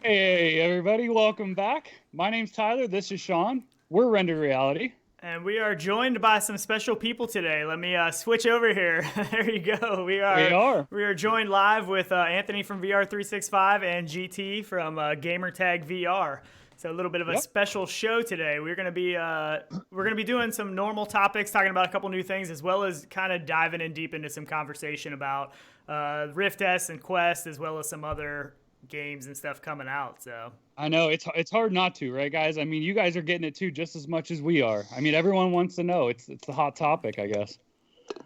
Hey, everybody, welcome back. My name's Tyler. This is Sean. We're Rendered Reality. And we are joined by some special people today. Let me switch over here. There you go. We are joined live with Anthony from VR365 and GT from Gamertag VR. So a little bit of a special show today. We're gonna be doing some normal topics, talking about a couple new things, as well as kind of diving in deep into some conversation about Rift S and Quest, as well as some other games and stuff coming out. So I know it's hard not to, right, guys? I mean, you guys are getting it too, just as much as we are. I mean, everyone wants to know. It's the hot topic, I guess.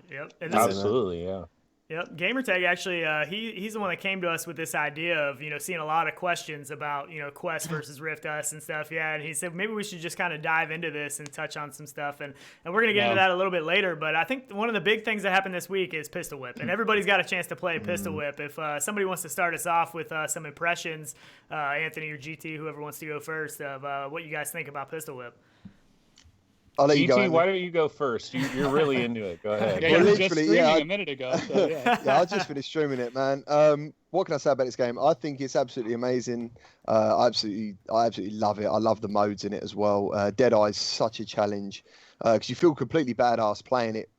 Yep. Absolutely, yeah. Yep, Gamertag actually, he's the one that came to us with this idea of, seeing a lot of questions about, Quest versus Rift S and stuff. Yeah, and he said maybe we should just kind of dive into this and touch on some stuff. And we're going to get into that a little bit later. But I think one of the big things that happened this week is Pistol Whip. And everybody's got a chance to play Pistol Whip. If somebody wants to start us off with some impressions, Anthony or GT, whoever wants to go first, of what you guys think about Pistol Whip. I'll let GT, you go. Why don't you go first? You're really into it. Go ahead. Yeah, you were just streaming a minute ago. So, yeah, I just finished streaming it, man. What can I say about this game? I think it's absolutely amazing. I absolutely love it. I love the modes in it as well. Deadeye is such a challenge because you feel completely badass playing it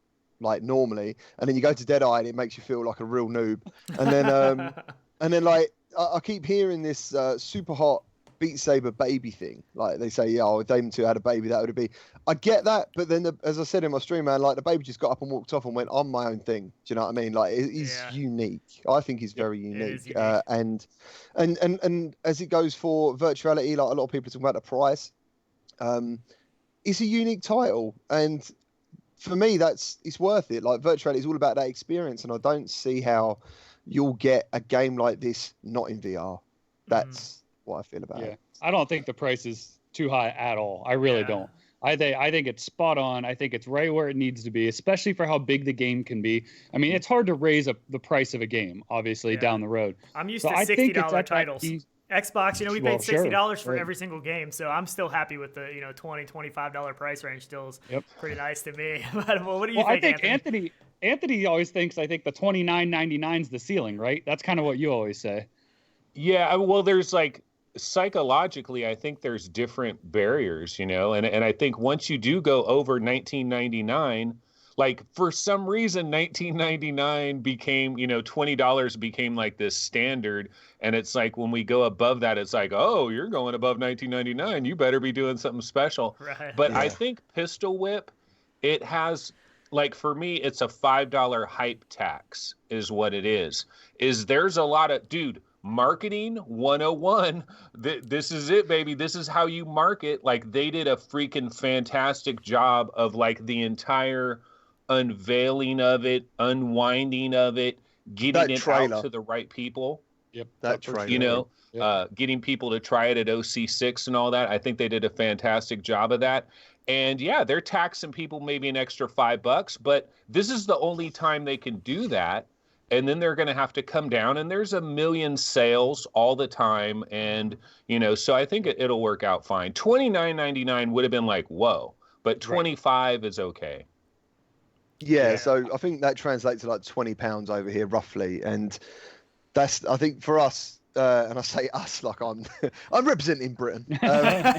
like normally, and then you go to Deadeye and it makes you feel like a real noob. And then like I keep hearing this super hot Beat Saber baby thing, like they say, if Damon 2 had a baby, that would be. I get that, but then as I said in my stream, man, like the baby just got up and walked off and went on my own thing. Do you know what I mean? Like he's unique. I think he's very unique. And as it goes for virtuality, like a lot of people are talking about the price. It's a unique title, and for me, it's worth it. Like virtuality is all about that experience, and I don't see how you'll get a game like this not in VR. That's what I feel about it. I don't think the price is too high at all. I really don't. I think it's spot on. I think it's right where it needs to be, especially for how big the game can be. I mean, it's hard to raise the price of a game, obviously, down the road. I'm used to $60 titles. Xbox, we paid $60 for every single game, so I'm still happy with the $20, $25 price range. Still is pretty nice to me. But what do you think, I think Anthony always thinks, I think the $29.99 is the ceiling, right? That's kind of what you always say. Yeah, well, there's like psychologically, I think there's different barriers, and I think once you do go over $19.99, like for some reason $19.99 became, $20 became like this standard, and it's like when we go above that, it's like, oh, you're going above $19.99, you better be doing something special. Right. But I think Pistol Whip, it has, like, for me, it's a $5 hype tax is what it is. There's a lot of, dude, marketing 101. This is it, baby. This is how you market. Like, they did a freaking fantastic job of like the entire unveiling of it, unwinding of it, getting it out to the right people. Yep. That trailer. Getting people to try it at OC6 and all that. I think they did a fantastic job of that. And yeah, they're taxing people maybe an extra $5, but this is the only time they can do that. And then they're going to have to come down, and there's a million sales all the time. And, so I think it'll work out fine. $29.99 would have been like, whoa, but 25 is okay. Yeah, so I think that translates to like £20 over here, roughly. And that's, I think for us, and I say us like I'm representing Britain. I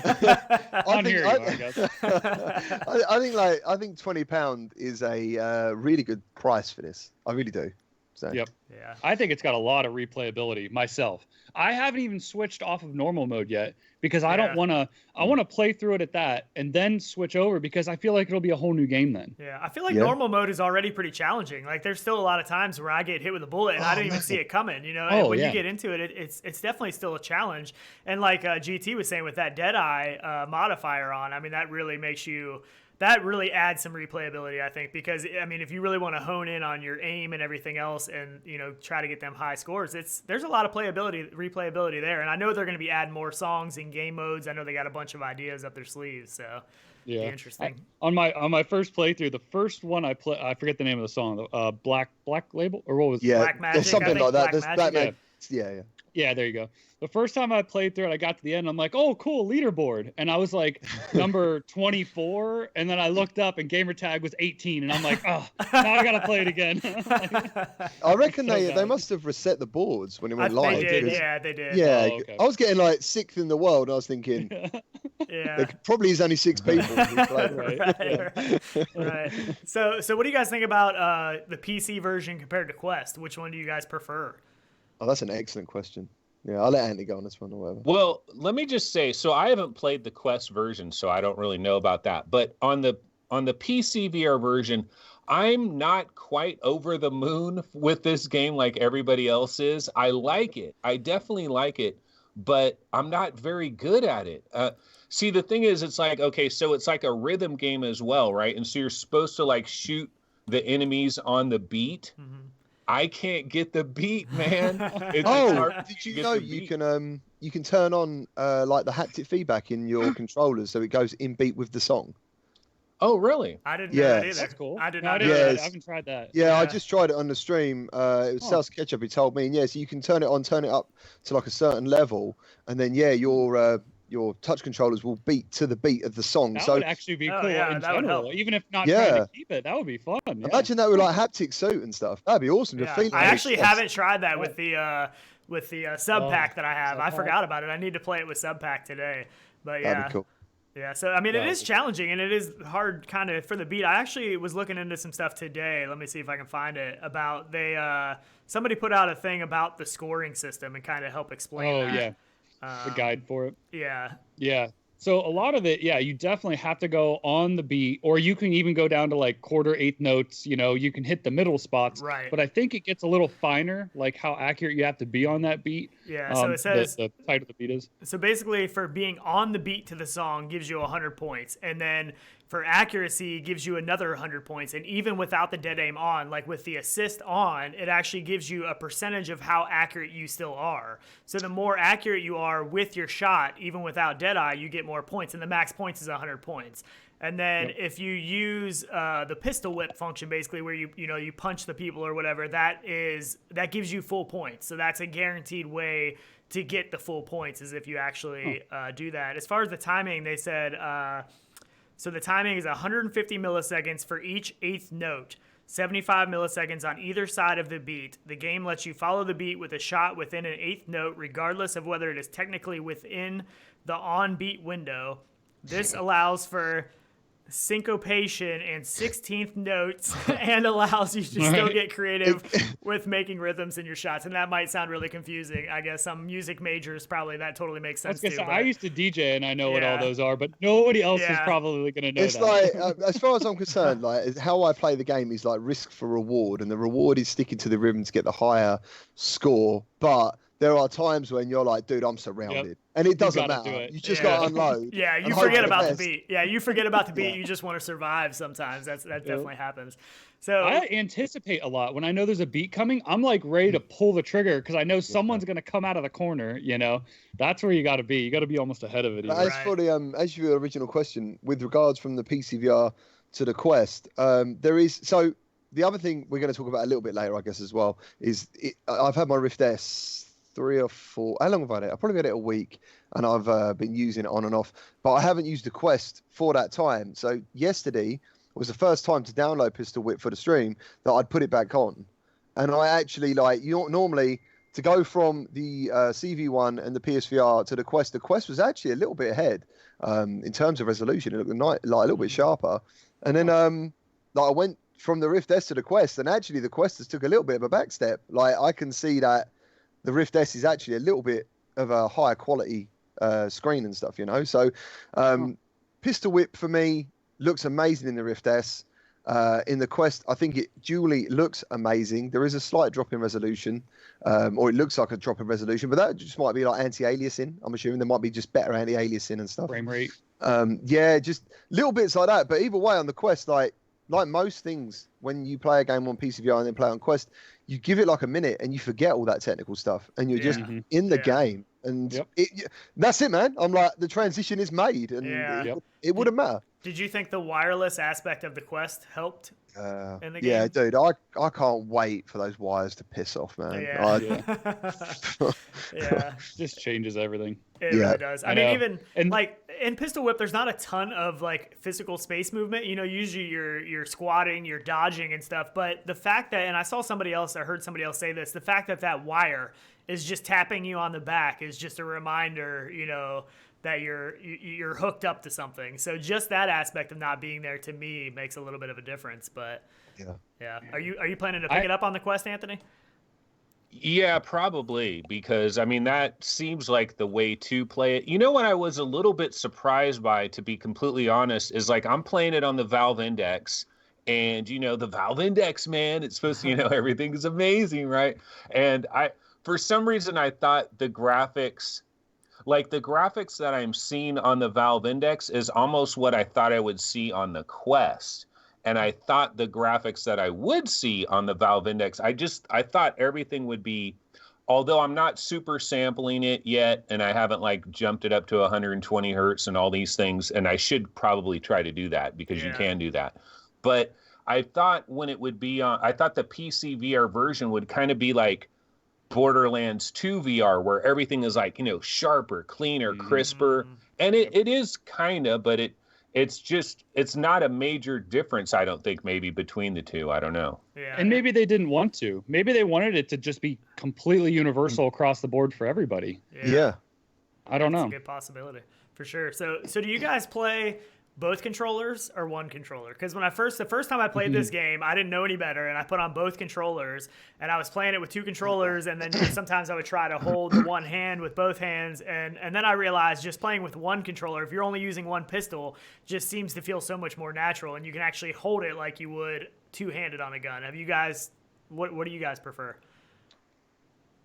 think £20 is a really good price for this. I really do. So. Yep. Yeah. I think it's got a lot of replayability myself. I haven't even switched off of normal mode yet because I don't want to. I want to play through it at that and then switch over because I feel like it'll be a whole new game then. Yeah, I feel like normal mode is already pretty challenging. Like there's still a lot of times where I get hit with a bullet and I don't even see it coming. And when you get into it, it's definitely still a challenge. And like GT was saying with that Deadeye modifier on, I mean that really makes you. That really adds some replayability, I think, because, I mean, if you really want to hone in on your aim and everything else and, try to get them high scores, there's a lot of replayability there. And I know they're going to be adding more songs and game modes. I know they got a bunch of ideas up their sleeves, so be interesting. On my first playthrough, the first one I forget the name of the song, Black Label, or what was it? Yeah, Black Magic, something like that. Black Magic. Yeah. Yeah, there you go. The first time I played through it, I got to the end. I'm like, oh, cool, leaderboard. And I was like number 24. And then I looked up and Gamertag was 18. And I'm like, oh, now I got to play it again. I reckon they must have reset the boards when it went live. They did, yeah, they did. Yeah, oh, okay. I was getting like 6th in the world. And I was thinking, there probably is only 6 people who play it. Right. So what do you guys think about the PC version compared to Quest? Which one do you guys prefer? Oh, that's an excellent question. Yeah, I'll let Andy go on this one or whatever. Well, let me just say, so I haven't played the Quest version, so I don't really know about that. But on the PC VR version, I'm not quite over the moon with this game like everybody else is. I like it. I definitely like it, but I'm not very good at it. See, the thing is, it's like, okay, so it's like a rhythm game as well, right? And so you're supposed to like shoot the enemies on the beat. Mm-hmm. I can't get the beat, man. Did you know you can turn on like the haptic feedback in your controllers so it goes in beat with the song? Oh, really? I didn't know that either. That's cool. I did not know that. I haven't tried that. Yeah, I just tried it on the stream. It was Sales Ketchup, he told me. And so you can turn it on, turn it up to like a certain level, and then your touch controllers will beat to the beat of the song. That would actually be cool in general. Even if not trying to keep it, that would be fun. Yeah. Imagine that with like haptic suit and stuff. That'd be awesome. Yeah. I actually haven't tried that with the sub pack that I have. I forgot about it. I need to play it with sub pack today. But yeah. That'd be cool. Yeah, so I mean, it is challenging and it is hard kind of for the beat. I actually was looking into some stuff today. Let me see if I can find it about somebody put out a thing about the scoring system and kind of help explain that. Yeah. The guide for it. Yeah. So a lot of it, you definitely have to go on the beat, or you can even go down to like quarter, eighth notes. You can hit the middle spots. Right. But I think it gets a little finer, like how accurate you have to be on that beat. Yeah. So it says the tighter the beat is. So basically, for being on the beat to the song gives you 100 points, and then for accuracy gives you another 100 points. And even without the dead aim on, like with the assist on, it actually gives you a percentage of how accurate you still are. So the more accurate you are with your shot, even without dead eye, you get more points. And the max points is 100 points. And then if you use the pistol whip function, basically where you punch the people or whatever, that gives you full points. So that's a guaranteed way to get the full points, is if you actually do that. As far as the timing, they said so the timing is 150 milliseconds for each eighth note, 75 milliseconds on either side of the beat. The game lets you follow the beat with a shot within an eighth note, regardless of whether it is technically within the on-beat window. This allows for syncopation and 16th notes and allows you to still get creative with making rhythms in your shots. And that might sound really confusing. I guess some music majors probably that totally makes sense too. I used to DJ and I know what all those are, but nobody else is probably going to know that. It's like, as far as I'm concerned, like how I play the game is like risk for reward, and the reward is sticking to the rhythm to get the higher score. But there are times when you're like, dude, I'm surrounded. And it doesn't matter. You just got to unload. Yeah, you forget about the beat. Yeah, you forget about the beat. You just want to survive sometimes. That definitely happens. So I anticipate a lot. When I know there's a beat coming, I'm like ready to pull the trigger because I know someone's going to come out of the corner, That's where you got to be. You got to be almost ahead of it. As for your original question, with regards from the PC VR to the Quest, there is... So the other thing we're going to talk about a little bit later, I guess, as well, is I've had my Rift S 3 or 4. How long have I had it? I've probably had it a week, and I've been using it on and off. But I haven't used the Quest for that time. So yesterday was the first time to download Pistol Whip for the stream that I'd put it back on. And I actually, normally to go from the CV1 and the PSVR to the Quest was actually a little bit ahead in terms of resolution. It looked a little bit sharper. And then I went from the Rift S to the Quest, and actually the Quest has took a little bit of a back step. I can see that the Rift S is actually a little bit of a higher quality screen and stuff, So Pistol Whip for me looks amazing in the Rift S. In the Quest, I think it dually looks amazing. There is a slight drop in resolution, or it looks like a drop in resolution, but that just might be like anti-aliasing. I'm assuming there might be just better anti-aliasing and stuff. Frame rate. Just little bits like that. But either way, on the Quest, like most things, when you play a game on PCVR and then play on Quest, you give it like a minute and you forget all that technical stuff, and you're just in the game. And that's it, man. I'm like, the transition is made, and it wouldn't matter. Did you think the wireless aspect of the Quest helped in the game? Yeah, dude, I can't wait for those wires to piss off, man. Yeah. Just changes everything. It really does. I mean, even and like in Pistol Whip, there's not a ton of like physical space movement. You know, usually you're squatting, you're dodging and stuff. But the fact that, and I heard somebody else say this, the fact that wire is just tapping you on the back is just a reminder, you know, that you're hooked up to something. So just that aspect of not being there to me makes a little bit of a difference. But yeah. Are you planning to pick it up on the Quest, Anthony? Yeah, probably, because I mean that seems like the way to play it. You know what I was a little bit surprised by, to be completely honest, is like I'm playing it on the Valve Index, and you know the Valve Index, man, it's supposed to, you know, everything is amazing, right? And for some reason I thought the graphics that I'm seeing on the Valve Index is almost what I thought I would see on the Quest. And I thought the graphics that I would see on the Valve Index, I thought everything would be, although I'm not super sampling it yet, and I haven't like jumped it up to 120 hertz and all these things, and I should probably try to do that because you can do that. But I thought when it would be on, I thought the PC VR version would kind of be like Borderlands 2 VR, where everything is like, you know, sharper, cleaner, crisper. And it is kind of, but it's not a major difference, I don't think, maybe between the two. I don't know. Yeah. And maybe they didn't want to. Maybe they wanted it to just be completely universal across the board for everybody. Yeah. I don't know. That's a good possibility for sure. So do you guys play both controllers or one controller? Because when the first time I played this game, I didn't know any better, and I put on both controllers, and I was playing it with two controllers, and then sometimes I would try to hold the one hand with both hands, and then I realized just playing with one controller, if you're only using one pistol, just seems to feel so much more natural, and you can actually hold it like you would two-handed on a gun. Have you guys, what do you guys prefer?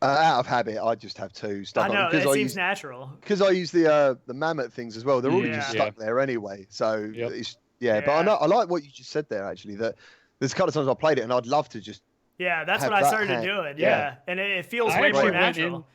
Out of habit, I just have two stuck I know, on. it seems natural. Because I use the mammoth things as well. They're already just stuck there anyway. So, but I like what you just said there, actually, that there's a couple of times I played it and I'd love to just that's what I started doing. Yeah. And it feels way more natural.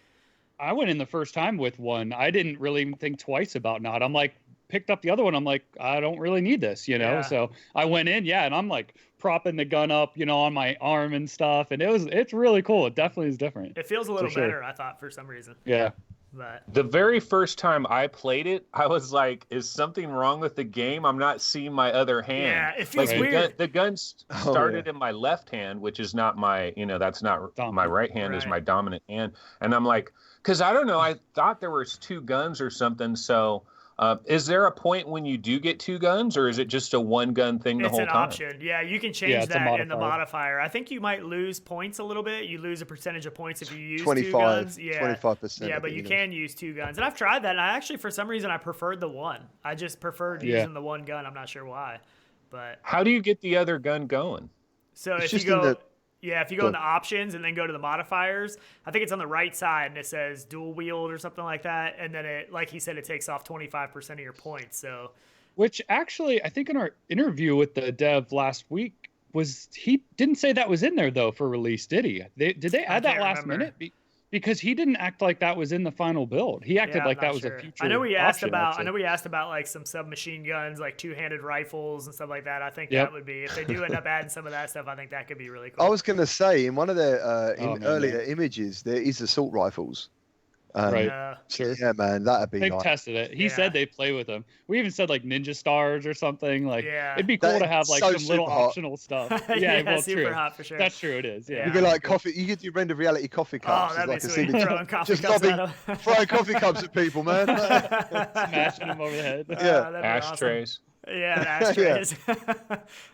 I went in the first time with one. I didn't really think twice about not. I'm like, picked up the other one. I'm like, I don't really need this, you know? Yeah. So I went in, and I'm like propping the gun up, you know, on my arm and stuff. And it's really cool. It definitely is different. It feels a little better, I thought, for some reason. Yeah. But the very first time I played it, I was like, is something wrong with the game? I'm not seeing my other hand. Yeah, it feels weird. The gun started in my left hand, which is not my, you know, that's not dominant. My right hand is my dominant hand. And I'm like, because I don't know, I thought there was two guns or something. So is there a point when you do get two guns, or is it just a one gun thing the whole time? It's an option. Yeah, you can change that in the modifier. I think you might lose points a little bit. You lose a percentage of points if you use 2 guns. Yeah, 25%. Yeah, but you can use two guns. And I've tried that, and I actually, for some reason, I preferred the one. I just preferred using the one gun. I'm not sure why. But how do you get the other gun going? So if you go... if you go in the options and then go to the modifiers, I think it's on the right side and it says dual wield or something like that. And then it, like he said, it takes off 25% of your points. So, which actually, I think in our interview with the dev last week, he didn't say that was in there though for release, did he? Did they add that last minute? Because he didn't act like that was in the final build. He acted like that was a future. I know we asked about like some submachine guns, like two-handed rifles and stuff like that. I think that would be, if they do end up adding some of that stuff, I think that could be really cool. I was going to say, in one of their earlier images, there is assault rifles. Sure. Yeah, man, that'd be. They've tested it. He said they play with them. We even said like ninja stars or something. Like it'd be cool to have like some little optional stuff. Well, super hot for sure. That's true. It is. Yeah. You could like coffee. You could do rendered reality coffee cups. Oh, that'd like be sweet. Throwing coffee cups at them. Throwing coffee cups at people, man. Smashing them over the head. Ashtrays. Awesome. Yeah, ashtrays.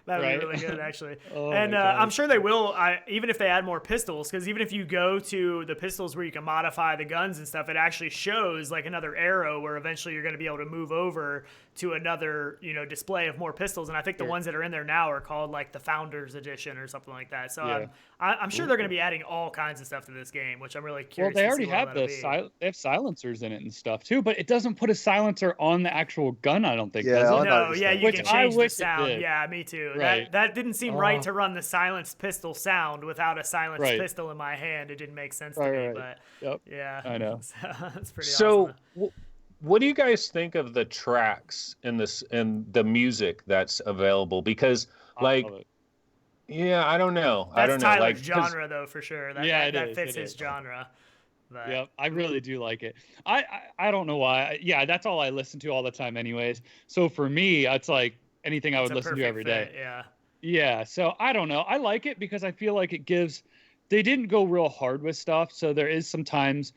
That'd be really good, actually. And I'm sure they will, even if they add more pistols, because even if you go to the pistols where you can modify the guns and stuff, it actually shows like another arrow where eventually you're going to be able to move over to another, display of more pistols. And I think the ones that are in there now are called like the Founders Edition or something like that. So I'm sure they're going to be adding all kinds of stuff to this game, which I'm really curious. Well, they already have they have silencers in it and stuff too, but it doesn't put a silencer on the actual gun, I don't think. Does it? You can change the sound. Yeah, me too. Right. That didn't seem right to run the silenced pistol sound without a silenced pistol in my hand. It didn't make sense to me. But yeah, I know. That's pretty awesome. What do you guys think of the tracks and the music that's available? Because like, yeah, I don't know. That's I don't know. Tyler's Like, genre though, for sure. That fits his genre. But... Yep, I really do like it. I don't know why. Yeah, that's all I listen to all the time, anyways. So for me, it's like anything I would listen to every day. Yeah. Yeah. So I don't know. I like it because I feel like it gives. They didn't go real hard with stuff, so there is some times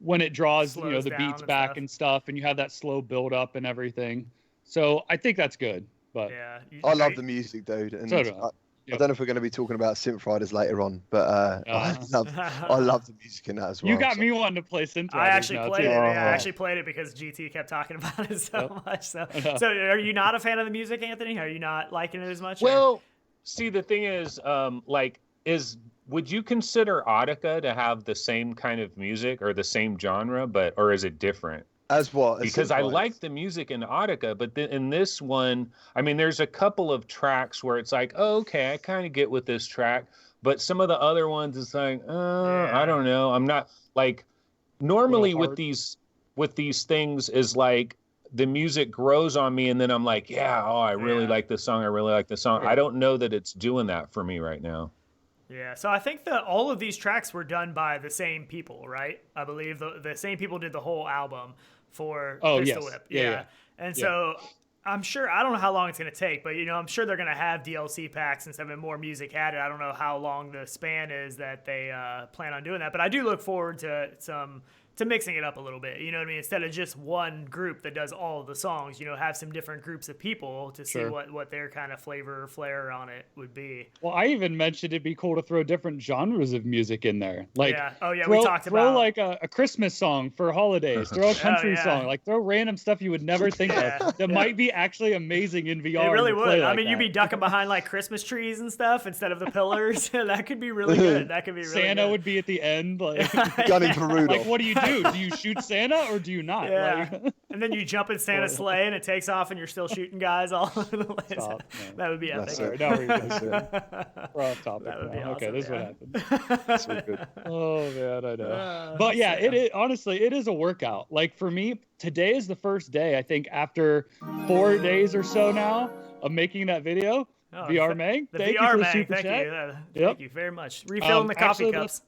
when it draws, the beats back and stuff, and you have that slow build up and everything. So I think that's good. But yeah, I love the music, dude. And so do I. I don't know if we're going to be talking about Synth Riders later on, but I love the music in that as well. You got me wanting to play Synth Riders. I actually played it. Yeah, I actually played it because GT kept talking about it so much. So are you not a fan of the music, Anthony? Are you not liking it as much? Well, see, the thing is, would you consider Audica to have the same kind of music or the same genre, or is it different? As what? Because I like the music in Audica, but in this one, I mean, there's a couple of tracks where it's like, oh, okay, I kind of get with this track, but some of the other ones, it's like, I don't know. I'm not like normally with these things is like the music grows on me, and then I'm like, I really like this song. I really like this song. I don't know that it's doing that for me right now. Yeah, so I think that all of these tracks were done by the same people, right? I believe the same people did the whole album for Pistol Whip. Yeah. And so I'm sure, I don't know how long it's going to take, but, I'm sure they're going to have DLC packs and stuff and more music added. I don't know how long the span is that they plan on doing that, but I do look forward to mixing it up a little bit, you know what I mean? Instead of just one group that does all of the songs, have some different groups of people to see what their kind of flavor or flair on it would be. Well, I even mentioned it'd be cool to throw different genres of music in there. Like, we talked about throw like a Christmas song for holidays, throw a country song, like throw random stuff you would never think of that might be actually amazing in VR. It really would. I mean, you'd be ducking behind like Christmas trees and stuff instead of the pillars. That could be really good. That could be really Santa good. would be at the end, like gunning for Rudolph. Like, what do you do? Do you shoot Santa or do you not? Yeah. Like, and then you jump in Santa's sleigh and it takes off and you're still shooting guys all over the place. That would be epic. We're off topic. That would be awesome, okay, this is what happened. That's so good. Oh man, I know. But yeah, honestly, it is a workout. Like for me, today is the first day, I think, after 4 days or so now of making that video. VR Mag. Thank you for the super chat. Thank you very much. Refilling the coffee cups.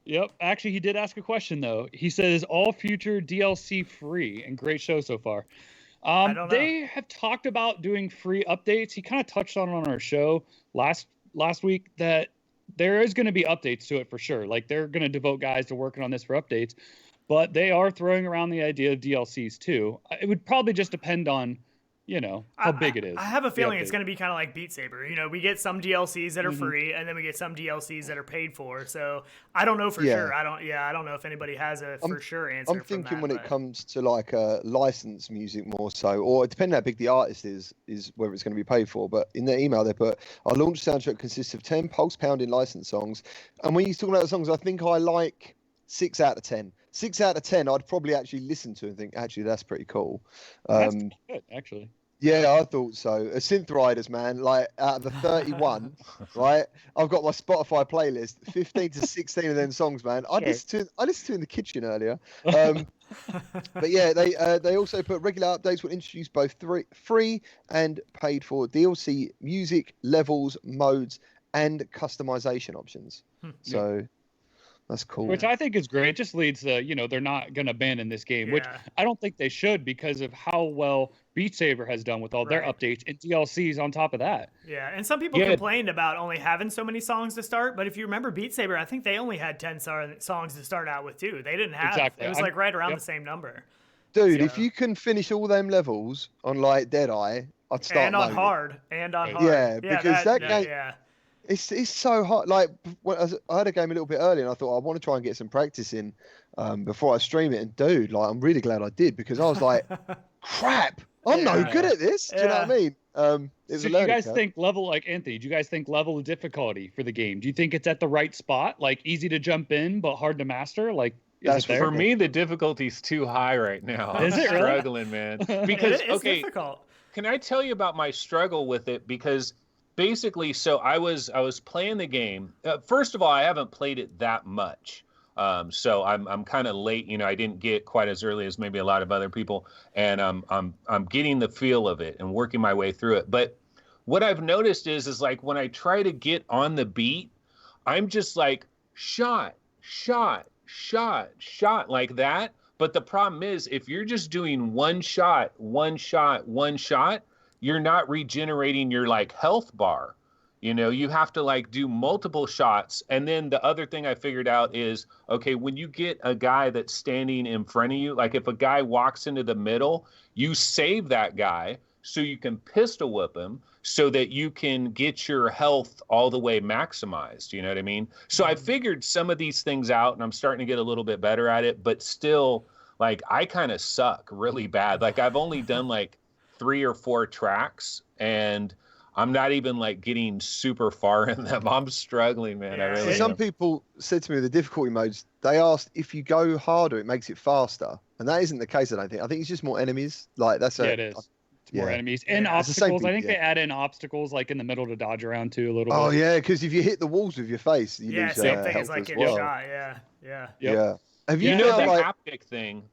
Yep. Actually, he did ask a question, though. He says, all future DLC free, and great show so far. I don't know. They have talked about doing free updates. He kind of touched on our show last week that there is going to be updates to it for sure. Like, they're going to devote guys to working on this for updates. But they are throwing around the idea of DLCs, too. It would probably just depend on how big it is. I have a feeling it's going to be kind of like Beat Saber. We get some DLCs that are free, and then we get some DLCs that are paid for. So I don't know for sure. I don't know if anybody has a for sure answer. I'm thinking when it comes to like licensed music more so, or depending how big the artist is whether it's going to be paid for. But in their email they put, our launch soundtrack consists of 10 pulse pounding licensed songs. And when you're talking about the songs, I think I like 6 out of 10. 6 out of 10, I'd probably actually listen to and think, actually, that's pretty cool. That's good, actually. Yeah, I thought so. Synth Riders, man, like out of the 31, right? I've got my Spotify playlist, 15 to 16 of them songs, man. I listened to in the kitchen earlier. But yeah, they also put regular updates will introduce both free and paid for DLC, music, levels, modes, and customization options. So that's cool. Which I think is great. It just leads to, they're not going to abandon this game, which I don't think they should because of how well Beat Saber has done with all their updates and DLCs on top of that. Yeah, and some people complained about only having so many songs to start, but if you remember Beat Saber, I think they only had 10 songs to start out with too. They didn't have, it was like right around the same number. Dude, if you can finish all them levels on like Deadeye, I'd start And on hard. Yeah, because that game... Yeah. It's so hot. Like I had a game a little bit earlier, and I thought I want to try and get some practice in before I stream it. And dude, like I'm really glad I did because I was like, crap, I'm no good at this. Do you know what I mean? So do you guys think level, like Anthony? Do you guys think level of difficulty for the game? Do you think it's at the right spot, like easy to jump in but hard to master? Like, is it there? For me, the difficulty's too high right now. I'm struggling, man. Because it's difficult. Can I tell you about my struggle with it? Because basically, so I was playing the game. First of all, I haven't played it that much. So I'm kind of late. You know, I didn't get quite as early as maybe a lot of other people, and I'm getting the feel of it and working my way through it. But what I've noticed is like when I try to get on the beat, I'm just like shot like that. But the problem is, if you're just doing one shot, you're not regenerating your like health bar. You know, you have to like do multiple shots. And then the other thing I figured out is, okay, when you get a guy that's standing in front of you, like if a guy walks into the middle, you save that guy so you can pistol whip him so that you can get your health all the way maximized. You know what I mean? So I figured some of these things out and I'm starting to get a little bit better at it, but still like I kind of suck really bad. Like I've only done like 3 or 4 tracks and I'm not even like getting super far in them. I'm struggling, man. I really Some people said to me the difficulty modes, they asked if you go harder, it makes it faster. And that isn't the case, I don't think. I think it's just more enemies. Like that's it is. More enemies and obstacles. I think they add in obstacles like in the middle to dodge around too a little bit. Oh yeah, because if you hit the walls with your face, you lose same thing as like getting shot. Yeah. Have you know the haptic thing?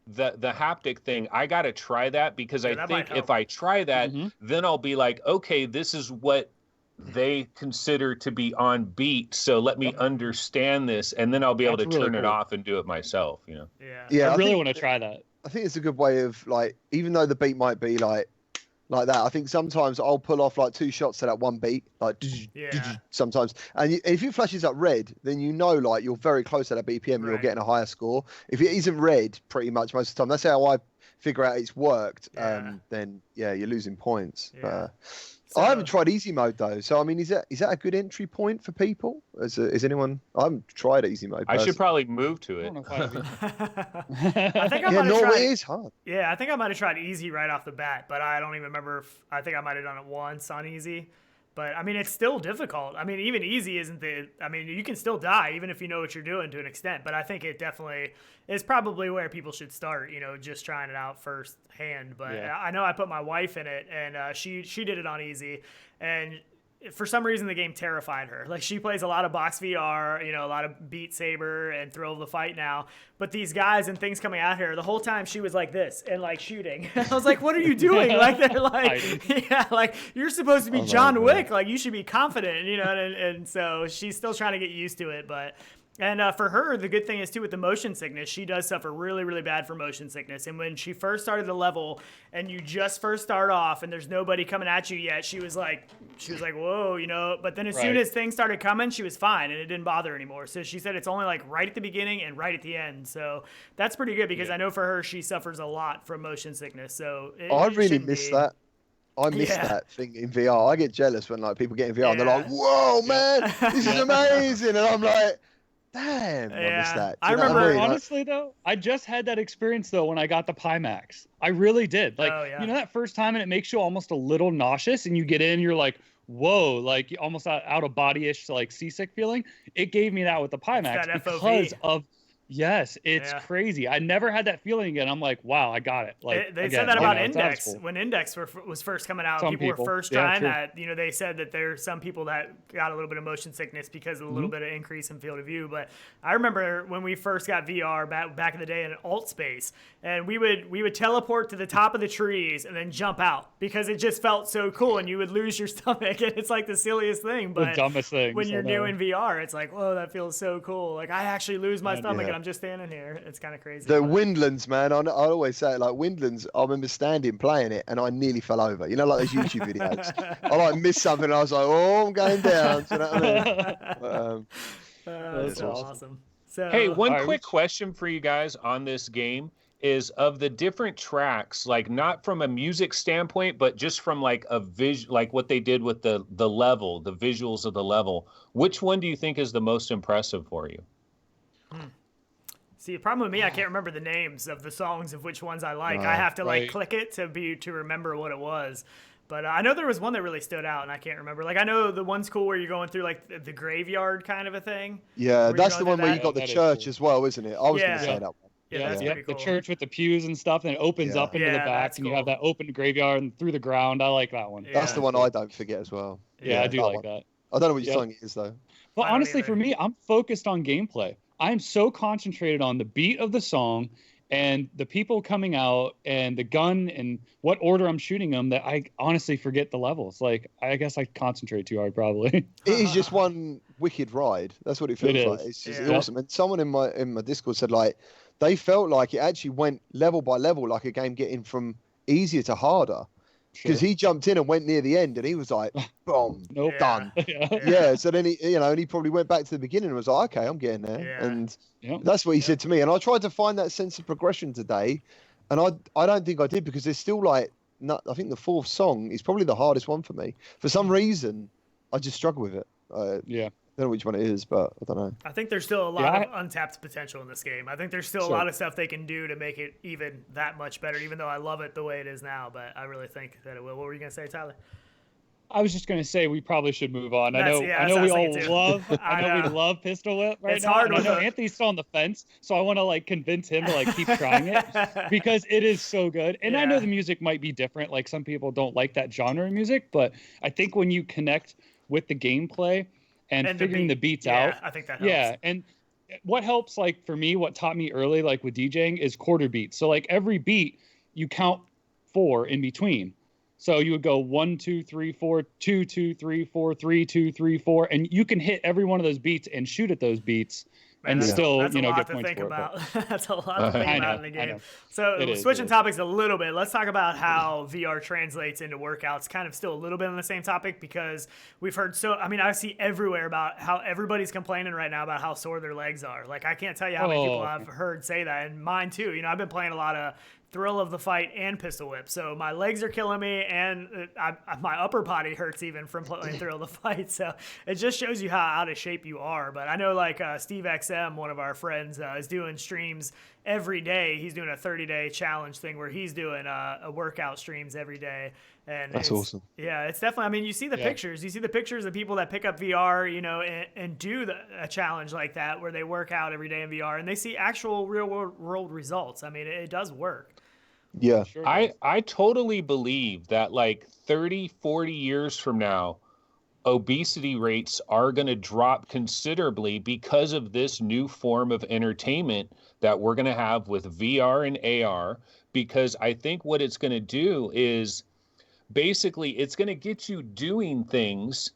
The haptic thing, I got to try that because I think if I try that, then I'll be like, okay, this is what they consider to be on beat. So let me understand this. And then I'll be able to turn it off and do it myself, you know? Yeah. I really want to try that. I think it's a good way of like, even though the beat might be like that, I think sometimes I'll pull off like 2 shots to that one beat, like sometimes. And if it flashes up red, then you know like you're very close to that BPM, you're getting a higher score. If it isn't red, pretty much most of the time, that's how I figure out it's worked. Then you're losing points. So, I haven't tried easy mode though, so I mean, is that a good entry point for people? Is anyone? I haven't tried easy mode. I should probably move to it. I think I might have tried. It is hard. Yeah, I think I might have tried easy right off the bat, but I don't even remember. I think I might have done it once on easy. But I mean, it's still difficult. I mean, even easy isn't the. I mean, you can still die even if you know what you're doing to an extent. But I think it definitely is probably where people should start. You know, just trying it out firsthand. But I know I put my wife in it, and she did it on easy, and for some reason the game terrified her. Like she plays a lot of box VR, you know, a lot of Beat Saber and Thrill of the Fight now. But these guys and things coming at her, the whole time she was like this and like shooting. I was like, what are you doing? Like they're like, like you're supposed to be John Wick. Like you should be confident, you know. And so she's still trying to get used to it, but. And for her, the good thing is, too, with the motion sickness, she does suffer really, really bad from motion sickness. And when she first started the level and you just first start off and there's nobody coming at you yet, she was like, whoa, you know. But then as soon as things started coming, she was fine and it didn't bother her anymore. So she said it's only like right at the beginning and right at the end. So that's pretty good because I know for her, she suffers a lot from motion sickness. So I really miss that. I miss that thing in VR. I get jealous when like people get in VR and they're like, whoa, man, this is amazing. And I'm like, damn, I missed that. I remember, honestly, though, I just had that experience, though, when I got the Pimax. I really did. Like, you know, that first time, and it makes you almost a little nauseous, and you get in, you're like, whoa, like, almost out of body-ish, like, seasick feeling. It gave me that with the Pimax because of... Yes, it's crazy. I never had that feeling again. I'm like, wow, I got it. Like they said that about Index cool. When Index was first coming out. People were first trying that. You know, they said that there's some people that got a little bit of motion sickness because of a little bit of increase in field of view. But I remember when we first got VR back in the day in alt space, and we would teleport to the top of the trees and then jump out because it just felt so cool, and you would lose your stomach, and it's like the silliest thing. But the dumbest thing. When you're doing VR, it's like, whoa, that feels so cool. Like I actually lose my stomach. I'm just standing here. It's kind of crazy. The Windlands, man. I always say it, like Windlands. I remember standing playing it, and I nearly fell over. You know, like those YouTube videos. I like missed something, and I was like, "Oh, I'm going down." Do you know what I mean? That's awesome. So, hey, one quick question for you guys on this game is of the different tracks, like not from a music standpoint, but just from like a like what they did with the level, the visuals of the level. Which one do you think is the most impressive for you? See, the problem with me, I can't remember the names of the songs of which ones I like. I have to like click it to remember what it was. But I know there was one that really stood out, and I can't remember. Like I know the one's cool where you're going through like the graveyard kind of a thing. Yeah, that's the one where you got the church as well, isn't it? I was going to say that one. Yeah, that's pretty cool. The church with the pews and stuff, and it opens up into the back, and you have that open graveyard and through the ground. I like that one. That's the one I don't forget as well. Yeah, I do like that. I don't know what song it is though. But honestly, for me, I'm focused on gameplay. I'm so concentrated on the beat of the song and the people coming out and the gun and what order I'm shooting them that I honestly forget the levels. Like, I guess I concentrate too hard, probably. It is just one wicked ride. That's what it feels like. It's just awesome. And someone in my Discord said, like, they felt like it actually went level by level, like a game getting from easier to harder. Because he jumped in and went near the end, and he was like, "Boom, done." So then he probably went back to the beginning and was like, "Okay, I'm getting there." And that's what he said to me. And I tried to find that sense of progression today, and I don't think I did, because there's still like, I think the fourth song is probably the hardest one for me. For some reason, I just struggle with it. I don't know which one it is, but I don't know. I think there's still a lot of untapped potential in this game. I think there's still a lot of stuff they can do to make it even that much better, even though I love it the way it is now. But I really think that it will. What were you going to say, Tyler? I was just going to say we probably should move on. I know we love Pistol Whip right now. Hard. I know Anthony's still on the fence, so I want to like convince him to like keep trying it because it is so good. And I know the music might be different. Like some people don't like that genre of music, but I think when you connect with the gameplay and figuring the beats out, I think that helps. Yeah, and what helps, like for me, what taught me early, like with DJing, is quarter beats. So like every beat, you count 4 in between. So you would go 1, 2, 3, 4, 2, 2, 3, 4, 3, 2, 3, 4, and you can hit every one of those beats and shoot at those beats. And still, get points for it. That's a lot to think about in the game. So switching topics a little bit, let's talk about how VR translates into workouts. Kind of still a little bit on the same topic, because we've heard I see everywhere about how everybody's complaining right now about how sore their legs are. Like, I can't tell you how many people I've heard say that, and mine too. I've been playing a lot of Thrill of the Fight and Pistol Whip, so my legs are killing me, and my upper body hurts even from playing Thrill of the Fight. So it just shows you how out of shape you are. But I know, like Steve XM, one of our friends, is doing streams every day. He's doing a 30-day challenge thing where he's doing a workout streams every day. And that's awesome. Yeah, it's definitely. You see the pictures. You see the pictures of people that pick up VR, and do a challenge like that where they work out every day in VR, and they see actual real world results. It does work. Yeah, sure. I totally believe that like 30, 40 years from now, obesity rates are going to drop considerably because of this new form of entertainment that we're going to have with VR and AR. Because I think what it's going to do is basically it's going to get you doing things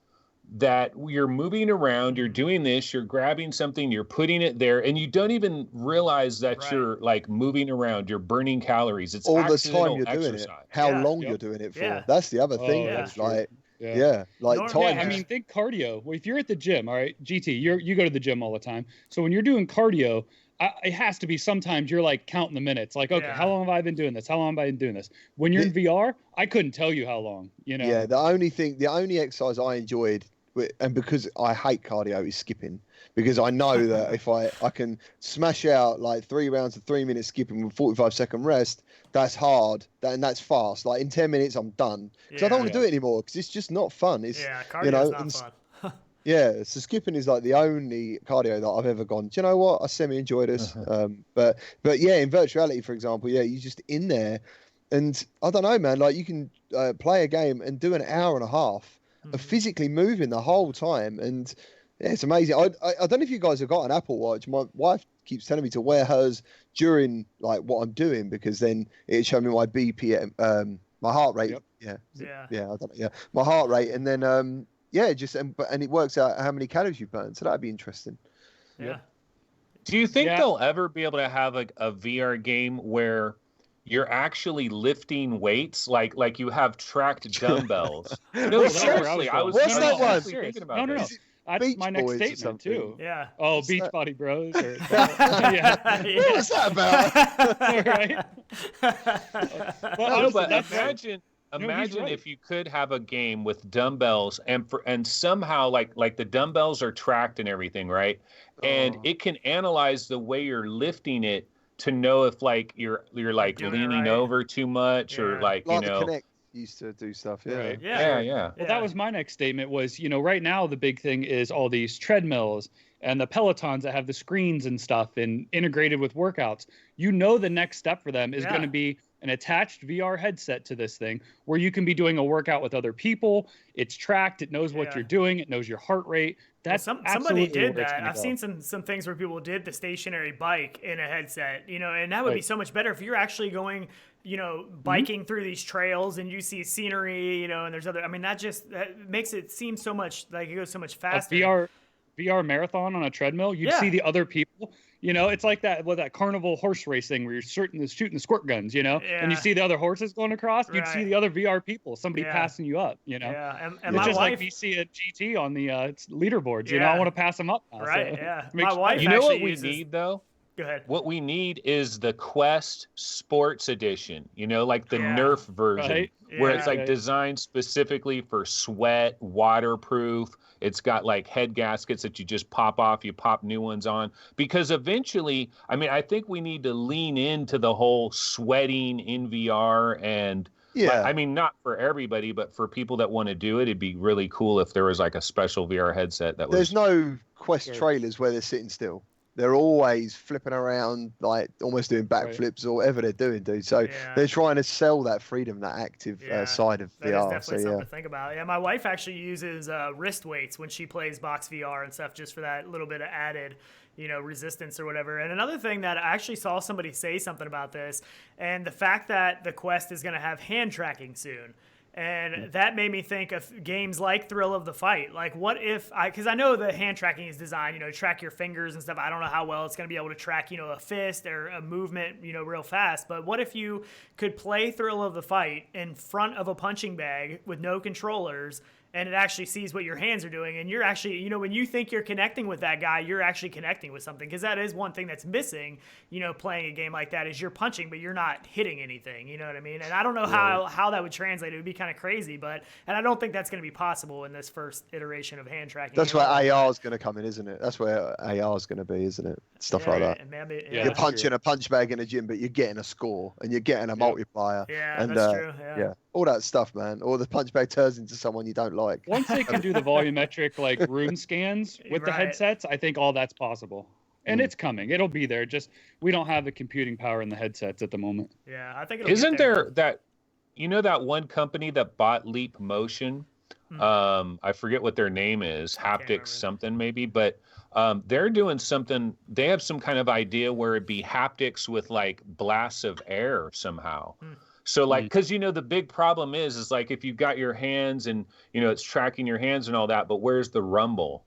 that you're moving around, you're doing this, you're grabbing something, you're putting it there, and you don't even realize that you're like moving around, you're burning calories. It's all the time you're doing it. How long you're doing it for. Yeah. That's the other thing. That's like, time. Think cardio. Well, if you're at the gym, all right, GT, you go to the gym all the time. So when you're doing cardio, it has to be sometimes you're like counting the minutes. Like, okay, how long have I been doing this? How long have I been doing this? When you're in VR, I couldn't tell you how long. Yeah, the only exercise I enjoyed, and because I hate cardio, is skipping. Because I know that if I can smash out like 3 rounds of 3 minutes skipping with 45-second rest, that's hard, and that's fast. Like in 10 minutes, I'm done. Because I don't want to do it anymore, because it's just not fun. Cardio's not fun. So skipping is like the only cardio that I've ever gone, do you know what? I semi-enjoy this. But yeah, in virtual reality, for example, you're just in there. And I don't know, man, like you can play a game and do an hour and a half of physically moving the whole time. And yeah, it's amazing. I don't know if you guys have got an Apple Watch. My wife keeps telling me to wear hers during like what I'm doing, because then it show me my BPM, my heart rate. Yep. My heart rate. And then, and it works out how many calories you burn. So that'd be interesting. Yeah. Do you think they'll ever be able to have a VR game where you're actually lifting weights, like you have tracked dumbbells? No, seriously, I was thinking about No. That's my next statement too. Yeah. Oh, Beachbody Bros. What was that about? But imagine if you could have a game with dumbbells and somehow like the dumbbells are tracked and everything, right? And it can analyze the way you're lifting it to know if like you're like leaning over too much or like the Kinect used to do stuff. Yeah. Well, that was my next statement was, right now the big thing is all these treadmills and the Pelotons that have the screens and stuff and integrated with workouts. You know, the next step for them is going to be an attached VR headset to this thing where you can be doing a workout with other people. It's tracked. It knows what you're doing. It knows your heart rate. That's somebody did that. I've seen some things where people did the stationary bike in a headset, you know, and that would be so much better if you're actually going, you know, biking through these trails and you see scenery, you know, and there's other, I mean, that makes it seem so much like it goes so much faster. A VR marathon on a treadmill, you'd see the other people. You know, it's like that carnival horse racing where you're shooting the squirt guns, you know, and you see the other horses going across. You'd see the other VR people, somebody passing you up, you know. Yeah, and it's just like me see a GT on the leaderboards, you know, I want to pass them up now. Right, so yeah. My wife you know what we need, though? Go ahead. What we need is the Quest Sports Edition, you know, like the Nerf version, where it's like designed specifically for sweat, waterproof. It's got like head gaskets that you just pop off, you pop new ones on. Because eventually, I mean, I think we need to lean into the whole sweating in VR. And I mean, not for everybody, but for people that want to do it, it'd be really cool if there was like a special VR headset that was. There's no Quest trailers where they're sitting still. They're always flipping around, like almost doing backflips or whatever they're doing, dude. So they're trying to sell that freedom, that active side of VR. That is definitely something to think about. Yeah, my wife actually uses wrist weights when she plays box VR and stuff, just for that little bit of added, you know, resistance or whatever. And another thing that I actually saw somebody say something about this, and the fact that the Quest is going to have hand tracking soon. And that made me think of games like Thrill of the Fight. Like, what if because I know the hand tracking is designed, you know, to track your fingers and stuff. I don't know how well it's going to be able to track, you know, a fist or a movement, you know, real fast. But what if you could play Thrill of the Fight in front of a punching bag with no controllers, and it actually sees what your hands are doing, and you're actually, you know, when you think you're connecting with that guy, you're actually connecting with something, because that is one thing that's missing, you know, playing a game like that, is you're punching, but you're not hitting anything, you know what I mean? And I don't know how that would translate. It would be kind of crazy, and I don't think that's going to be possible in this first iteration of hand tracking. That's where AR is going to come in, isn't it? That's where AR is going to be, isn't it? Stuff like that. Maybe, you're punching a punch bag in a gym, but you're getting a score, and you're getting a multiplier. Yeah, and, that's true. Yeah, all that stuff, man. Or the punch bag turns into someone you don't like. Once they can do the volumetric like room scans with the headsets, I think all that's possible. And it's coming. It'll be there. Just we don't have the computing power in the headsets at the moment. Yeah, I think isn't there that, you know, that one company that bought Leap Motion? I forget what their name is, Haptics something maybe, but they're doing something. They have some kind of idea where it'd be haptics with like blasts of air somehow. So like, because, you know, the big problem is like if you've got your hands and, you know, it's tracking your hands and all that, but where's the rumble?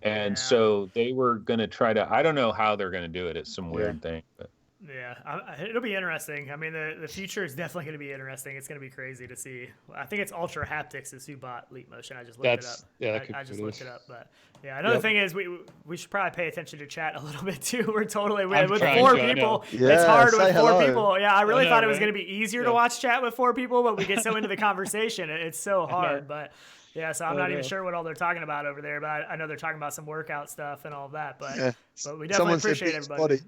And so they were going to try to, I don't know how they're going to do it. It's some weird thing. But. Yeah, it'll be interesting. I mean, the future is definitely going to be interesting. It's going to be crazy to see. I think it's Ultra Haptics is who bought Leap Motion. I just looked it up. Yeah, I just looked it up. But yeah, another thing is we should probably pay attention to chat a little bit too. We're totally with 4 people. It's hard with 4 people. Yeah, I really thought it was going to be easier to watch chat with 4 people, but we get so into the conversation, it's so hard. But yeah, so I'm not even sure what all they're talking about over there, but I know they're talking about some workout stuff and all of that. But we definitely appreciate everybody.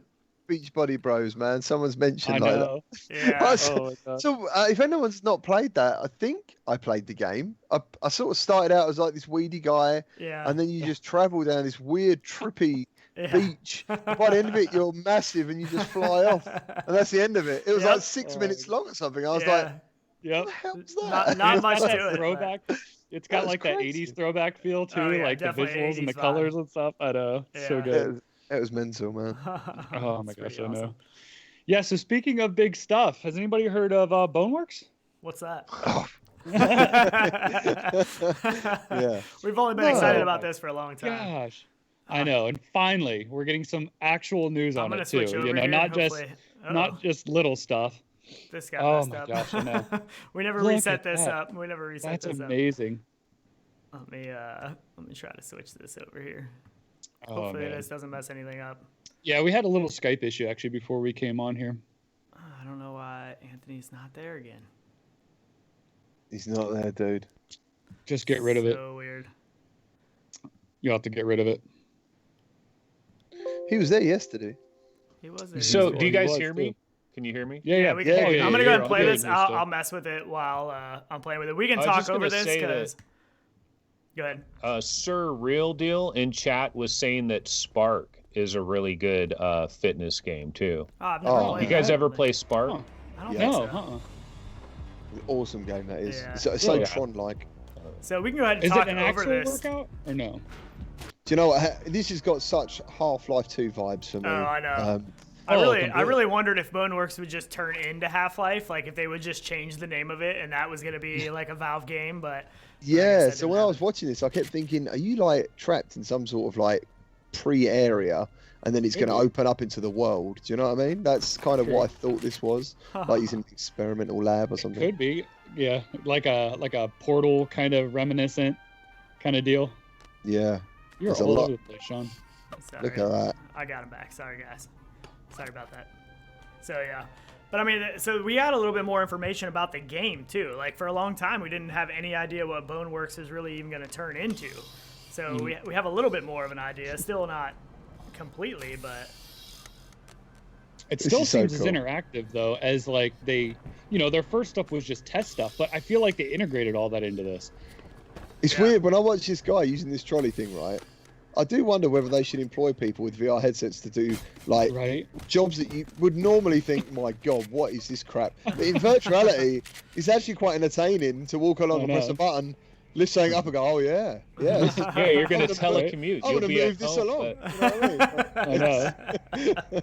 Beachbody Bros, man. Someone's mentioned like that. Yeah. So if anyone's not played that, I think I played the game. I sort of started out as like this weedy guy, and then you just travel down this weird, trippy beach. By the end of it, you're massive and you just fly off, and that's the end of it. It was like 6 minutes long or something. I was like, what the hell's that? Not much to it. Throwback. It's got like that 80s throwback feel too, like the visuals and the colors and stuff. I know, so good. It was mental, man. Oh my gosh, I know. Yeah, so speaking of big stuff, has anybody heard of Boneworks? What's that? Yeah. We've only been excited about this for a long time. Gosh. I know, and finally we're getting some actual news on it too. You know, not just little stuff. This got messed up. Gosh, I know. We never reset this up. We never reset this up. That's amazing. Let me try to switch this over here. Hopefully this doesn't mess anything up. Yeah, we had a little Skype issue actually before we came on here. I don't know why Anthony's not there again. He's not there, dude. Just get rid of it. So weird. You have to get rid of it. He was there yesterday. He was there. So, do you guys hear me? Can you hear me? Yeah. We can hear you. I'm going to go ahead and play this. I'll mess with it while I'm playing with it. We can talk over this because... Go ahead. Sir Real Deal in chat was saying that Spark is a really good fitness game too. Oh, I've never played You guys that. ever play Spark? Oh. I don't Yeah. think so. No, Awesome game that is. Yeah. It's so Yeah. Tron-like. So we can go ahead and Is talk it an over actual this. workout or no? Do you know what? This has got such Half-Life 2 vibes for me. Oh, I know. I completely. really wondered if Boneworks would just turn into Half-Life, like if they would just change the name of it and that was going to be like a Valve game, but Yeah, that so didn't when I happen. was watching this, I kept thinking, are you like trapped in some sort of like pre-area and then it's going to Maybe. open up into the world? Do you know what I mean? That's kind of what I thought this was, like using an experimental lab or something. Could be. Yeah, like a Portal kind of reminiscent kind of deal. Yeah, You're There's a all lot. over the place, Sean. Sorry. look at that. I got him back. Sorry, guys. Sorry about that. So, yeah. But, I mean, so we had a little bit more information about the game, too. Like, for a long time, we didn't have any idea what Boneworks is really even going to turn into. So we have a little bit more of an idea. Still not completely, but... It This still is so seems cool. as interactive though as like they, their first stuff was just test stuff, but I feel like they integrated all that into this. It's Yeah. weird when I watch this guy using this trolley thing, right? I do wonder whether they should employ people with VR headsets to do like Right? jobs that you would normally think, my God, what is this crap? But in virtual reality, it's actually quite entertaining to walk along I and press know. a button, lift something up and go, oh yeah, this is, Yeah, you're gonna I'm gonna telecommute. I'm You'll gonna be at move this home, along. but- You know what I mean? I know.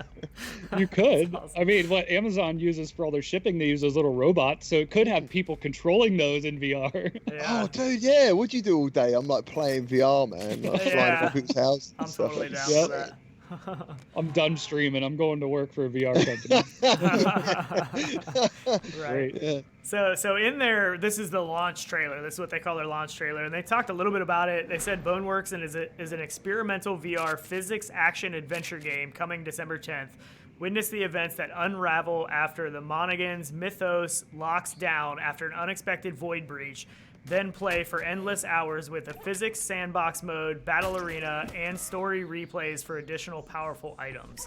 You could. That's awesome. I mean, what Amazon uses for all their shipping, they use those little robots, so it could have people controlling those in VR. Yeah. Oh, dude, yeah. What'd you do all day? I'm like playing VR, man. Like flying Yeah. from people's houses. and I'm stuff. totally down Yep. for that. I'm done streaming. I'm going to work for a VR company. Right. Great. Yeah. So in there, this is the launch trailer. This is what they call their launch trailer, and they talked a little bit about it. They said Boneworks is an experimental VR physics action adventure game coming December 10th. Witness the events that unravel after the Monaghan's mythos locks down after an unexpected void breach. Then play for endless hours with a physics sandbox mode, battle arena, and story replays for additional powerful items.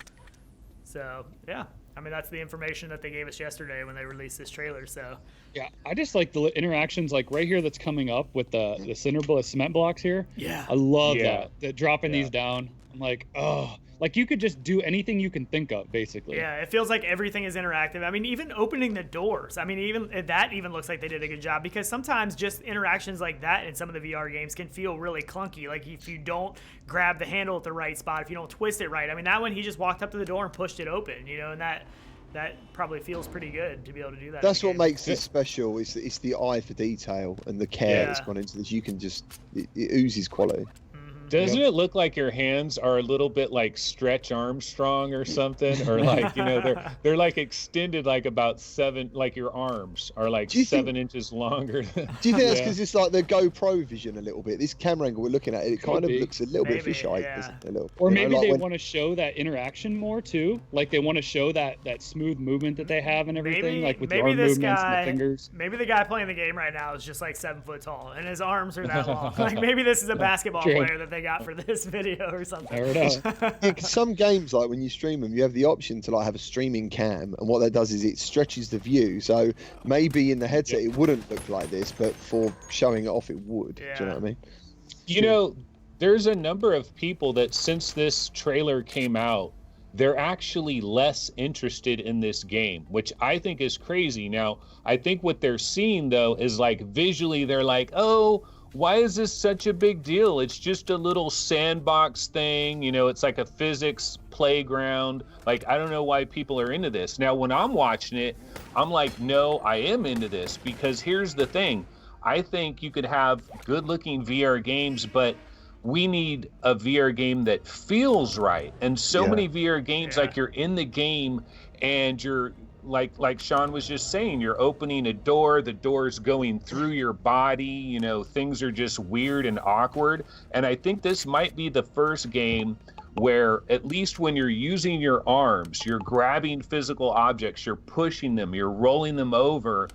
So yeah, I mean that's the information that they gave us yesterday when they released this trailer. So. Yeah, I just like the interactions, like right here that's coming up with the cement blocks here. Yeah. I love Yeah. that dropping Yeah. these down. I'm like, oh, like you could just do anything you can think of, basically. Yeah, it feels like everything is interactive. I mean, even opening the doors. I mean, even that even looks like they did a good job because sometimes just interactions like that in some of the VR games can feel really clunky. Like if you don't grab the handle at the right spot, if you don't twist it right. I mean, that one he just walked up to the door and pushed it open, and that probably feels pretty good to be able to do that. That's in a what game. makes this special. It's the eye for detail and the care that's Yeah. gone into this. You can just it oozes quality. Doesn't it look like your hands are a little bit like Stretch Armstrong or something, or like they're like extended like about 7, like your arms are like Do you think- 7 inches longer. Do you think that's Yeah. because it's like the GoPro vision a little bit? This camera angle we're looking at, it kind of be. looks a little bit Maybe, fisheye, yeah. doesn't it? A little. Or You know, maybe like they when- want to show that interaction more too. Like they want to show that smooth movement that they have and everything, like with the arm this movements and guy, the fingers. maybe the guy playing the game right now is just like 7 foot tall and his arms are that long. Like maybe this is a basketball True. player that they got for this video or something. I don't know. Yeah, 'cause some games, like when you stream them, you have the option to like have a streaming cam, and what that does is it stretches the view. So maybe in the headset it wouldn't look like this, but for showing it off, it would. Do you know what I mean? There's a number of people that since this trailer came out, they're actually less interested in this game, which I think is crazy. Now, I think what they're seeing though is like visually, they're like, oh, why is this such a big deal? It's just a little sandbox thing. It's like a physics playground. Like, I don't know why people are into this. Now, when I'm watching it, I'm like, no, I am into this because here's the thing. I think you could have good looking VR games, but we need a VR game that feels right. And so many VR games, like you're in the game and you're like Sean was just saying, you're opening a door, the door's going through your body, things are just weird and awkward. And I think this might be the first game where, at least when you're using your arms, you're grabbing physical objects, you're pushing them, you're rolling them over,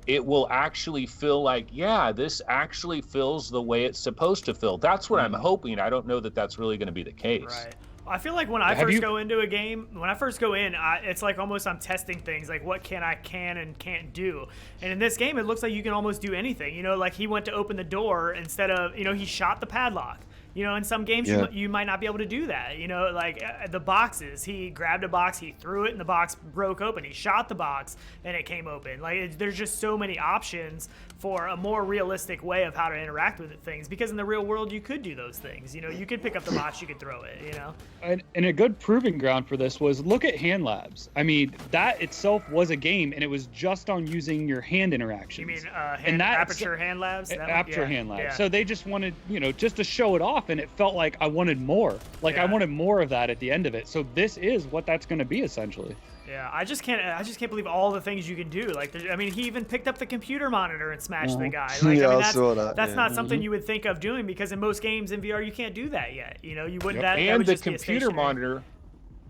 it will actually feel like, yeah, this actually feels the way it's supposed to feel. That's what I'm hoping. I don't know that that's really going to be the case. Right. I feel like when I first go into a game, it's like almost I'm testing things, like what can and can't do. And in this game, it looks like you can almost do anything. You know, like he went to open the door instead of, you know, he shot the padlock. You know, in some games, you might not be able to do that. You know, like the boxes, he grabbed a box, he threw it, and the box broke open. He shot the box, and it came open. Like, there's just so many options for a more realistic way of how to interact with things. Because in the real world, you could do those things. You know, you could pick up the box, you could throw it, you know? And a good proving ground for this was, look at Hand Labs. I mean, that itself was a game, and it was just on using your hand interactions. You mean Aperture Hand Labs? Aperture Hand Labs. Yeah. So they just wanted, you know, just to show it off, and it felt like I wanted more. Like I wanted more of that at the end of it. So this is what that's going to be essentially. Yeah, I just can't believe all the things you can do. Like, I mean, he even picked up the computer monitor and smashed the guy. Like, yeah, I mean, I saw that. That's not something you would think of doing, because in most games in VR you can't do that yet. You know, you wouldn't. That and would the just computer monitor.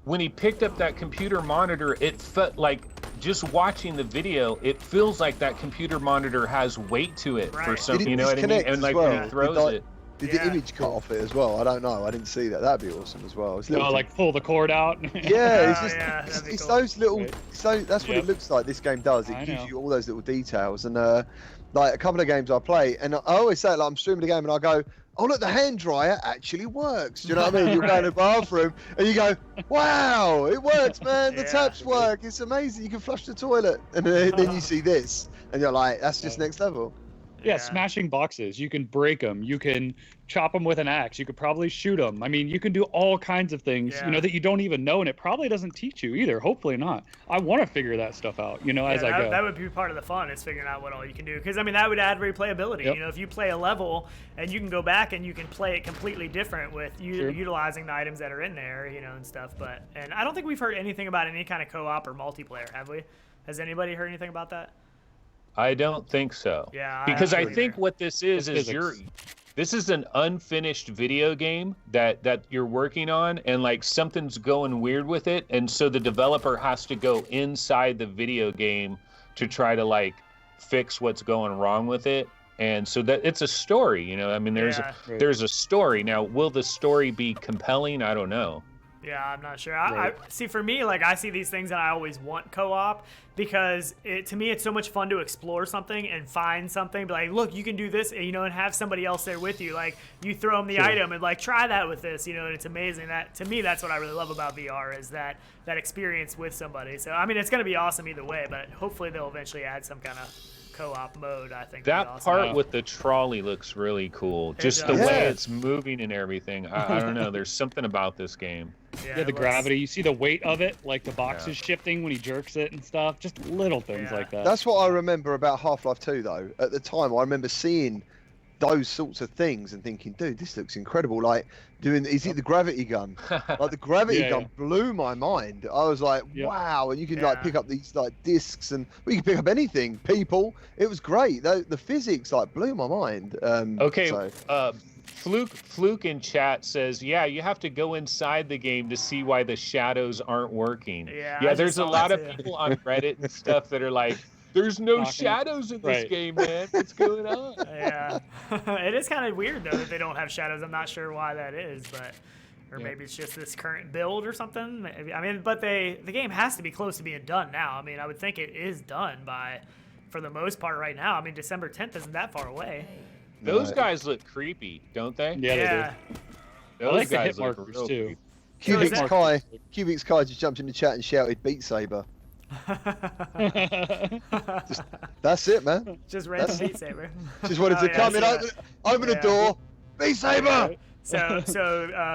When he picked up that computer monitor, it felt like, just watching the video, it feels like that computer monitor has weight to it for some, you know what I mean? And like when he throws it. Did the image cut off it as well? I don't know. I didn't see that. That'd be awesome as well. Like pull the cord out. Yeah, it's just cool. those little. So that's what it looks like. This game does. It gives you all those little details. And like a couple of games I play, and I always say it, like I'm streaming the game and I go, oh look, the hand dryer actually works. Do you know what I mean? You go in the bathroom and you go, wow, it works, man. The taps work. It's amazing. You can flush the toilet, and then you see this, and you're like, that's just next level. Yeah, smashing boxes. You can break them. You can chop them with an axe. You could probably shoot them. I mean, you can do all kinds of things, you know, that you don't even know, and it probably doesn't teach you either. Hopefully not. I want to figure that stuff out, you know, as I go. That would be part of the fun, is figuring out what all you can do. Because, I mean, that would add replayability. You know, if you play a level and you can go back and you can play it completely different with utilizing the items that are in there, you know, and stuff. And I don't think we've heard anything about any kind of co-op or multiplayer, have we? Has anybody heard anything about that? I don't think so. Yeah. Because I think what this is this is an unfinished video game that you're working on, and like something's going weird with it, and so the developer has to go inside the video game to try to like fix what's going wrong with it. And so that it's a story, you know. I mean, there's a story. Now, will the story be compelling? I don't know. Yeah, I'm not sure. I see, for me, like, I see these things and I always want co-op, because to me it's so much fun to explore something and find something. But like, look, you can do this, you know, and have somebody else there with you. Like, you throw them the item and like, try that with this, you know, and it's amazing. That, to me, that's what I really love about VR, is that experience with somebody. So I mean, it's gonna be awesome either way, but hopefully they'll eventually add some kind of co-op mode. I think that awesome. part with the trolley looks really cool. Just the way it's moving and everything. I don't know. There's something about this game. Yeah, the gravity. You see the weight of it, like the box is shifting when he jerks it and stuff. Just little things like that. That's what I remember about Half-Life 2, though. At the time, I remember seeing those sorts of things and thinking, dude, this looks incredible. Like, is it the gravity gun? Like, the gravity gun blew my mind. I was like, wow. And you can like pick up these like discs, and you can pick up anything, people. It was great. The physics like blew my mind. Fluke in chat says, yeah, you have to go inside the game to see why the shadows aren't working. Yeah, there's a lot of people on Reddit and stuff that are like, there's no shadows in this game, man. What's going on? Yeah. It is kind of weird, though, that they don't have shadows. I'm not sure why that is, but maybe it's just this current build or something. Maybe. I mean, but the game has to be close to being done now. I mean, I would think it is done for the most part right now. I mean, December 10th isn't that far away. Those guys look creepy, don't they? Yeah, they do. Those guys look real too. Cubix Kai just jumped in the chat and shouted Beat Saber. That's it, man. Just random Beat Saber. Just wanted to come in, open the door, Beat Saber. So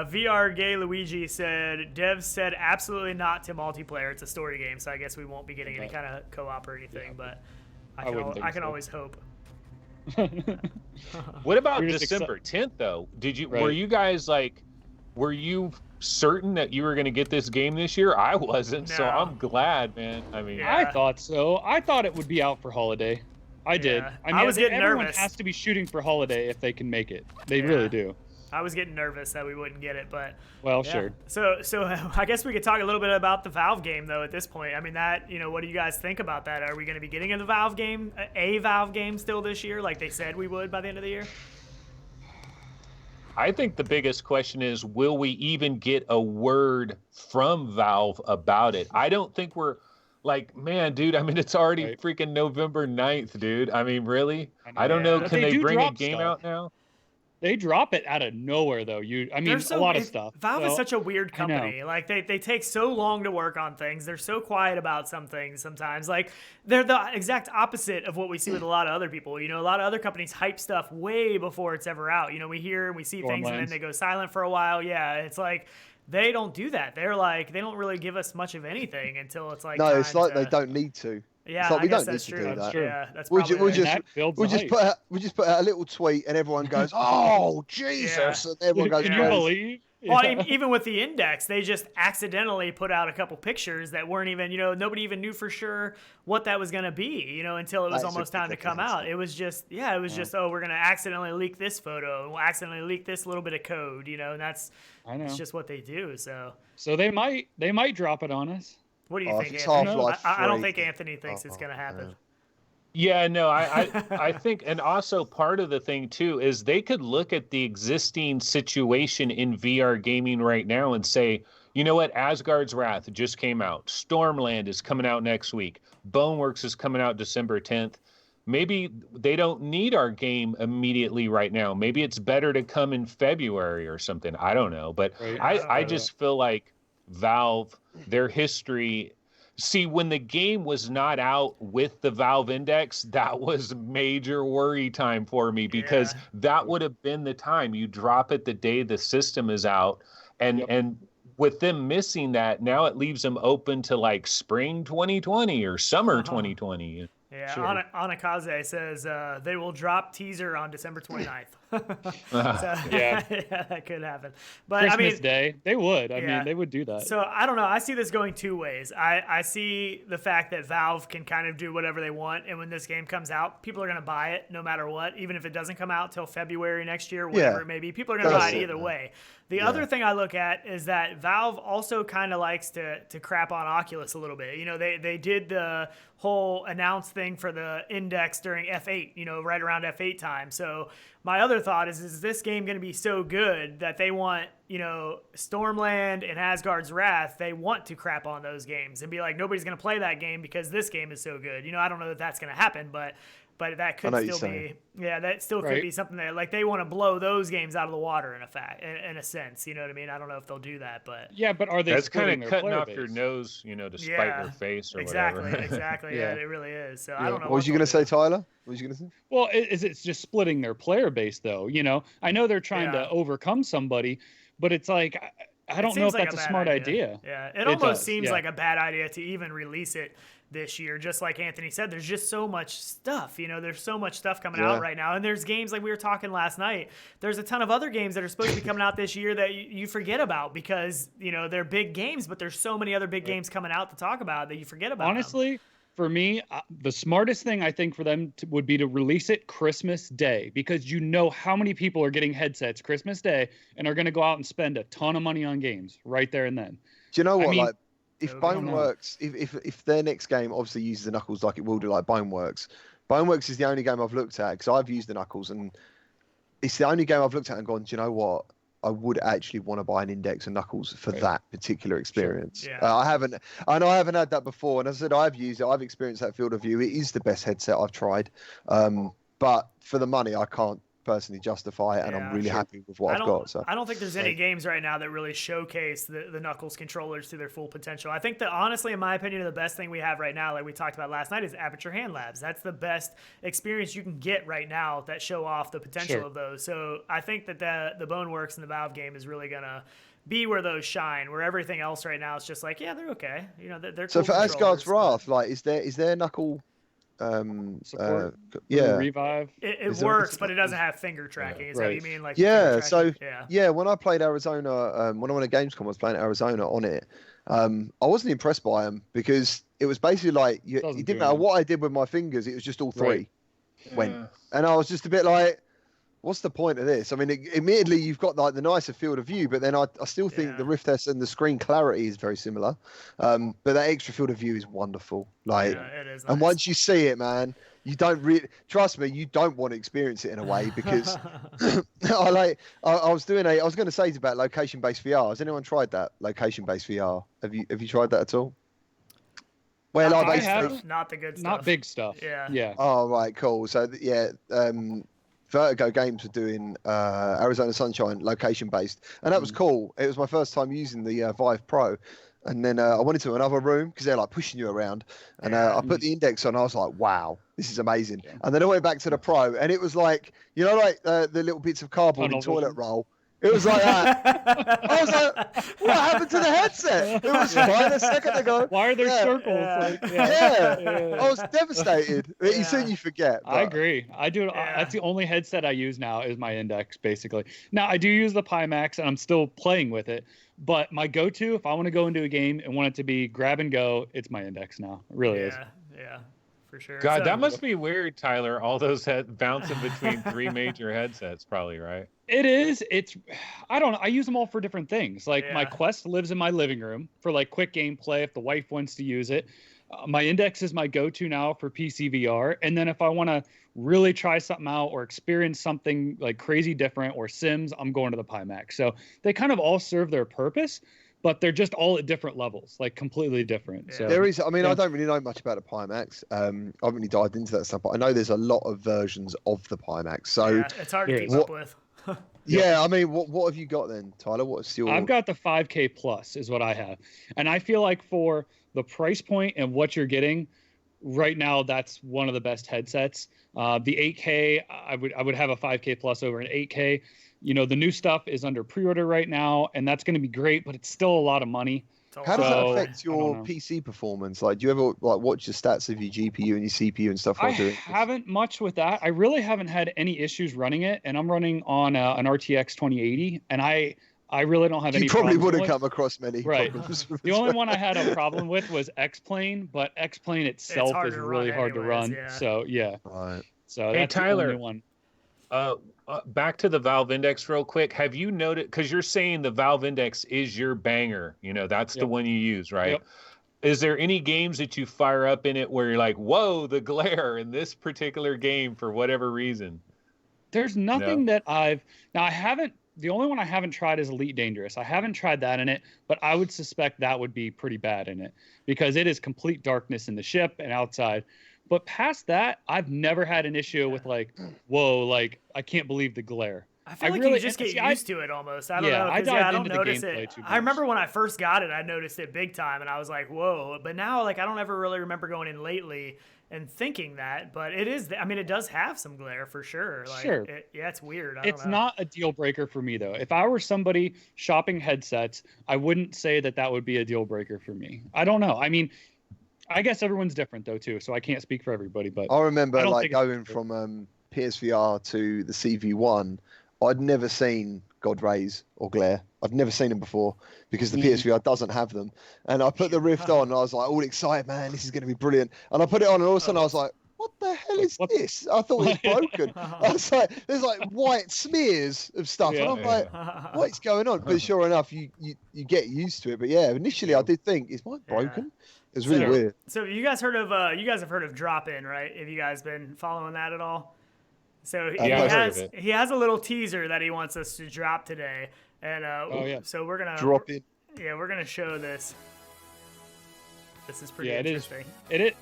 VR Gay Luigi said, devs said absolutely not to multiplayer. It's a story game, so I guess we won't be getting any kind of co-op or anything, but I can always hope. What about December 10th though? Were you guys like, were you certain that you were going to get this game this year? I wasn't, so I'm glad, man. I mean, I thought so. I thought it would be out for holiday. I did. I mean, I was getting everyone nervous. has to be shooting for holiday if they can make it. They really do. I was getting nervous that we wouldn't get it, but sure. So I guess we could talk a little bit about the Valve game though. At this point, I mean, what do you guys think about that? Are we going to be getting a Valve game still this year, like they said we would by the end of the year? I think the biggest question is, will we even get a word from Valve about it? I don't think we're like, man, dude, I mean, it's already freaking November 9th, dude. I mean, really? I don't know. Can they bring a game out now? They drop it out of nowhere, though. A lot of stuff. Valve is such a weird company. Like they take so long to work on things. They're so quiet about some things sometimes. Like they're the exact opposite of what we see with a lot of other people. You know, a lot of other companies hype stuff way before it's ever out. You know, we hear and we see things and then they go silent for a while. Yeah, it's like they don't do that. They're like they don't really give us much of anything until it's like it's like they don't need to. Yeah, it's like I guess that's true. Yeah, that's probably we just put out a little tweet and everyone goes, "Oh Jesus!" And everyone goes, "Can you believe?" Well, even with the index, they just accidentally put out a couple pictures that weren't even, nobody even knew for sure what that was going to be, until it was almost time to come out. It was just, oh, we're going to accidentally leak this photo and we'll accidentally leak this little bit of code, and that's just what they do. So they might drop it on us. What do you think, Anthony? I don't think Anthony thinks it's going to happen. Yeah, no, I think, and also part of the thing too is they could look at the existing situation in VR gaming right now and say, you know what, Asgard's Wrath just came out. Stormland is coming out next week. Boneworks is coming out December 10th. Maybe they don't need our game immediately right now. Maybe it's better to come in February or something. I don't know. But I just feel like Valve, their history... See, when the game was not out with the Valve Index, that was major worry time for me because that would have been the time. You drop it the day the system is out. And with them missing that, now it leaves them open to like spring 2020 or summer 2020. Yeah, sure. Anakaze says they will drop teaser on December 29th. Yeah, that could happen. But Christmas Day, they would. I mean, they would do that. So I don't know. I see this going two ways. I see the fact that Valve can kind of do whatever they want, and when this game comes out, people are going to buy it no matter what, even if it doesn't come out till February next year, whatever it may be. People are going to buy it either way. The other thing I look at is that Valve also kind of likes to crap on Oculus a little bit. They did the whole announce thing for the Index during F8, right around F8 time. So my other thought is this game going to be so good that they want, Stormland and Asgard's Wrath, they want to crap on those games and be like, nobody's going to play that game because this game is so good. I don't know that that's going to happen, but that could still be, that still could be something that like they want to blow those games out of the water in a sense. You know what I mean? I don't know if they'll do that, but but are they? That's kind of cutting off your nose, to spite their face or whatever. Exactly. Yeah, it really is. So I don't know. What was you going to say, Tyler? What was you going to say? Well, it's just splitting their player base, though. I know they're trying to overcome somebody, but it's like I don't know if that's a smart idea. Yeah, it almost seems like a bad idea to even release it this year. Just like Anthony said, there's just so much stuff. There's so much stuff coming out right now, and there's games like we were talking last night. There's a ton of other games that are supposed to be coming out this year that you forget about because they're big games, but there's so many other big games coming out to talk about that you forget about. Honestly, for me, the smartest thing I think for them would be to release it Christmas Day, because how many people are getting headsets Christmas Day and are going to go out and spend a ton of money on games right there and then. Do you know what? If Boneworks, if their next game obviously uses the Knuckles like it will do, like Boneworks is the only game I've looked at because I've used the Knuckles, and it's the only game I've looked at and gone, do you know what? I would actually want to buy an Index and Knuckles for that particular experience. Sure. I haven't had that before, and as I said, I've used it. I've experienced that field of view. It is the best headset I've tried, but for the money, I can't personally justify it, and I'm really happy with what I've got. So I don't think there's any games right now that really showcase the Knuckles controllers to their full potential. I think that honestly, in my opinion, the best thing we have right now, like we talked about last night, is Aperture Hand Labs. That's the best experience you can get right now that show off the potential of those. So I think that the Boneworks and the Valve game is really gonna be where those shine. Where everything else right now is just like, they're okay. They're so cool for Asgard's Wrath, like, is there Knuckle? Support, revive. It works, but it doesn't have finger tracking. Is that what you mean? Like so when I played Arizona, when I went to Gamescom, I was playing Arizona on it. I wasn't impressed by them because it was basically like it didn't matter what I did with my fingers; it was just all three went, and I was just a bit like, what's the point of this? I mean, admittedly, you've got like the nicer field of view, but then I still think the Rift S and the screen clarity is very similar. But that extra field of view is wonderful. Like, it is nice. And once you see it, man, you don't really trust me. You don't want to experience it in a way because I was going to say about location-based VR. Has anyone tried that location-based VR? Have you tried that at all? Well, I have not the good stuff. Not big stuff. Yeah. Oh, right, cool. So Vertigo Games were doing Arizona Sunshine location-based, and that was cool. It was my first time using the Vive Pro. And then I went into another room because they're like pushing you around. And I put the index on. I was like, wow, this is amazing. And then I went back to the Pro, and it was like, you know, like the little bits of cardboard in toilet roll. It was like that. I was like, what happened to the headset? It was fine a second ago. Why are there circles? I was devastated. You soon you forget. But... I agree. I do. That's the only headset I use now is my index, basically. Now, I do use the Pimax, and I'm still playing with it. But my go-to, if I want to go into a game and want it to be grab and go, it's my index now. It really is. Yeah, for sure. God, that must be weird, Tyler. All those bouncing between three major headsets, probably, right? It is. I don't know. I use them all for different things. Like my Quest lives in my living room for like quick gameplay if the wife wants to use it. My index is my go-to now for PC VR. And then if I want to really try something out or experience something like crazy different or Sims, I'm going to the Pimax. So they kind of all serve their purpose, but they're just all at different levels, like completely different. Yeah. So there is, I mean, I don't really know much about the Pimax. I haven't really dived into that stuff, but I know there's a lot of versions of the Pimax. So it's hard to keep up with. Yeah, I mean, what have you got then, Tyler? What's your... I've got the 5K plus is what I have. And I feel like for the price point and what you're getting right now, that's one of the best headsets. The 8K, I would have a 5K plus over an 8K. You know, the new stuff is under pre-order right now, and that's going to be great, but it's still a lot of money. How does that affect your PC performance? Like, do you ever like watch the stats of your GPU and your CPU and stuff? I haven't much with that. I really haven't had any issues running it, and I'm running on an RTX 2080, and I really don't have any. You probably wouldn't come across many problems. The only one I had a problem with was X-Plane, but X-Plane itself is really hard to run. Yeah. So Right. So that's Tyler, the only one. Back to the Valve Index real quick. Have you noted, because you're saying the Valve Index is your banger, you know, that's the one you use, right? Yep. Is there any games that you fire up in it where you're like, whoa, the glare in this particular game for whatever reason? There's nothing that I haven't, the only one I haven't tried is Elite Dangerous. I haven't tried that in it, but I would suspect that would be pretty bad in it because it is complete darkness in the ship and outside. But past that, I've never had an issue with like, whoa, like I can't believe the glare. I feel like you just get used to it almost. I don't know. I don't notice it. I remember when I first got it, I noticed it big time, and I was like, whoa. But now, like, I don't ever really remember going in lately and thinking that. But it is. I mean, it does have some glare for sure. Like, sure. It's weird. It's not a deal breaker for me though. If I were somebody shopping headsets, I wouldn't say that would be a deal breaker for me. I don't know. I mean, I guess everyone's different though too, so I can't speak for everybody. But I remember like going from PSVR to the CV1. I'd never seen God rays or glare. I'd never seen them before because the PSVR doesn't have them. And I put the Rift on, and I was like all excited, man, this is going to be brilliant. And I put it on, and all of a sudden I was like, what the hell is this? I thought it was broken. I was like, there's like white smears of stuff. And I'm like, what's going on? But sure enough, you get used to it. But yeah, initially I did think, is mine broken? It was really weird. So you guys have heard of Drop-In, right? Have you guys been following that at all? So he has a little teaser that he wants us to drop today, and so we're gonna drop it. Yeah, we're gonna show this. This is pretty interesting. It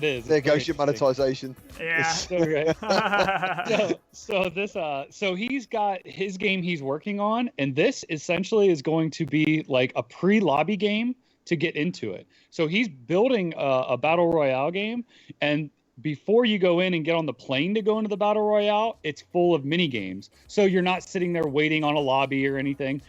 is. There goes your monetization. Yeah. So he's got his game he's working on, and this essentially is going to be like a pre-lobby game to get into it. So he's building a battle royale game, and before you go in and get on the plane to go into the battle royale, it's full of mini games. So you're not sitting there waiting on a lobby or anything.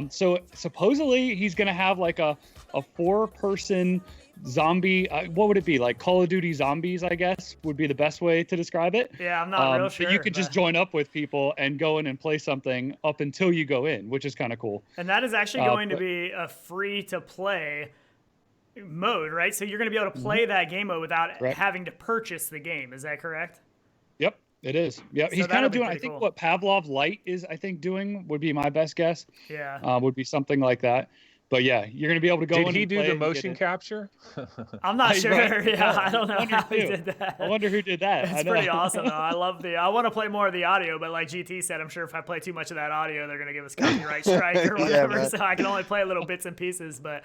So supposedly he's going to have like a 4-person zombie. What would it be? Like Call of Duty Zombies, I guess, would be the best way to describe it. Yeah, I'm not real sure. So you could just join up with people and go in and play something up until you go in, which is kind of cool. And that is actually going to be a free-to-play mode, right? So you're going to be able to play that game mode without having to purchase the game. Is that correct? Yep, it is. Yep, so he's kind of doing, I think, what Pavlov Lite is, I think, doing would be my best guess. Yeah. Would be something like that. But yeah, you're gonna be able to go. Did he do the motion capture? I'm not sure. Right. Yeah, I don't know how he did that. I wonder who did that. It's pretty awesome though. I want to play more of the audio, but like GT said, I'm sure if I play too much of that audio, they're gonna give us copyright strike or whatever. So I can only play little bits and pieces. But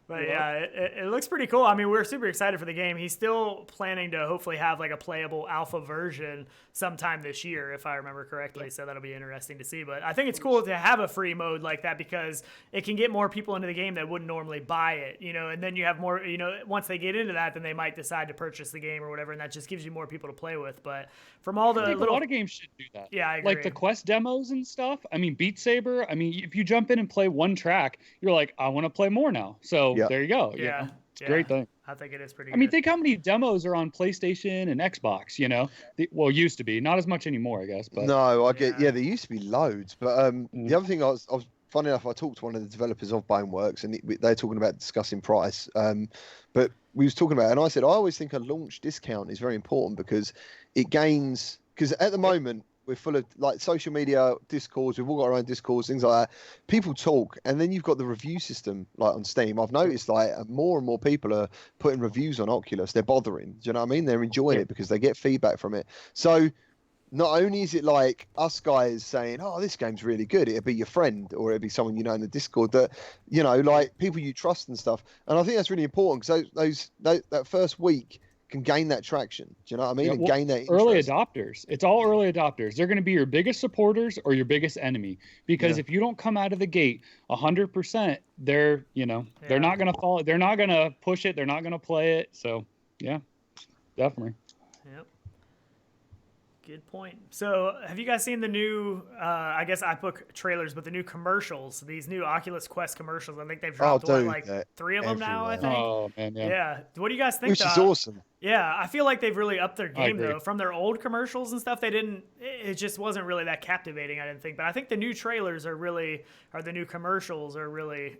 yeah, it looks pretty cool. I mean, we're super excited for the game. He's still planning to hopefully have like a playable alpha version sometime this year, if I remember correctly. So that'll be interesting to see. But I think it's cool to have a free mode like that because it can get more people into the game that wouldn't normally buy it, you know, and then you have more, you know, once they get into that, then they might decide to purchase the game or whatever, and that just gives you more people to play with. But from all the a lot of games should do that. Yeah, I agree. Like the Quest demos and stuff. I mean, Beat Saber. I mean, if you jump in and play one track, you're like, I want to play more now. So there you go. Yeah, you know? It's a great thing. I think it is pretty. I mean, think how many demos are on PlayStation and Xbox. You know, well, used to be, not as much anymore, I guess. But no, I get. Yeah, there used to be loads. But the other thing I was funny enough, I talked to one of the developers of Boneworks, and they're talking about discussing price. But we was talking about it, and I said I always think a launch discount is very important because it gains. Because at the moment we're full of like social media discords. We've all got our own discords, things like that. People talk, and then you've got the review system like on Steam. I've noticed like more and more people are putting reviews on Oculus. They're bothering. Do you know what I mean? They're enjoying it because they get feedback from it. So not only is it like us guys saying, "Oh, this game's really good," it'll be your friend or it'll be someone you know in the Discord that you know, like people you trust and stuff. And I think that's really important because that first week can gain that traction. Do you know what I mean? And gain that interest. Early adopters. It's all early adopters. They're going to be your biggest supporters or your biggest enemy. Because if you don't come out of the gate 100%, they're, you know, they're not going to follow. They're not going to push it. They're not going to play it. So, yeah, definitely. Yep. Good point. So, have you guys seen the new, I guess I put trailers, but the new commercials, these new Oculus Quest commercials? I think they've dropped like 3 of them now, I think. Oh, man, yeah. What do you guys think? Which is awesome. Yeah, I feel like they've really upped their game, though. From their old commercials and stuff, it just wasn't really that captivating, I didn't think. But I think the new trailers the new commercials are really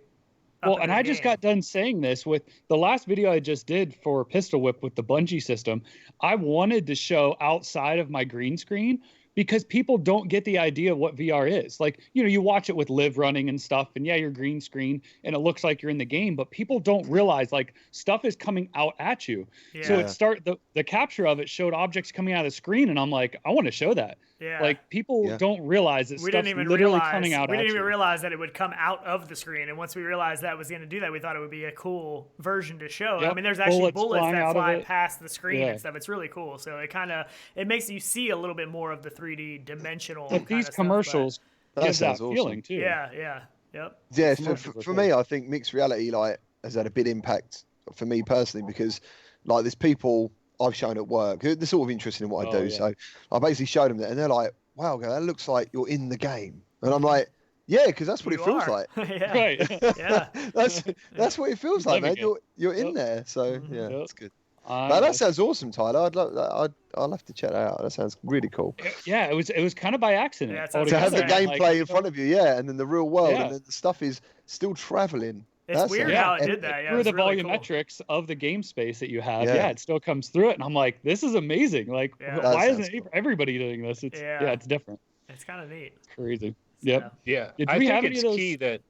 well, and I just got done saying this with the last video I just did for Pistol Whip with the bungee system. I wanted to show outside of my green screen because people don't get the idea of what VR is. Like, you know, you watch it with Live running and stuff, and yeah, you're green screen, and it looks like you're in the game, but people don't realize, like, stuff is coming out at you. Yeah. So the capture of it showed objects coming out of the screen, and I'm like, I want to show that. Yeah. Like, people don't realize that stuff's literally coming out at you. We didn't even realize that it would come out of the screen, and once we realized that was going to do that, we thought it would be a cool version to show. Yep. I mean, there's actually bullets that fly past the screen and stuff. It's really cool. So it makes you see a little bit more of the 3D dimensional. But these commercials gives that feeling too. Yeah. Yep. Yeah. For me, I think mixed reality has had a big impact for me personally because there's people I've shown at work. They're sort of interested in what I do. Yeah. So I basically showed them that, and they're like, wow, that looks like you're in the game. And I'm like, yeah, because that's what it feels like. Yeah. Right. Yeah. That's what it feels like, man. You're in there. So, yeah, that's good. That sounds awesome, Tyler. I'll have to check that out. That sounds really cool. Yeah, it was kind of by accident. Yeah, to have the gameplay in front of you, and then the real world, and then the stuff is still traveling. It's weird how it did that. Yeah, through the volumetrics of the game space that you have, it still comes through it, and I'm like, this is amazing. Like, why isn't everybody doing this? It's it's different. It's kind of neat. It's crazy. Yep. Yeah. I think it's key that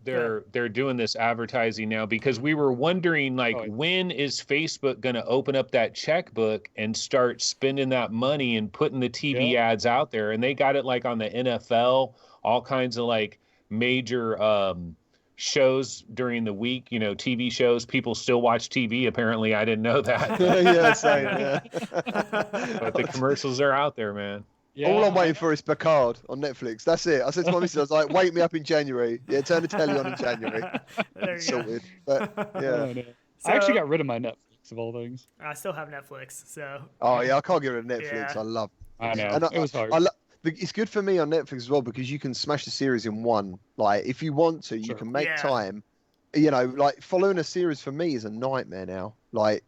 they're doing this advertising now because we were wondering when is Facebook going to open up that checkbook and start spending that money and putting the TV ads out there, and they got it on the NFL, all kinds of major shows during the week, TV shows. People still watch TV. Apparently, I didn't know that. But the commercials are out there, man. Yeah. All I'm waiting for is Picard on Netflix. That's it. I said to my missus, I was like, wake me up in January. Yeah, turn the telly on in January. Sorted. But, yeah. No. I actually got rid of my Netflix, of all things. I still have Netflix, so. Oh, yeah, I can't get rid of Netflix. I love it. I know. It was hard. It's good for me on Netflix as well because you can smash the series in one. If you want to, you can make time. Following a series for me is a nightmare now.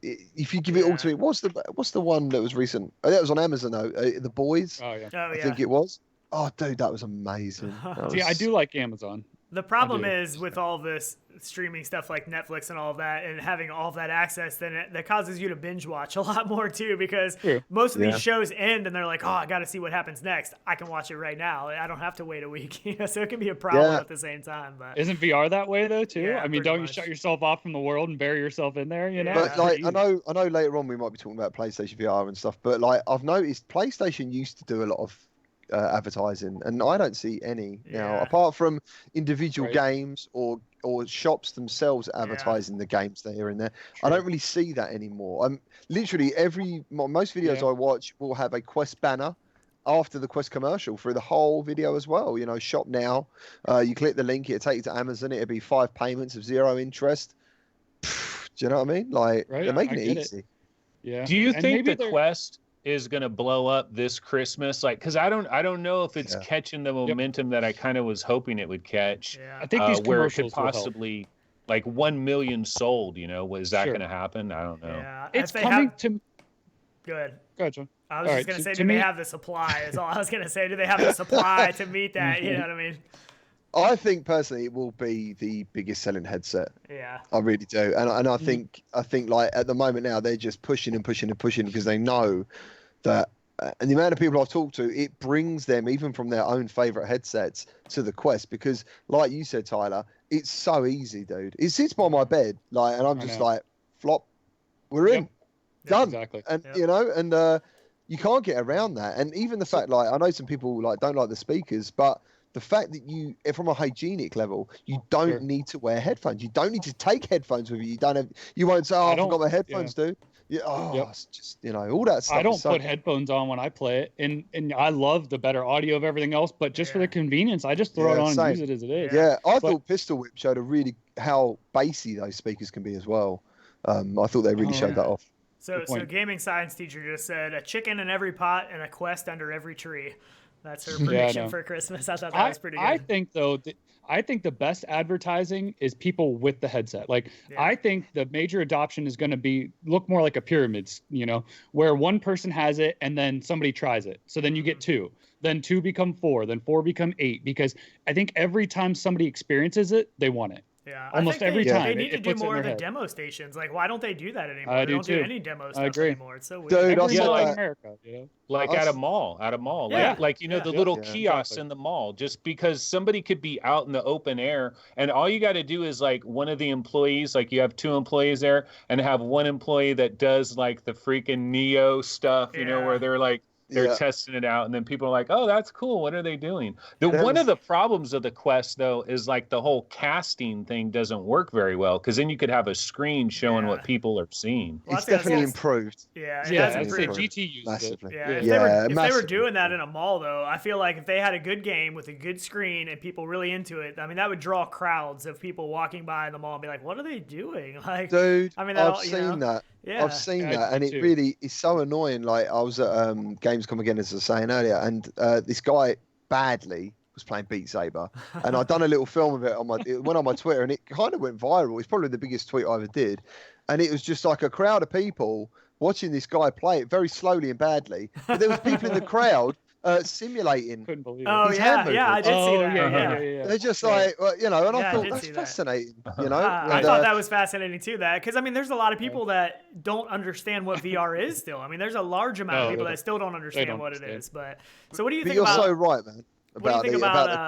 If you give it all to me, what's the one that was recent? Oh, that was on Amazon though. The Boys. Oh yeah. I think it was. Oh, dude, that was amazing. I do like Amazon. The problem is with all this streaming stuff like Netflix and all of that, and having all of that access, then that causes you to binge watch a lot more too, because most of these shows end and they're like, oh, I got to see what happens next. I can watch it right now. I don't have to wait a week. So it can be a problem at the same time. But isn't VR that way though too? Yeah, I mean, don't you shut yourself off from the world and bury yourself in there? You know. But like, I know later on we might be talking about PlayStation VR and stuff. But like, I've noticed PlayStation used to do a lot of advertising, and I don't see any now, apart from individual games or shops themselves advertising the games that are in there. I don't really see that anymore. Literally most videos I watch will have a Quest banner after the Quest commercial through the whole video as well. You know, shop now. You click the link, it'll take you to Amazon. It'll be 5 payments of 0 interest. Do you know what I mean? Like, they're making it easy. Yeah. Do you think the Quest is going to blow up this Christmas? Like, because I don't know if it's catching the momentum that I kind of was hoping it would catch. Yeah. I think these where it could commercials possibly like 1 million sold. You know, is that going to happen? I don't know. Yeah, it's coming to. Good. Go ahead, John. I was just going to say, do they have the supply? Is all I was going to say. Do they have the supply to meet that? You know what I mean? I think personally it will be the biggest selling headset. Yeah. I really do. And I think like at the moment now they're just pushing and pushing and pushing because they know that and the amount of people I've talked to, it brings them even from their own favorite headsets to the Quest because like you said, Tyler, it's so easy, dude. It sits by my bed like and I'm just like flop, we're in. Done. Exactly. And you know, and you can't get around that. And even the fact like I know some people like don't like the speakers, but the fact that you, from a hygienic level, you don't need to wear headphones. You don't need to take headphones with you. You don't have. You won't say, "Oh, I forgot my headphones, dude." Yeah. Oh, it's just all that stuff. I don't put headphones on when I play it, and I love the better audio of everything else. But just for the convenience, I just throw it on and use it as it is. Yeah, I thought Pistol Whip showed how bassy those speakers can be as well. I thought they really showed that off. So gaming science teacher just said a chicken in every pot and a Quest under every tree. That's her prediction for Christmas. I thought that was pretty good. I think though, I think the best advertising is people with the headset. Like I think the major adoption is going to look more like a pyramid, you know, where one person has it and then somebody tries it. So then you get 2, then 2 become 4, then 4 become 8, because I think every time somebody experiences it, they want it. Yeah, almost every time. They need to do more of the demo stations. Like, why don't they do that anymore? They don't do any demo stuff anymore. It's so weird. Dude, like America, you know? Like at a mall, like you know the little kiosks in the mall. Just because somebody could be out in the open air, and all you got to do is like one of the employees, like you have 2 employees there, and have one employee that does like the freaking Neo stuff, you know, where they're like. They're testing it out, and then people are like, "Oh, that's cool. What are they doing?" One of the problems of the Quest, though, is like the whole casting thing doesn't work very well because then you could have a screen showing what people are seeing. Well, it's definitely improved. Yeah, it's GT used massively. If they were doing that in a mall, though, I feel like if they had a good game with a good screen and people really into it, I mean, that would draw crowds of people walking by in the mall and be like, "What are they doing?" Like, dude, I mean, I've seen that. Yeah. I've seen that, and it really is so annoying. Like I was at Gamescom again, as I was saying earlier, and this guy badly was playing Beat Saber, and I'd done a little film of it it went on my Twitter, and it kind of went viral. It's probably the biggest tweet I ever did, and it was just like a crowd of people watching this guy play it very slowly and badly. But there was people in the crowd simulating. Couldn't believe it. Oh yeah, I did see that. Yeah. They're just like, you know, and I thought that's fascinating. You know, I thought that was fascinating too. That because I mean, there's a lot of people that don't understand what VR is still. I mean, there's a large amount of people that still don't understand what it is. But so, what do you think about? You're so right, man. About the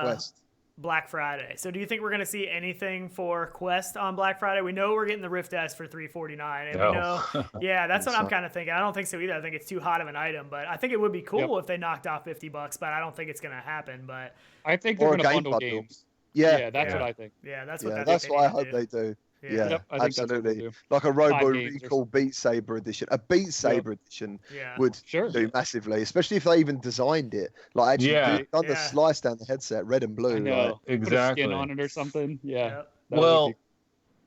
Quest. Black Friday. So do you think we're going to see anything for Quest on Black Friday? We know we're getting the Rift S for $349, and we know, that's what I'm kind of thinking. I don't think so either. I think it's too hot of an item, but I think it would be cool if they knocked off $50, but I don't think it's going to happen. But I think they're going to bundle games. Yeah, that's what I think. Yeah, that's what. That's what I hope they do. Yeah, absolutely. Like a Robo Recall Beat Saber edition. A Beat Saber edition would do massively, especially if they even designed it. Like actually done the slice down the headset, red and blue. I know. Exactly. Put a skin on it or something. Yeah. Well,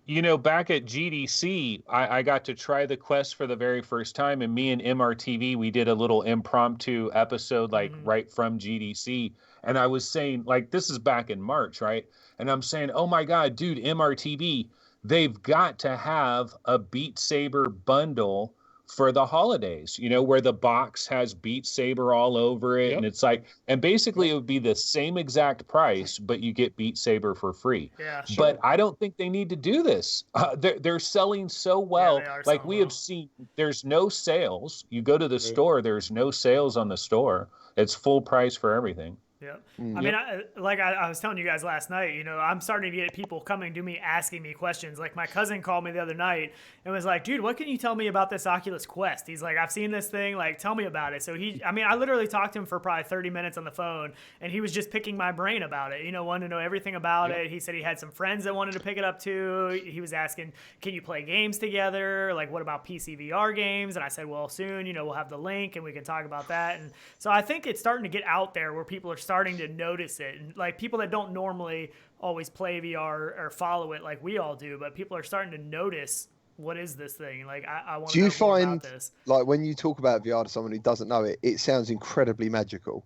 you know, back at GDC, I got to try the Quest for the very first time, and me and MRTV, we did a little impromptu episode like right from GDC. And I was saying, like, this is back in March, right? And I'm saying, oh my God, dude, MRTV, they've got to have a Beat Saber bundle for the holidays, where the box has Beat Saber all over it. Yep. And it's like, and basically it would be the same exact price, but you get Beat Saber for free. Yeah, sure. But I don't think they need to do this. They're selling so well. Yeah, like we have seen, there's no sales. You go to the store, there's no sales on the store. It's full price for everything. Yeah. I mean, I was telling you guys last night, I'm starting to get people coming to me asking me questions. Like my cousin called me the other night and was like, dude, what can you tell me about this Oculus Quest? He's like, I've seen this thing, like, tell me about it. So I literally talked to him for probably 30 minutes on the phone, and he was just picking my brain about it, wanted to know everything about it. He said he had some friends that wanted to pick it up too. He was asking, can you play games together? Like, what about PC VR games? And I said, well, soon, we'll have the link and we can talk about that. And so I think it's starting to get out there where people are starting to notice it, and like people that don't normally always play VR or follow it like we all do, but people are starting to notice, what is this thing? Like I want to know more about this. Like when you talk about VR to someone who doesn't know it, it sounds incredibly magical.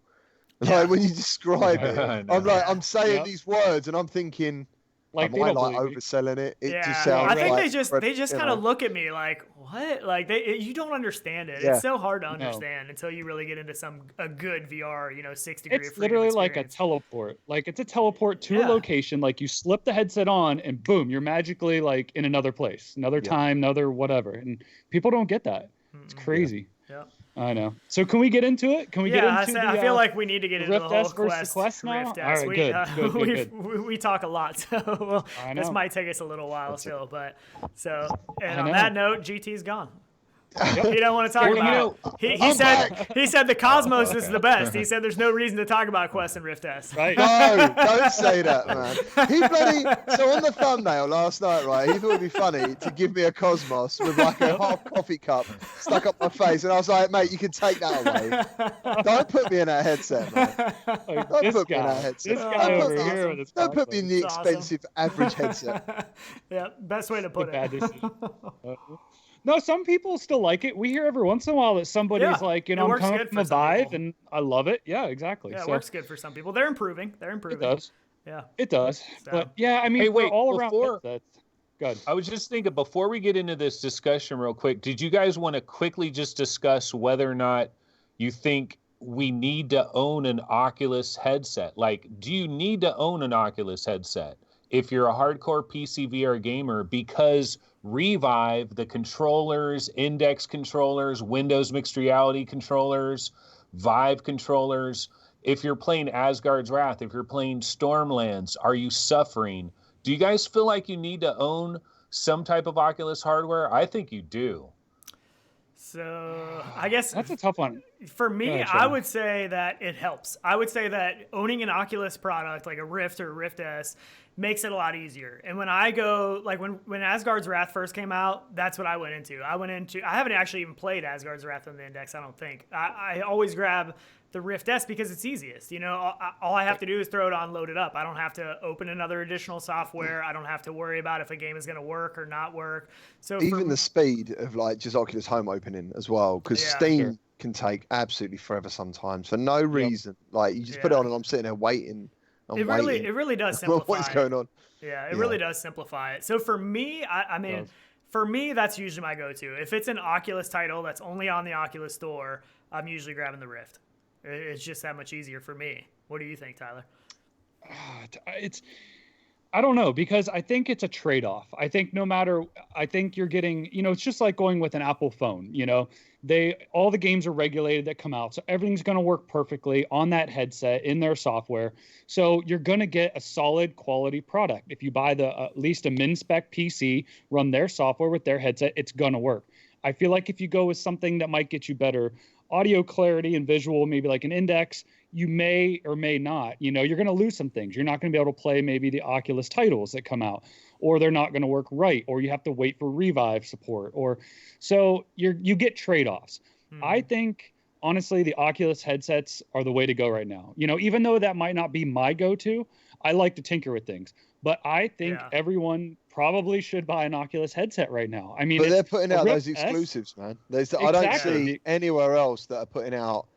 Like when you describe it, I'm saying these words and I'm thinking, like, am I like overselling it? It just sounds. I think they just kind of look at me like, what? Like you don't understand it. It's so hard to understand until you really get into a good VR, 6-degree. It's literally like a teleport. Like it's a teleport to a location. Like you slip the headset on and boom, you're magically like in another place, another time, another whatever. And people don't get that. It's crazy. Yeah. I know. So can we get into it? Can we get into I feel like we need to get into the whole Quest now? Rift All right, good. We talk a lot, so this might take us a little while still. But and on that note, GT's gone. He don't want to talk about it. He said the Cosmos is the best. He said there's no reason to talk about Quest and Rift S. Right. No, don't say that, man. So on the thumbnail last night, right, he thought it'd be funny to give me a Cosmos with like a half coffee cup stuck up my face, and I was like, mate, you can take that away. Don't put me in that headset, man. Don't put me in that headset. Don't put me in the expensive average headset. Yeah, best way to put it. No, some people still like it. We hear every once in a while that somebody's like, I'm coming from a Vive, and I love it. Yeah, exactly. Yeah, it works good for some people. They're improving. It does. Yeah. It does. So. But yeah, I mean, we're all around headsets. Good. I was just thinking, before we get into this discussion real quick, did you guys want to quickly just discuss whether or not you think we need to own an Oculus headset? Like, do you need to own an Oculus headset if you're a hardcore PC VR gamer? Because Revive, the controllers, Index controllers, Windows Mixed Reality controllers, Vive controllers, if you're playing Asgard's Wrath, if you're playing Stormlands, are you suffering? Do you guys feel like you need to own some type of Oculus hardware? I think you do. So I guess that's a tough one. For me, I would say that it helps. I would say that owning an Oculus product like a Rift or a Rift S makes it a lot easier. And when I go, like when Asgard's Wrath first came out, that's what I went into. I haven't actually even played Asgard's Wrath on the Index, I don't think. I always grab the Rift S because it's easiest. All I have to do is throw it on, load it up. I don't have to open another additional software. I don't have to worry about if a game is going to work or not work. So even the speed of like just Oculus Home opening as well, because Steam can take absolutely forever sometimes for no reason. Like you just put it on and I'm sitting there waiting. It really does simplify. What is going on? Yeah, it really does simplify it. So for me, for me, that's usually my go-to. If it's an Oculus title that's only on the Oculus Store, I'm usually grabbing the Rift. It's just that much easier for me. What do you think, Tyler? I don't know, because I think it's a trade-off. I think I think you're getting, it's just like going with an Apple phone, all the games are regulated that come out. So everything's going to work perfectly on that headset in their software. So you're going to get a solid quality product. If you buy at least a min-spec PC, run their software with their headset, it's going to work. I feel like if you go with something that might get you better audio clarity and visual, maybe like an Index, you may or may not, you're going to lose some things. You're not going to be able to play maybe the Oculus titles that come out, or they're not going to work right, or you have to wait for Revive support, so you get trade-offs. I think honestly the Oculus headsets are the way to go right now. Even though that might not be my go-to, I like to tinker with things, but I think everyone probably should buy an Oculus headset right now. I mean, but they're putting out those exclusives, man. I don't see anywhere else that are putting out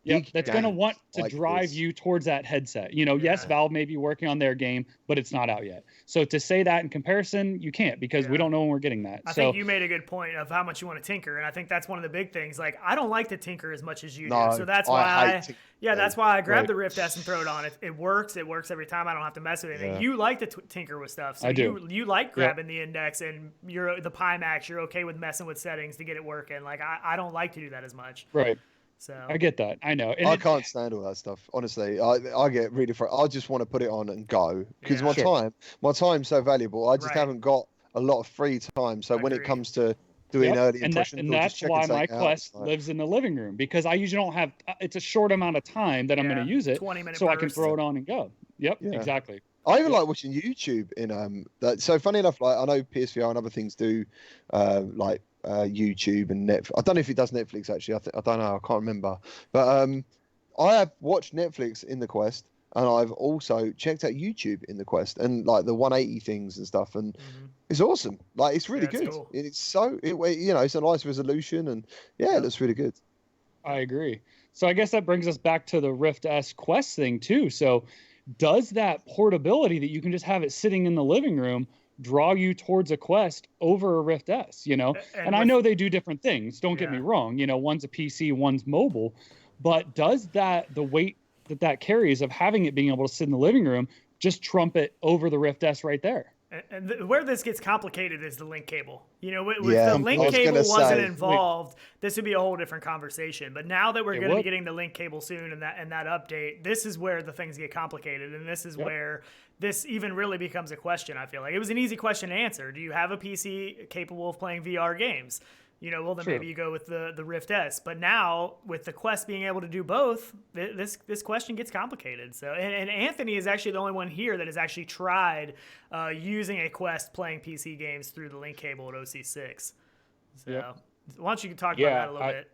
Yep, that's going to want to drive you towards that headset. Yes, Valve may be working on their game, but it's not out yet. So to say that in comparison, you can't, because we don't know when we're getting that. I think you made a good point of how much you want to tinker, and I think that's one of the big things. Like, I don't like to tinker as much as you do, so that's why that's why I grab the Rift S and throw it on. It works. It works every time. I don't have to mess with anything. You like to tinker with stuff, so you like grabbing the index and the Pimax. You're okay with messing with settings to get it working. Like, I don't like to do that as much. Right. So I get that. I know. And I can't stand all that stuff. Honestly, I get really frustrated. I just want to put it on and go, because my time's so valuable. I just haven't got a lot of free time. So when it comes to doing early impressions, and that's why my Quest lives in the living room, because I usually don't have. It's a short amount of time that I'm going to use it, 20-minute so bursts. I can throw it on and go. Yep, exactly. I even like watching YouTube in that. So funny enough, like I know PSVR and other things do, like YouTube and Netflix. I don't know if it does Netflix actually. I don't know. I can't remember. But I have watched Netflix in the Quest, and I've also checked out YouTube in the Quest, and like the 180 things and stuff, and it's awesome. Like it's really good. Cool. It's so it's a nice resolution, and it looks really good. I agree. So I guess that brings us back to the Rift S Quest thing too. So does that portability that you can just have it sitting in the living room draw you towards a Quest over a Rift S, and I know they do different things. Don't get me wrong. One's a PC, one's mobile, but does the weight that carries of having it being able to sit in the living room just trump it over the Rift S right there? And where this gets complicated is the link cable. With the link cable wasn't involved, this would be a whole different conversation. But now that we're going to be getting the link cable soon and that update, this is where the things get complicated, and this is where this even really becomes a question. I feel like it was an easy question to answer. Do you have a PC capable of playing VR games? Well, then maybe you go with the Rift S. But now, with the Quest being able to do both, this question gets complicated. So, and Anthony is actually the only one here that has actually tried using a Quest playing PC games through the link cable at OC6. So, why don't you talk about that a little bit?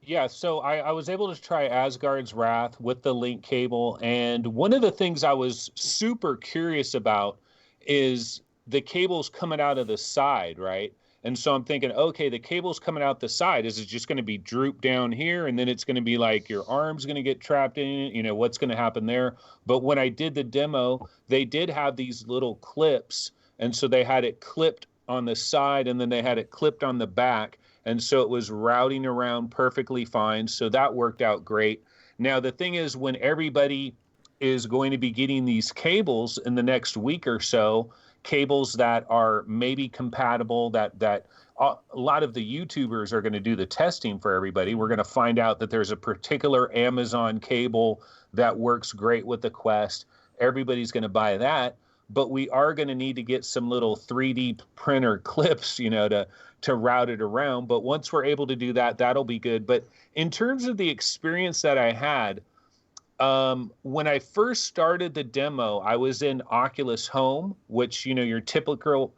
Yeah, so I was able to try Asgard's Wrath with the link cable, and one of the things I was super curious about is the cable's coming out of the side, right? And so I'm thinking, okay, the cable's coming out the side. Is it just going to be drooped down here, and then it's going to be like your arm's going to get trapped in it? What's going to happen there? But when I did the demo, they did have these little clips, and so they had it clipped on the side, and then they had it clipped on the back, and so it was routing around perfectly fine. So that worked out great. Now, the thing is, when everybody is going to be getting these cables in the next week or so, cables that are maybe compatible, that a lot of the YouTubers are going to do the testing for everybody. We're going to find out that there's a particular Amazon cable that works great with the Quest. Everybody's going to buy that, but we are going to need to get some little 3D printer clips, to route it around. But once we're able to do that, that'll be good. But in terms of the experience that I had, when I first started the demo, I was in Oculus Home, which, your typical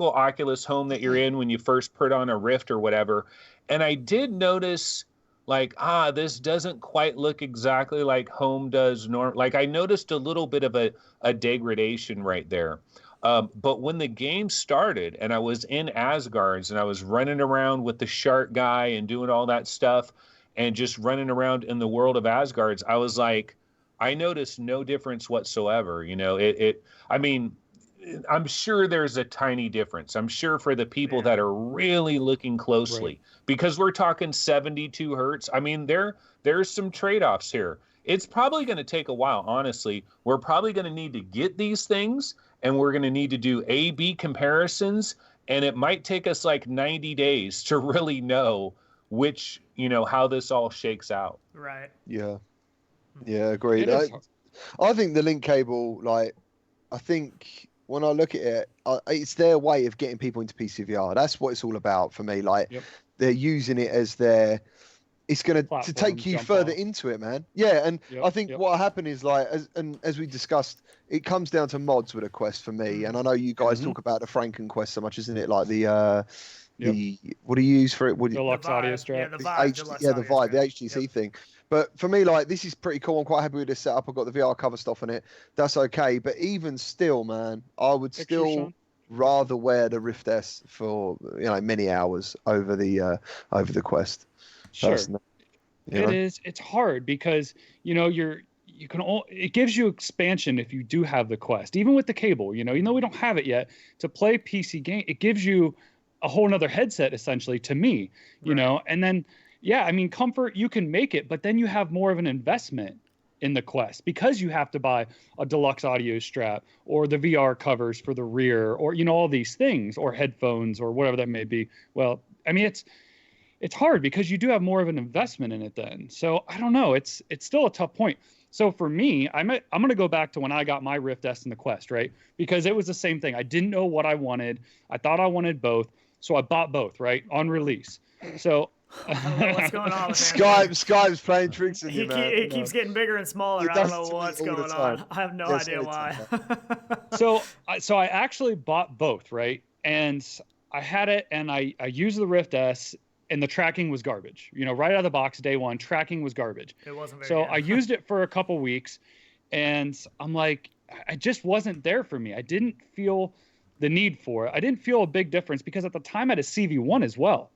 Oculus Home that you're in when you first put on a Rift or whatever. And I did notice like, this doesn't quite look exactly like Home does Like I noticed a little bit of a degradation right there. But when the game started and I was in Asgard's and I was running around with the shark guy and doing all that stuff, and just running around in the world of Asgard's, I was like, I noticed no difference whatsoever. I'm sure there's a tiny difference. I'm sure for the people that are really looking closely, because we're talking 72 hertz. There's some trade-offs here. It's probably going to take a while, honestly. We're probably going to need to get these things, and we're going to need to do A/B comparisons, and it might take us like 90 days to really know which, how this all shakes out. Right. Yeah, agreed. I think the link cable, I think when I look at it, it's their way of getting people into PCVR. That's what it's all about for me. They're using it as it's going to take you further into it, man. Yeah, and I think what happened is as we discussed, it comes down to mods with a Quest for me. And I know you guys talk about the Franken Quest so much, isn't it? Like the what do you use for it? Deluxe audio strap. Yeah, the Vive, the HTC thing. But for me, this is pretty cool. I'm quite happy with this setup. I've got the VR cover stuff on it. That's okay. But even still, man, I would still rather wear the Rift S for many hours over the Quest. Sure. It is. It's hard because it gives you expansion if you do have the Quest, even with the cable. Even though we don't have it yet, to play PC game, it gives you a whole nother headset essentially. To me, and then comfort you can make it, but then you have more of an investment in the Quest because you have to buy a deluxe audio strap or the VR covers for the rear, or all these things, or headphones or whatever that may be. Well, I mean, it's hard because you do have more of an investment in it then. So I don't know. It's still a tough point. So for me, I'm going to go back to when I got my Rift S and the Quest, right? Because it was the same thing. I didn't know what I wanted. I thought I wanted both. So I bought both, right? On release. So I don't know what's going on with Skype's playing tricks in you, man. It keeps getting bigger and smaller. I don't know what's going on. I have no idea why. So I actually bought both, right? And I had it, and I used the Rift S, and the tracking was garbage. Right out of the box, day one, tracking was garbage. It wasn't very So good. I used it for a couple weeks, and I'm like, I just wasn't there for me. I didn't feel the need for it. I didn't feel a big difference because at the time I had a CV1 as well.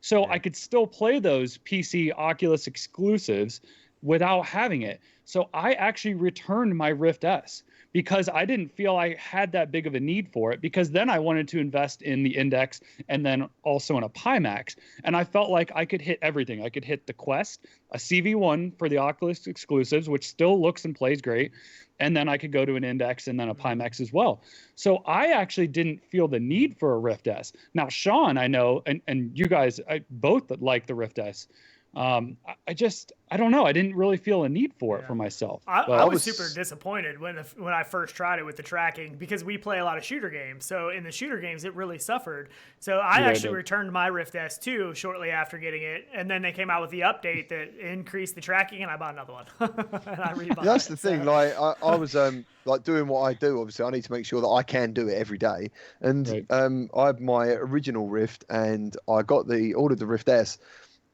So I could still play those PC Oculus exclusives without having it. So I actually returned my Rift S because I didn't feel I had that big of a need for it, because then I wanted to invest in the Index and then also in a Pimax. And I felt like I could hit everything. I could hit the Quest, a CV1 for the Oculus exclusives, which still looks and plays great. And then I could go to an Index and then a Pimax as well. So I actually didn't feel the need for a Rift S. Now, Sean, I know, and you guys both like the Rift S. I don't know. I didn't really feel a need for it for myself. I was super disappointed when I first tried it with the tracking, because we play a lot of shooter games. So in the shooter games, it really suffered. So I actually returned my Rift S too shortly after getting it, and then they came out with the update that increased the tracking, and I bought another one. And I rebought That's the thing. Like I was like doing what I do. Obviously, I need to make sure that I can do it every day. And I had my original Rift, and I ordered the Rift S.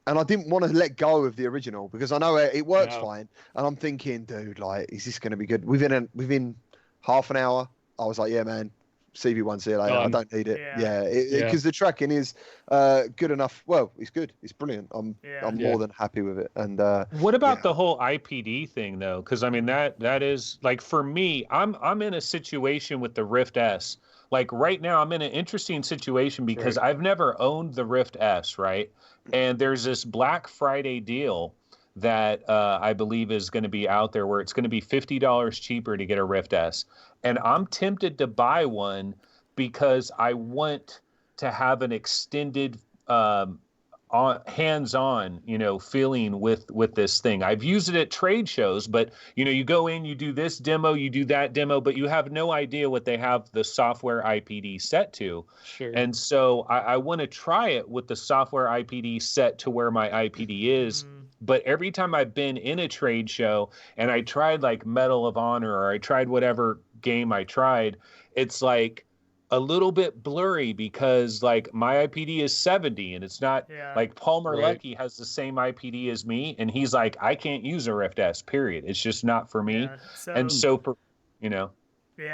And I didn't want to let go of the original because I know it works fine. And I'm thinking, dude, like, is this going to be good? Within half an hour, I was like, yeah, man, CV1, see you later. I don't need it. Because the tracking is good enough. Well, it's good. It's brilliant. I'm more than happy with it. And what about the whole IPD thing, though? Because I mean, that is like, for me, I'm in a situation with the Rift S. Like right now, I'm in an interesting situation because I've never owned the Rift S, right? And there's this Black Friday deal that I believe is going to be out there where it's going to be $50 cheaper to get a Rift S. And I'm tempted to buy one because I want to have an extended hands-on, feeling with this thing. I've used it at trade shows, but you go in, you do this demo, you do that demo, but you have no idea what they have the software IPD set to. Sure. And so I want to try it with the software IPD set to where my IPD is. But every time I've been in a trade show and I tried like Medal of Honor, or I tried whatever game I tried, it's like a little bit blurry because like my IPD is 70 and it's not like Palmer Lucky has the same IPD as me. And he's like, I can't use a Rift S, period. It's just not for me. Yeah,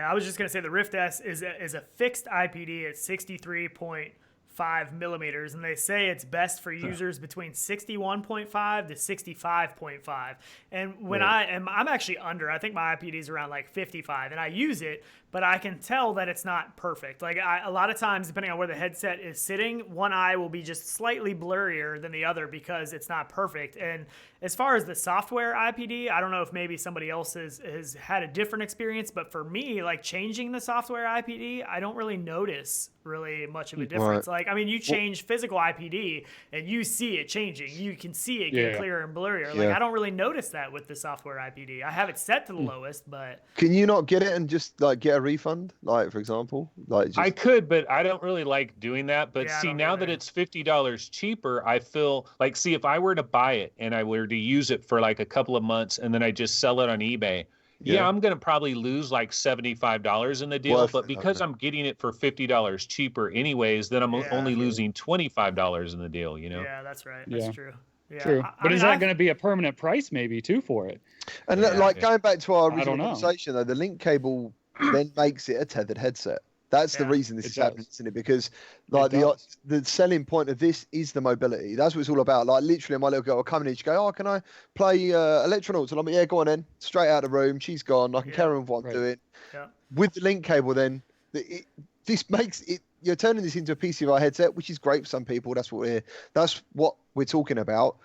I was just going to say the Rift S is a fixed IPD at 63.5 millimeters, and they say it's best for users between 61.5 to 65.5. And when I'm actually under, I think my IPD is around like 55, and I use it, but I can tell that it's not perfect. Like a lot of times, depending on where the headset is sitting, one eye will be just slightly blurrier than the other because it's not perfect. And as far as the software IPD, I don't know if maybe somebody else has had a different experience, but for me, like changing the software IPD, I don't really notice really much of a difference. Like, I mean, you change physical IPD and you see it changing. You can see it get clearer and blurrier. Like, I don't really notice that with the software IPD. I have it set to the lowest, but... Can you not get it and just like get a refund? Like, for example? I could, but I don't really like doing that. But see, now that it's $50 cheaper, I feel like, see, if I were to buy it and I were to use it for like a couple of months and then I just sell it on eBay, I'm going to probably lose like $75 in the deal. But because I'm getting it for $50 cheaper anyways, then I'm only losing $25 in the deal, Yeah, that's right. That's true. Yeah. True. But is that going to be a permanent price maybe too for it? And going back to our original conversation, though, the link cable then makes it a tethered headset. That's the reason this is happening, isn't it? Because like the selling point of this is the mobility. That's what it's all about. Like literally, my little girl will come in and she go, "Oh, can I play Electronauts?" And I'm like, "Yeah, go on then." Straight out of the room, she's gone. I can carry on with what I'm doing. Yeah. With the link cable, then this makes it. You're turning this into a PCVR headset, which is great for some people. That's what we're talking about.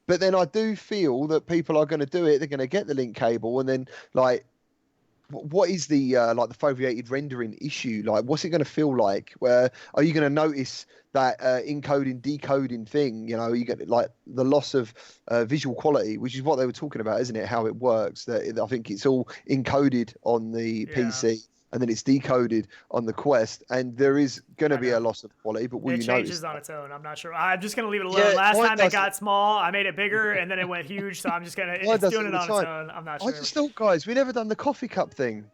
But then I do feel that people are going to do it. They're going to get the link cable, and then like, what is the like the foveated rendering issue? Like, what's it going to feel like? Where are you going to notice that encoding decoding thing? You know, you get like the loss of visual quality, which is what they were talking about, isn't it? How it works. That I think it's all encoded on the PC. And then it's decoded on the Quest, and there is going to be a loss of quality. But will you notice? It changes on its own. I'm not sure. I'm just going to leave it alone. Last time it got small, I made it bigger, and then it went huge. So I'm just going to. It's doing it on its own. I'm not sure. I just thought, guys, we never done the coffee cup thing.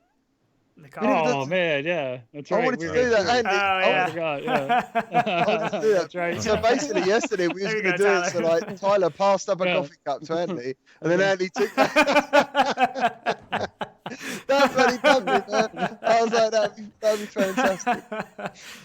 Oh man, yeah, that's right. I wanted to do that. Andy. I forgot. Yeah. I wanted to do that. That's right. So basically, yesterday we was going to do it. So like Tyler passed up a coffee cup to Andy, and then Andy took. That's what he done, man. I was like, that'd be fantastic.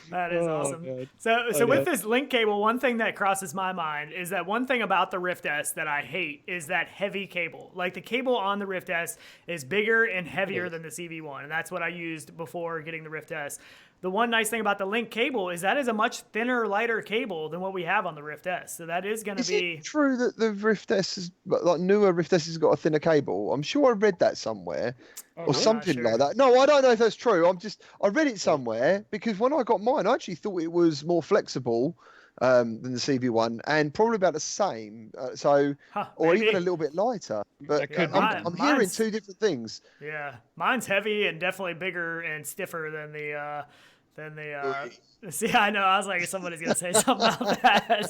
That is awesome. God. So with this link cable, one thing that crosses my mind is that one thing about the Rift S that I hate is that heavy cable. Like the cable on the Rift S is bigger and heavier than the CV1, and that's what I used before getting the Rift S. The one nice thing about the link cable is that is a much thinner, lighter cable than what we have on the Rift S. So that is going to be... Is it true that the Rift S, is, like newer Rift S has got a thinner cable? I'm sure I read that somewhere or something like that. No, I don't know if that's true. I read it somewhere because when I got mine, I actually thought it was more flexible than the CV1 and probably about the same. Or even a little bit lighter. But I'm hearing two different things. Yeah, mine's heavy and definitely bigger and stiffer than the... See, I know. I was like, somebody's gonna say something about that.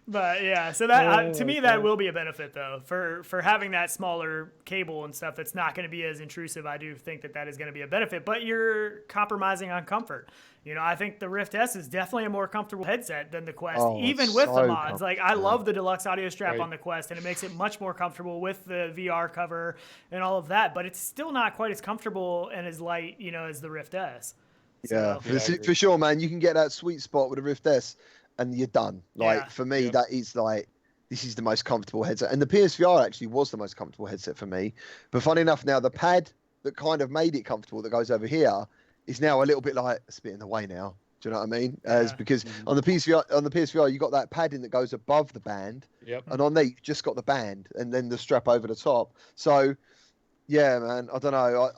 But yeah, so that to me that will be a benefit though for having that smaller cable and stuff. That's not going to be as intrusive. I do think that is going to be a benefit. But you're compromising on comfort. You know, I think the Rift S is definitely a more comfortable headset than the Quest, even with the mods. Like, I love the deluxe audio strap on the Quest, and it makes it much more comfortable with the VR cover and all of that. But it's still not quite as comfortable and as light, you know, as the Rift S. So, for sure, man. You can get that sweet spot with the Rift S, and you're done. Like for me, that is like. This is the most comfortable headset. And the PSVR actually was the most comfortable headset for me. But funny enough, now the pad that kind of made it comfortable that goes over here is now a little bit like it's a bit in the way now. Do you know what I mean? Because on the PSVR, you got that padding that goes above the band. Yep. And on there, you've just got the band and then the strap over the top. So, yeah, man, I don't know.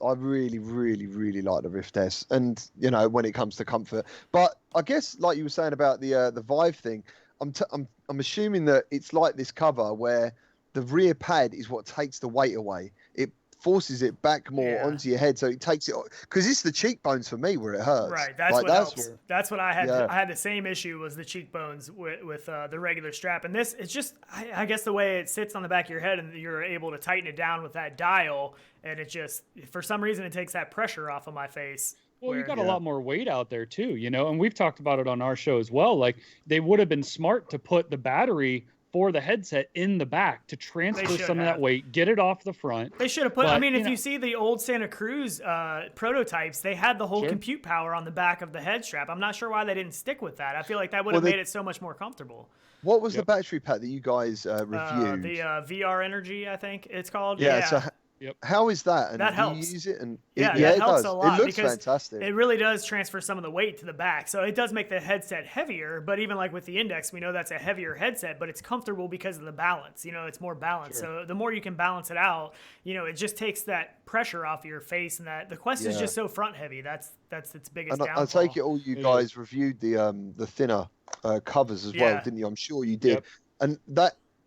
I really, really, really like the Rift S. And, you know, when it comes to comfort. But I guess, like you were saying about the Vive thing, I'm assuming that it's like this cover where the rear pad is what takes the weight away. It forces it back more onto your head, so it takes it because it's the cheekbones for me where it hurts. Right, that's what helps. That's what I had. I had the same issue was the cheekbones with the regular strap, and this it's just I guess the way it sits on the back of your head, and you're able to tighten it down with that dial, and it just for some reason it takes that pressure off of my face. Well, you got a lot more weight out there too, you know, and we've talked about it on our show as well. Like they would have been smart to put the battery for the headset in the back to transfer some of that weight, get it off the front. They should have put, I mean, if you see the old Santa Cruz prototypes, they had the whole compute power on the back of the head strap. I'm not sure why they didn't stick with that. I feel like that would have made it so much more comfortable. What was the battery pack that you guys reviewed? The VR Energy, I think it's called. Yeah. So how is that? And that helps. Do you use it? And it helps a lot. It looks fantastic. It really does transfer some of the weight to the back. So it does make the headset heavier, but even like with the Index, we know that's a heavier headset, but it's comfortable because of the balance. You know, it's more balanced. So the more you can balance it out, you know, it just takes that pressure off your face, and that the Quest is just so front heavy. That's its biggest downfall. I take it all you guys reviewed the thinner covers as well, didn't you? I'm sure you did. And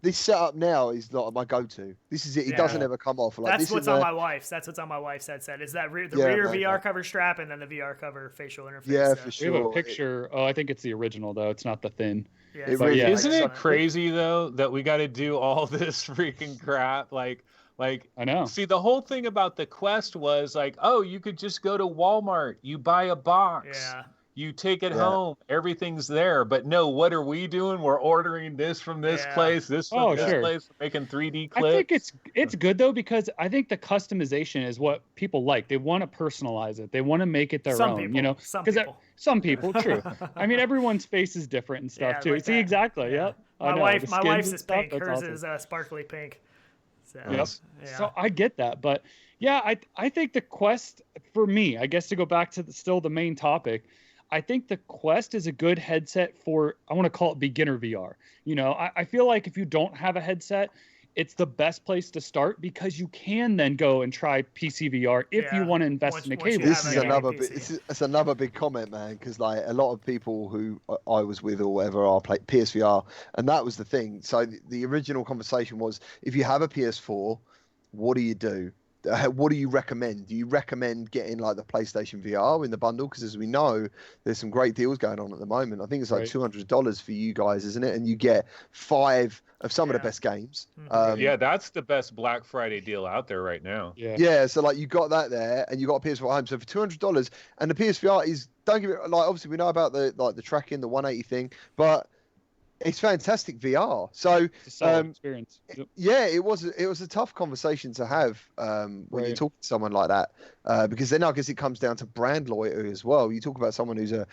this setup now is not my go-to. This is it. It doesn't ever come off. Like, that's what's on my wife's. That's what's on my wife's headset. Is that rear VR cover strap and then the VR cover facial interface. Yeah, for sure. We have a picture. I think it's the original though. It's not the thin. Yeah, Isn't it crazy though that we got to do all this freaking crap? Like I know. See, the whole thing about the Quest was like, oh, you could just go to Walmart, you buy a box. Yeah. You take it home, everything's there. But no, what are we doing? We're ordering this from this place, this from this place. We're making 3D clips. I think it's good though, because I think the customization is what people like. They want to personalize it. They want to make it their own. People, you know, some people, true. I mean, everyone's face is different and stuff too. See, exactly. Yeah. Yep. My wife's is pink. Hers is sparkly pink. So, So I get that, but yeah, I think the Quest, for me, I guess to go back to still the main topic, I think the Quest is a good headset for, I want to call it beginner VR. You know, I feel like if you don't have a headset, it's the best place to start, because you can then go and try PC VR if you want to invest in a cable. This is another big comment, man, because like a lot of people who I was with or whatever are playing PSVR, and that was the thing. So the original conversation was, if you have a PS4, what do you do? What do you recommend? Do you recommend getting like the PlayStation VR in the bundle? Because as we know, there's some great deals going on at the moment. I think it's like $200 for you guys, isn't it? And you get 5 of some of the best games. Yeah, that's the best Black Friday deal out there right now. Yeah. So like you got that there, and you got a PS4 at home. So for $200, and the PSVR is, don't give it, like obviously we know about the tracking, the 180 thing, but it's fantastic VR. So it's a solid experience. Yep. Yeah, it was a tough conversation to have when you talk to someone like that, because then I guess it comes down to brand loyalty as well. You talk about someone who's a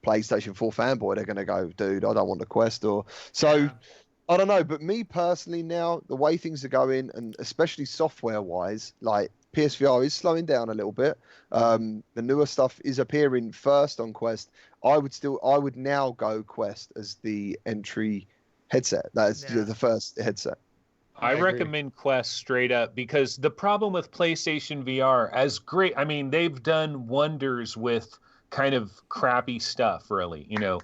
PlayStation 4 fanboy, they're going to go, dude, I don't want the Quest. I don't know, but me personally now, the way things are going, and especially software wise, like PSVR is slowing down a little bit. The newer stuff is appearing first on Quest. I would now go Quest as the entry headset. That is the first headset. I recommend Quest straight up, because the problem with PlayStation VR, as great, I mean, they've done wonders with kind of crappy stuff, really, you know,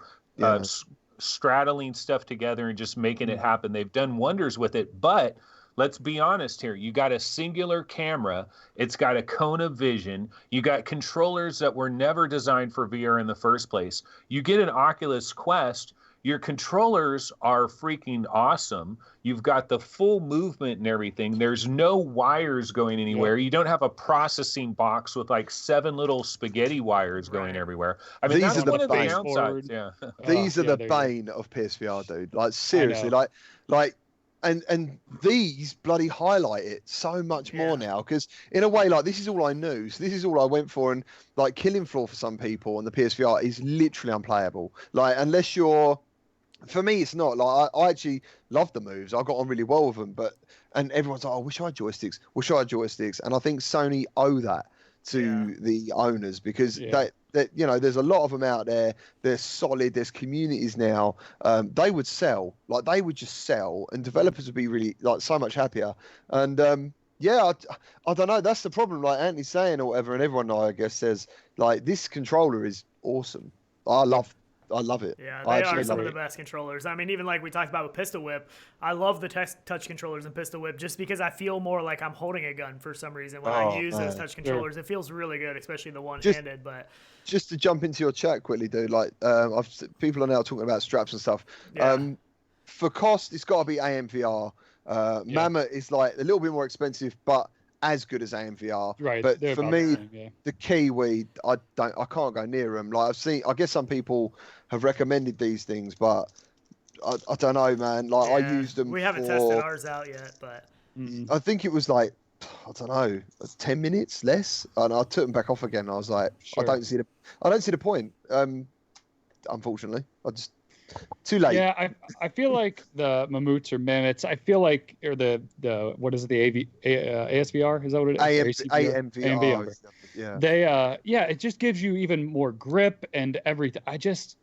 straddling stuff together and just making it happen. They've done wonders with it, but let's be honest here. You got a singular camera. It's got a cone of vision. You got controllers that were never designed for VR in the first place. You get an Oculus Quest. Your controllers are freaking awesome. You've got the full movement and everything. There's no wires going anywhere. You don't have a processing box with like 7 little spaghetti wires going everywhere. I mean, that's one of the downsides. Yeah. These are the bane of PSVR, dude. Like seriously, like. And these bloody highlight it so much more now, because in a way, like, this is all I knew. So this is all I went for. And like Killing Floor for some people on the PSVR is literally unplayable. Like, unless you're, for me, it's not. Like, I actually love the moves. I got on really well with them. And everyone's like, I wish I had joysticks. And I think Sony owe that to the owners, because that you know, there's a lot of them out there. They're solid. There's communities now. They would sell, like they would just sell, and developers would be really like so much happier. And I don't know. That's the problem. Like Anthony's saying or whatever, and everyone I guess says like this controller is awesome. I love it. Yeah, they are some of the best controllers. I mean, even like we talked about with Pistol Whip, I love the touch controllers in Pistol Whip just because I feel more like I'm holding a gun for some reason when I use those touch controllers. It feels really good, especially the one-handed. But just to jump into your chat quickly, dude, like people are now talking about straps and stuff. For cost, it's got to be AMVR. Mammoth is like a little bit more expensive, but as good as AMVR. Right. But for me, the Kiwi, I can't go near them. Like I guess some people have recommended these things, but I don't know, man. Like I used them. We haven't tested ours out yet, but I think it was like, I don't know, 10 minutes less, and I took them back off again. I was like, I don't see the point. Unfortunately, too late. Yeah, I feel like the Mammoths or Mammoths, I feel like, or the what is it, the ASVR? Is that what it is? AMVR. Yeah. They it just gives you even more grip and everything.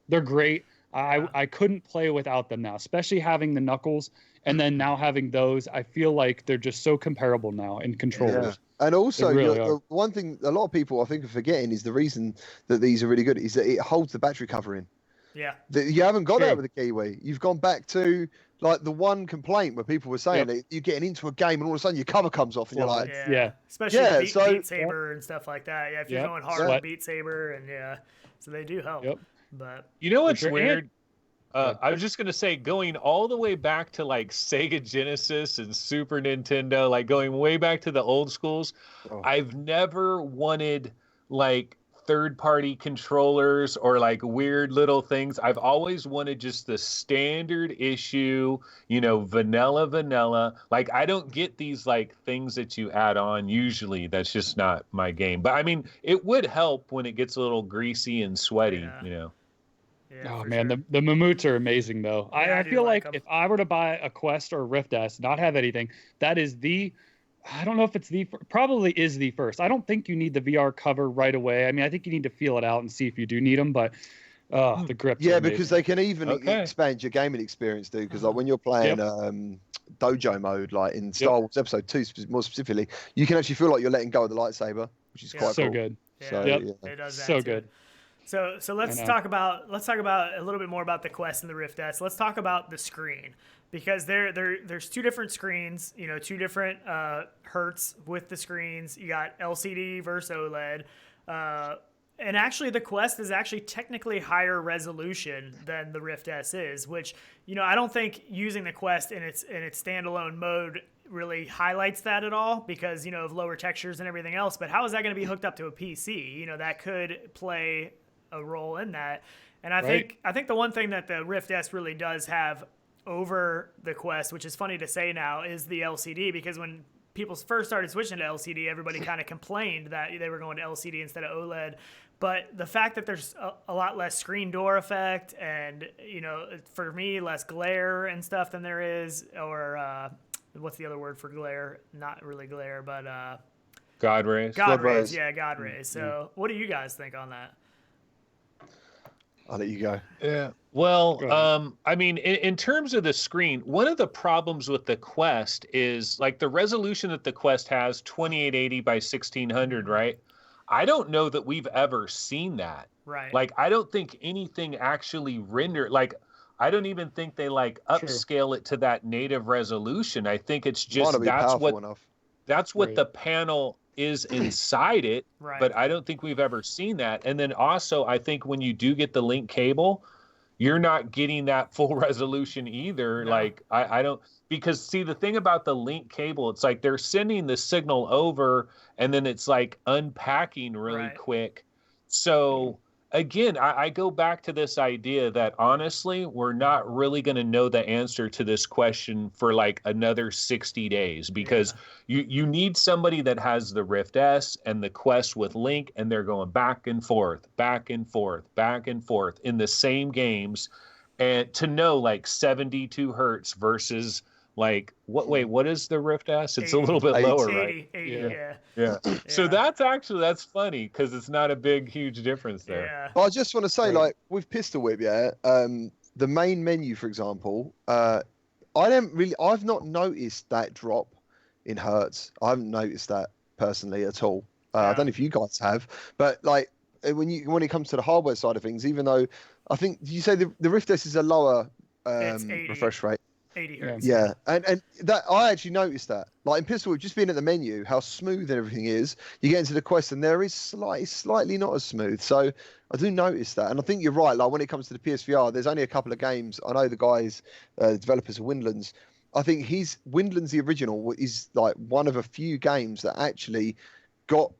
They're great. I couldn't play without them now, especially having the knuckles, and then now having those. I feel like they're just so comparable now in controllers. Yeah. And also, the one thing a lot of people I think are forgetting is the reason that these are really good is that it holds the battery cover in. Yeah. You haven't got that with the Kiwi. You've gone back to like the one complaint where people were saying that you're getting into a game and all of a sudden your cover comes off and you're like, especially Beat Saber and stuff like that. Yeah, if you're going hard with Beat Saber, and so they do help. Yep. But you know what's weird? I was just gonna say, going all the way back to like Sega Genesis and Super Nintendo, like going way back to the old schools. I've never wanted like third-party controllers or like weird little things. I've always wanted just the standard issue, vanilla. Like I don't get these like things that you add on usually. That's just not my game. But I mean, it would help when it gets a little greasy and sweaty, Yeah, oh man, sure. the Mammoots are amazing though. Yeah, I feel like if I were to buy a Quest or a Rift S, not have anything, that is I don't know if it's probably is the first. I don't think you need the VR cover right away. I mean, I think you need to feel it out and see if you do need them, but the grips. Yeah, because they can even expand your gaming experience, dude. Because like when you're playing dojo mode, like in Star Wars Episode 2 more specifically, you can actually feel like you're letting go of the lightsaber, which is quite so cool. Good. Yeah. So it does that so too. good. So let's talk about a little bit more about the Quest and the Rift S. Let's talk about the screen, because there's two different screens, two different hertz with the screens. You got LCD versus OLED, and actually the Quest is actually technically higher resolution than the Rift S is, which I don't think using the Quest in its standalone mode really highlights that at all, because of lower textures and everything else. But how is that going to be hooked up to a PC? That could play a role in that. And I think the one thing that the Rift S really does have over the Quest, which is funny to say now, is the LCD, because when people first started switching to LCD, everybody kind of complained that they were going to LCD instead of OLED. But the fact that there's a lot less screen door effect and, for me, less glare and stuff than there is, or what's the other word for glare? Not really glare, but God rays. God rays. Yeah, God rays. So what do you guys think on that? I'll let you go. Yeah. Well, I mean, in terms of the screen, one of the problems with the Quest is like the resolution that the Quest has, 2880 by 1600, right? I don't know that we've ever seen that. Right. Like, I don't think anything actually rendered. Like, I don't even think they like upscale it to that native resolution. I think it's just that's what the panel is inside it, but I don't think we've ever seen that. And then also, I think when you do get the link cable, you're not getting that full resolution either. No. Like I don't, because see, the thing about the link cable, it's like they're sending the signal over and then it's like unpacking really quick. So again, I go back to this idea that honestly, we're not really going to know the answer to this question for like another 60 days, because you need somebody that has the Rift S and the Quest with Link, and they're going back and forth, back and forth, back and forth in the same games, and to know like 72 hertz versus like what is the Rift S? It's 80, a little bit lower, 80, right? 80, yeah. So that's funny because it's not a huge difference there. Yeah. But I just want to say, like with Pistol Whip, the main menu, for example, I've not noticed that drop in hertz. I haven't noticed that personally at all. I don't know if you guys have, but like when it comes to the hardware side of things, even though I think you say the Rift S is a lower refresh rate. 80 hertz. Yeah, and that I actually noticed that. Like in Pistol Whip, just being at the menu, how smooth everything is. You get into the Quest, and there is slightly not as smooth. So I do notice that, and I think you're right. Like when it comes to the PSVR, there's only a couple of games. I know the guys, developers of Windlands. I think Windlands, the original, is like one of a few games that actually got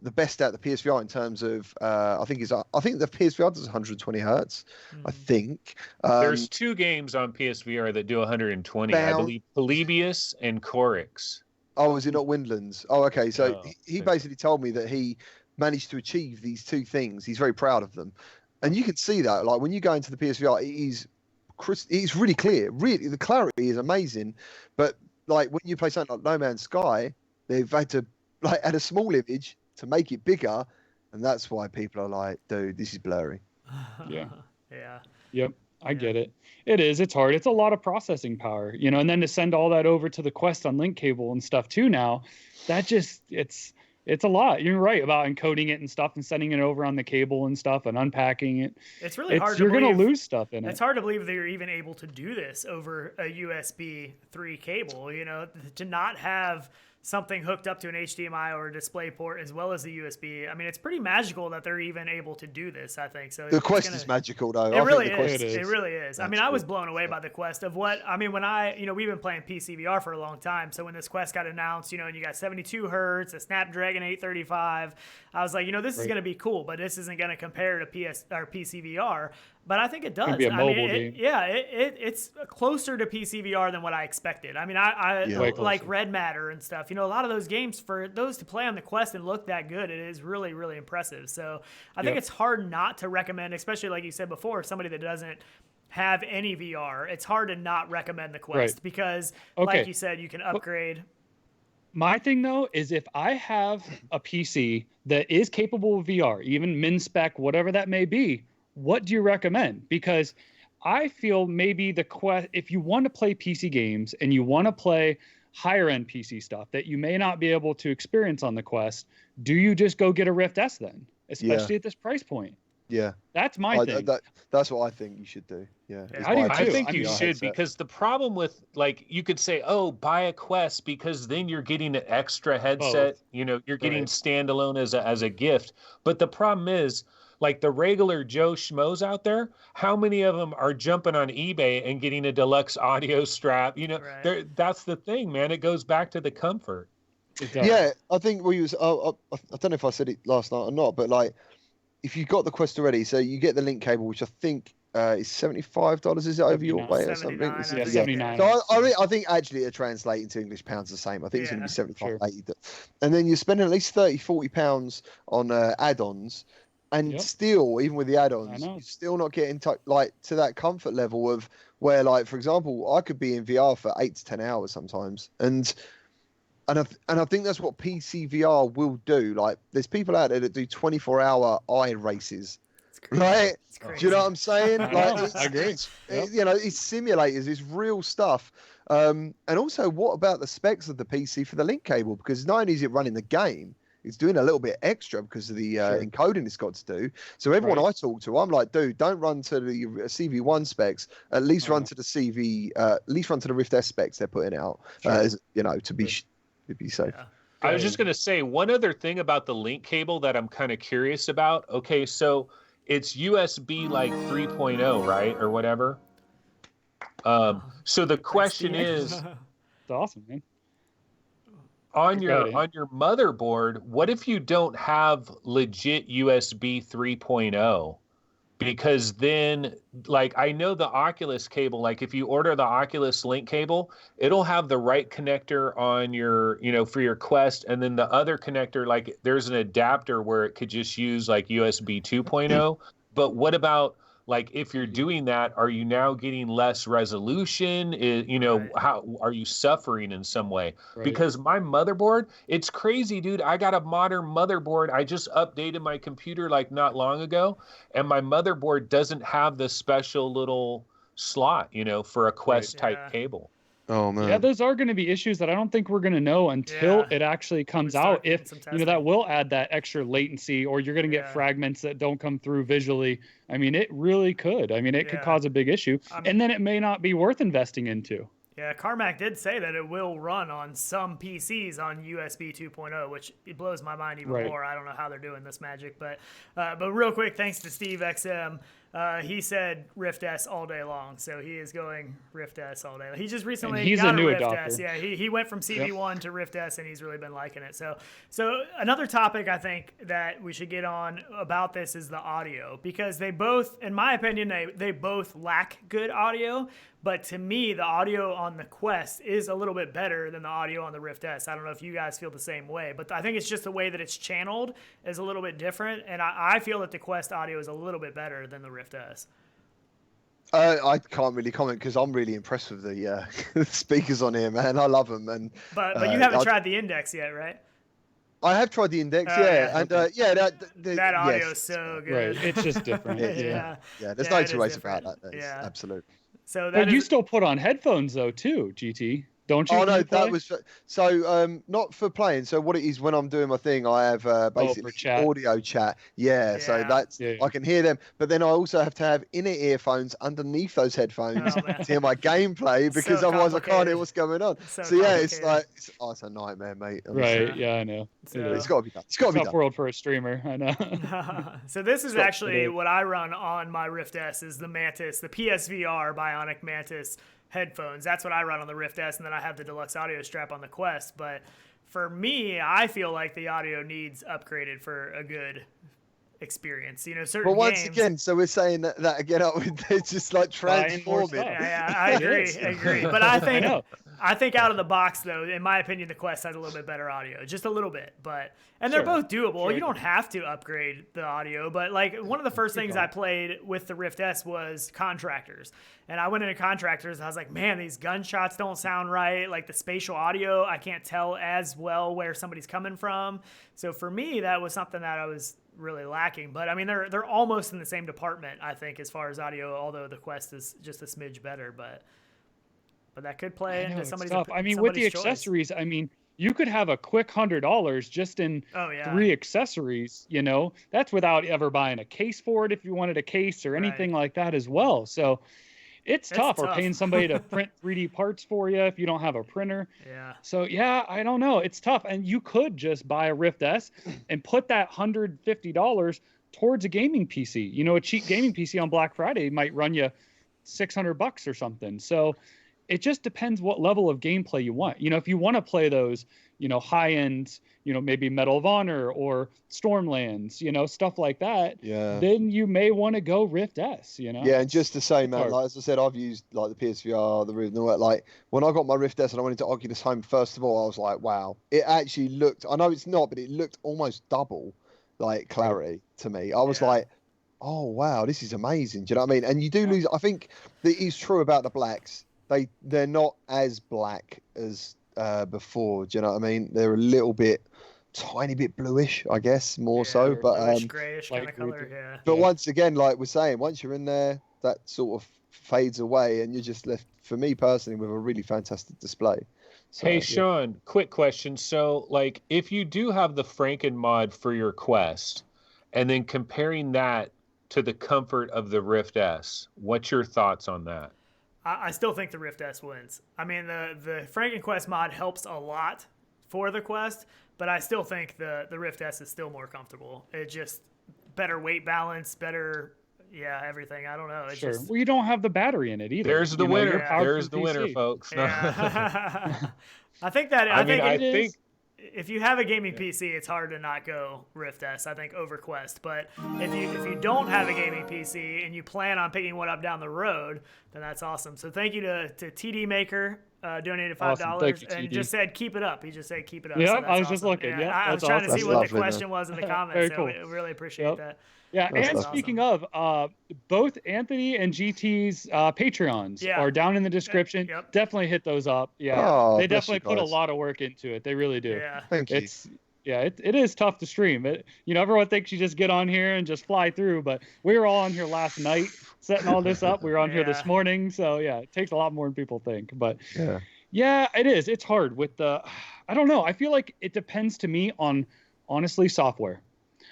the best out of the PSVR in terms of I think the PSVR does 120 hertz. I think there's two games on PSVR that do 120. I believe Polybius and Corix. Oh, is it not Windlands? Oh, okay. So he basically told me that he managed to achieve these two things. He's very proud of them, and you can see that. Like when you go into the PSVR, it's really clear. Really, the clarity is amazing. But like when you play something like No Man's Sky, they've had to add a small image to make it bigger, and that's why people are like, dude, this is blurry. Yep, I get it. It's hard. It's a lot of processing power, and then to send all that over to the Quest on link cable and stuff too now, that just it's a lot. You're right about encoding it and stuff and sending it over on the cable and stuff and unpacking it. It's really hard to believe. You're going to lose stuff in it. It's hard to believe they're even able to do this over a USB 3 cable, to not have something hooked up to an HDMI or a display port as well as the USB. I mean, it's pretty magical that they're even able to do this, I think. So the Quest is magical, though. It really is. It really is. I mean, I was blown away by the Quest when we've been playing PC VR for a long time. So when this Quest got announced, and you got 72 hertz, a Snapdragon 835, I was like, this is going to be cool, but this isn't going to compare to PC VR. But I think it does. It's gonna be a mobile game. It's closer to PC VR than what I expected. I mean, I like Red Matter and stuff. A lot of those games, for those to play on the Quest and look that good, it is really, really impressive. So I think it's hard not to recommend, especially like you said before, somebody that doesn't have any VR. It's hard to not recommend the Quest because, like you said, you can upgrade. My thing, though, is if I have a PC that is capable of VR, even min spec, whatever that may be, what do you recommend? Because I feel maybe the Quest, if you want to play PC games and you want to play higher end PC stuff that you may not be able to experience on the Quest, do you just go get a Rift S then? Especially at this price point. Yeah. That's my thing. That's what I think you should do. Yeah. I think you should, because the problem with, like, you could say, buy a Quest because then you're getting an extra headset. You're getting standalone as a gift. But the problem is, like, the regular Joe Schmoes out there, how many of them are jumping on eBay and getting a deluxe audio strap? That's the thing, man. It goes back to the comfort. Yeah, I think I don't know if I said it last night or not, but like, if you got the Quest already, so you get the link cable, which I think is $75. Is it over your way or something? Yeah, 79. So I think actually it translates into English pounds the same. I think it's going to be 75, 80. And then you're spending at least 30, 40 pounds on add-ons. And still, even with the add-ons, you're still not getting to that comfort level of where, like, for example, I could be in VR for 8 to 10 hours sometimes, and I think that's what PC VR will do. Like, there's people out there that do 24-hour eye races, right? Do you know what I'm saying? Like, I agree. It's simulators, it's real stuff. And also, what about the specs of the PC for the link cable? Because not only is it running the game, it's doing a little bit extra because of the encoding it's got to do. So everyone I talk to, I'm like, dude, don't run to the CV1 specs. At least run to the at least run to the Rift S specs they're putting out. To be safe. Yeah. I was just gonna say one other thing about the link cable that I'm kind of curious about. Okay, so it's USB like 3.0, right, or whatever. So the question is, it's awesome, man. On your motherboard, what if you don't have legit USB 3.0? Because then, like, I know the Oculus cable, like if you order the Oculus link cable, it'll have the right connector on your, for your Quest, and then the other connector, like there's an adapter where it could just use like USB 2.0. But what about, like, if you're doing that, are you now getting less resolution? How are you suffering in some way? Right. Because my motherboard, it's crazy, dude. I got a modern motherboard. I just updated my computer like not long ago, and my motherboard doesn't have the special little slot, for a Quest type cable. Oh man. Yeah, those are going to be issues that I don't think we're going to know until it actually comes out. If that will add that extra latency, or you're going to get fragments that don't come through visually. I mean, it really could. I mean, it could cause a big issue, and then it may not be worth investing into. Yeah, Carmack did say that it will run on some PCs on USB 2.0, which it blows my mind even more. I don't know how they're doing this magic, but real quick, thanks to Steve XM. He said Rift S all day long, so he is going Rift S all day. He just recently got a Rift S. Yeah, he went from CV1 to Rift S, and he's really been liking it. So another topic I think that we should get on about this is the audio, because they both, in my opinion, they both lack good audio. But to me, the audio on the Quest is a little bit better than the audio on the Rift S. I don't know if you guys feel the same way, but I think it's just the way that it's channeled is a little bit different. And I feel that the Quest audio is a little bit better than the Rift S. I can't really comment because I'm really impressed with the speakers on here, man. I love them. But you haven't tried the Index yet, right? I have tried the Index, and that audio is so good. Right, it's just different. There's no two ways about that. Absolutely. So but you still put on headphones though too, GT. Don't you? Oh no, that was not for playing. So what it is when I'm doing my thing, I have basically audio chat. Yeah, so that's I can hear them, but then I also have to have inner earphones underneath those headphones to hear my gameplay because otherwise I can't hear what's going on. So it's like it's a nightmare, mate. Right? Yeah, I know. It's got to be done. It's got to be done. Tough world for a streamer. I know. So this is actually what I run on my Rift S is the Mantis, the PSVR Bionic Mantis headphones. That's what I run on the Rift S, and then I have the deluxe audio strap on the Quest. But for me, I feel like the audio needs upgraded for a good experience. You know, certain But once games, again, so we're saying that again, it's just like transforming. Yeah, I agree. But I think out of the box, though, in my opinion, the Quest has a little bit better audio, just a little bit. And they're both doable. You don't have to upgrade the audio. But like one of the first things I played with the Rift S was Contractors. And I went into Contractors and I was like, man, these gunshots don't sound right. Like the spatial audio, I can't tell as well where somebody's coming from. So for me, that was something that I was really lacking. But I mean, they're almost in the same department, I think, as far as audio, although the Quest is just a smidge better. But that could play into somebody's choice. I mean, with the accessories, I mean, you could have a quick $100 just in 3 accessories, you know, that's without ever buying a case for it if you wanted a case or anything like that as well. So it's tough. Or paying somebody to print 3D parts for you if you don't have a printer. Yeah. So I don't know. It's tough. And you could just buy a Rift S and put that $150 towards a gaming PC. You know, a cheap gaming PC on Black Friday might run you $600 or something. So it just depends what level of gameplay you want. You know, if you want to play those, you know, high-end, you know, maybe Medal of Honor or Stormlands, you know, stuff like that, then you may want to go Rift S, you know? Yeah, and just to say, man, like, as I said, I've used, like, the PSVR, the Rift, and all that. Like, when I got my Rift S and I went into Oculus Home, first of all, I was like, wow. It actually looked, I know it's not, but it looked almost double, like, clarity to me. I was like, oh, wow, this is amazing. Do you know what I mean? And you do lose, I think that is true about the blacks. They're not as black as before. Do you know what I mean? They're a little bit, tiny bit bluish, I guess, more so. But grayish kind of color. But once again, like we're saying, once you're in there, that sort of fades away, and you're just left, for me personally, with a really fantastic display. So, hey, Sean, quick question. So, like, if you do have the Franken mod for your Quest, and then comparing that to the comfort of the Rift S, what's your thoughts on that? I still think the Rift S wins. I mean, the FrankenQuest mod helps a lot for the Quest, but I still think the Rift S is still more comfortable. It just better weight balance, better, everything. I don't know. It's just, well, you don't have the battery in it either. There's the winner. There's the winner, folks. Yeah. I think that. I think if you have a gaming PC, it's hard to not go Rift S, I think, over Quest. But if you don't have a gaming PC and you plan on picking one up down the road, then that's awesome. So thank you to TD Maker, donated $5 and just said keep it up. He just said keep it up. Yeah, so I was just looking. I was trying to see what the question was in the comments. So we really appreciate that. Yeah, and speaking of, both Anthony and GT's Patreons are down in the description. Definitely hit those up. Yeah, they definitely put a lot of work into it. They really do. Yeah, thank you. It is tough to stream. Everyone thinks you just get on here and just fly through, but we were all on here last night setting all this up. We were on here this morning, so it takes a lot more than people think. But yeah, it is. It's hard with the. I don't know. I feel like it depends to me on honestly software.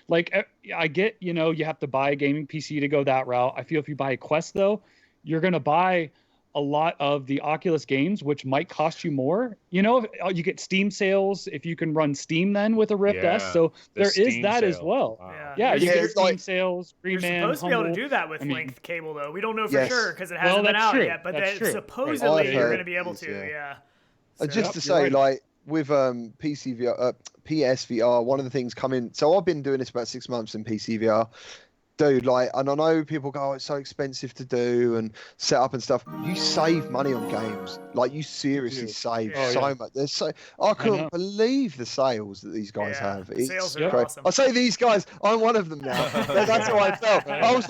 Like, I get, you have to buy a gaming PC to go that route. I feel if you buy a Quest, though, you're going to buy a lot of the Oculus games, which might cost you more. You get Steam sales if you can run Steam then with a Rift S. So there is that as well. Wow. Yeah, you get Steam sales, Green Man, You're supposed to be able to do that with length cable, though. We don't know for sure because it hasn't been out yet. But supposedly you're going to be able to, So, just to say, like, with PSVR, one of the things coming. So I've been doing this about 6 months in PCVR. Dude, like, and I know people go, oh, it's so expensive to do and set up and stuff. You save money on games. Like, you seriously save so much. I couldn't believe the sales that these guys have. It's sales are awesome. I say these guys, I'm one of them now. That's how I felt. I was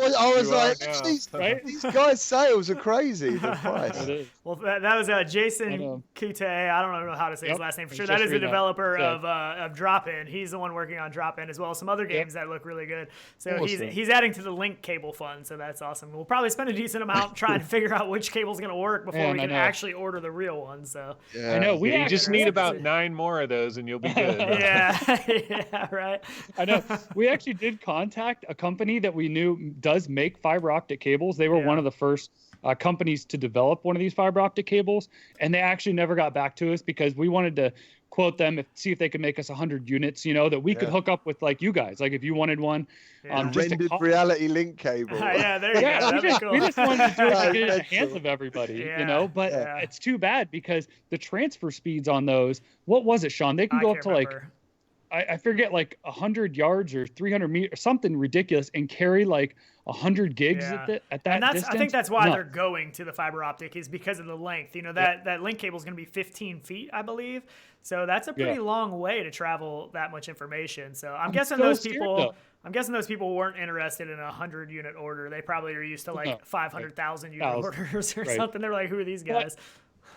like, these guys' sales are crazy. The price. Well, that was Jason Kute. I don't know how to say his last name for sure. That is the developer of Drop In. He's the one working on Drop In as well as some other games that look really good. So he's adding to the link cable fund, so that's awesome. We'll probably spend a decent amount trying to figure out which cable's going to work before we can actually order the real one. So I know you just need about 9 more of those, and you'll be good. yeah, right. I know. We actually did contact a company that we knew does make fiber optic cables. They were one of the first companies to develop one of these fiber optic cables, and they actually never got back to us because we wanted to quote them, see if they could make us 100 units, that we could hook up with like you guys. Like if you wanted one, just rendered reality link cable. Yeah, there you go. We just wanted to do it in the hands of everybody, but it's too bad because the transfer speeds on those, what was it, Sean? They can go up to like, I forget, like 100 yards or 300 meters or something ridiculous and carry like 100 gigs at that and distance. I think that's why they're going to the fiber optic is because of the length. That link cable is going to be 15 feet, I believe. So that's a pretty long way to travel that much information. So I'm guessing those people weren't interested in a 100 unit order. They probably are used to like 500,000 unit orders or something. They're like, who are these guys?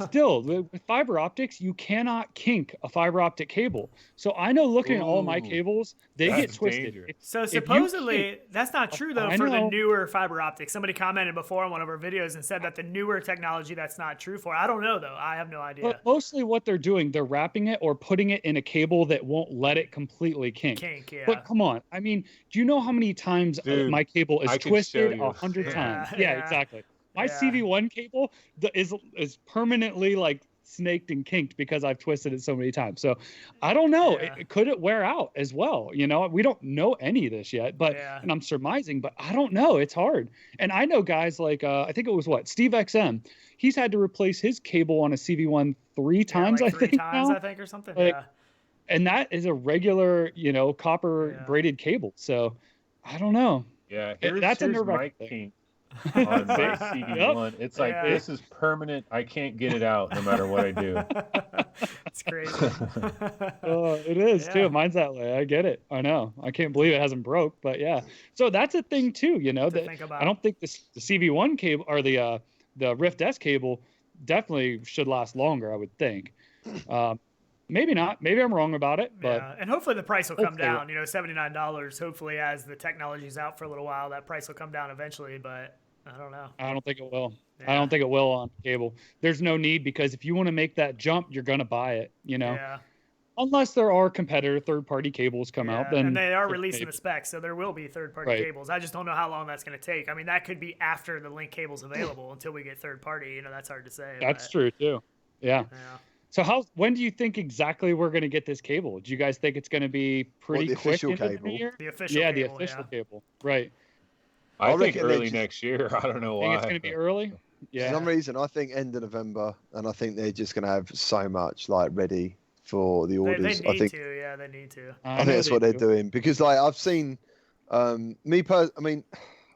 Still, with fiber optics, you cannot kink a fiber optic cable. So I know looking at all my cables, they get twisted. So supposedly, that's not true, though, for the newer fiber optics. Somebody commented before on one of our videos and said that the newer technology, that's not true for. I don't know, though. I have no idea. But mostly what they're doing, they're wrapping it or putting it in a cable that won't let it completely kink. But come on. I mean, do you know how many times my cable is twisted 100 times? Yeah, exactly. My CV1 cable is permanently like snaked and kinked because I've twisted it so many times. So I don't know. Could it wear out as well? We don't know any of this yet, and I'm surmising, but I don't know. It's hard. And I know guys like, I think it was Steve XM. He's had to replace his cable on a CV1 three times, like I think. Or something. And that is a regular, copper braided cable. So I don't know. Yeah. That's a nerve-wracking thing. On my CD1, it's like this is permanent. I can't get it out no matter what I do. It's crazy. It is too. Mine's that way. I get it. I know. I can't believe it hasn't broke, but yeah. So that's a thing too. I don't think the CV1 cable or the Rift S cable definitely should last longer. I would think. Maybe not. Maybe I'm wrong about it. But and hopefully the price will come down. $79. Hopefully, as the technology's out for a little while, that price will come down eventually. But I don't know. I don't think it will. I don't think it will on cable. There's no need because if you want to make that jump, you're gonna buy it. Unless there are competitor third-party cables come out, then and they are releasing the specs, so there will be third-party cables. I just don't know how long that's going to take. I mean, that could be after the link cable's available until we get third-party. That's hard to say. That's true too. Yeah. So when do you think exactly we're going to get this cable? Do you guys think it's going to be pretty quick into the new year? The official cable. The official cable. Right. I think early next year. I don't know why. Think it's going to be early? Yeah. For some reason, I think end of November, and I think they're just going to have so much ready for the orders. They need to. Yeah, they need to. I think that's what they're doing because I've seen I mean,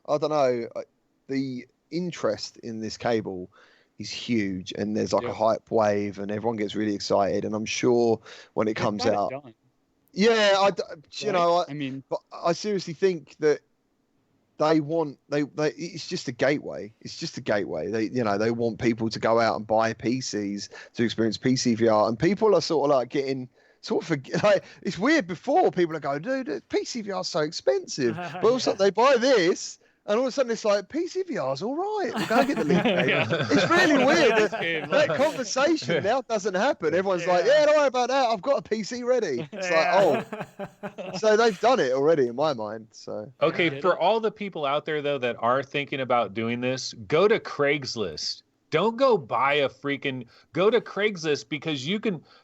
I don't know, the interest in this cable is huge, and there's a hype wave, and everyone gets really excited. And I'm sure when it comes out, but I seriously think that it's just a gateway. It's just a gateway. They want people to go out and buy PCs to experience PC VR, and people are sort of getting it's weird. Before people are going, dude, PC VR is so expensive, but also they buy this. And all of a sudden, it's like, PC VR's all right. We'll go and get the link. It's really weird. That conversation now doesn't happen. Everyone's like, don't worry about that. I've got a PC ready. It's so they've done it already in my mind. So for all the people out there, though, that are thinking about doing this, go to Craigslist. Don't go buy go to Craigslist because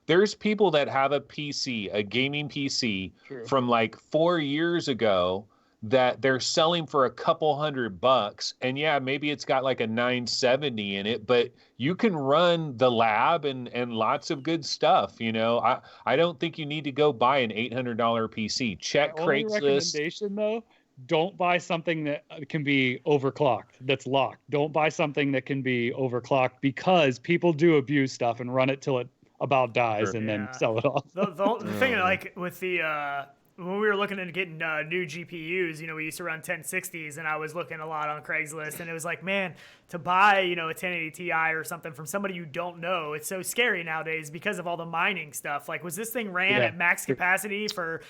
there's people that have a PC, a gaming PC from 4 years ago that they're selling for a couple $100, and maybe it's got a 970 in it, but you can run the lab and lots of good stuff. I don't think you need to go buy an $800 PC. Check Craigslist. Recommendation though, don't buy something that can be overclocked, that's locked. Don't buy something that can be overclocked because people do abuse stuff and run it till it about dies and then sell it off. The thing with when we were looking into getting new GPUs, we used to run 1060s, and I was looking a lot on Craigslist, and it was like, man, to buy, a 1080 Ti or something from somebody you don't know, it's so scary nowadays because of all the mining stuff. Like, was this thing ran at max capacity for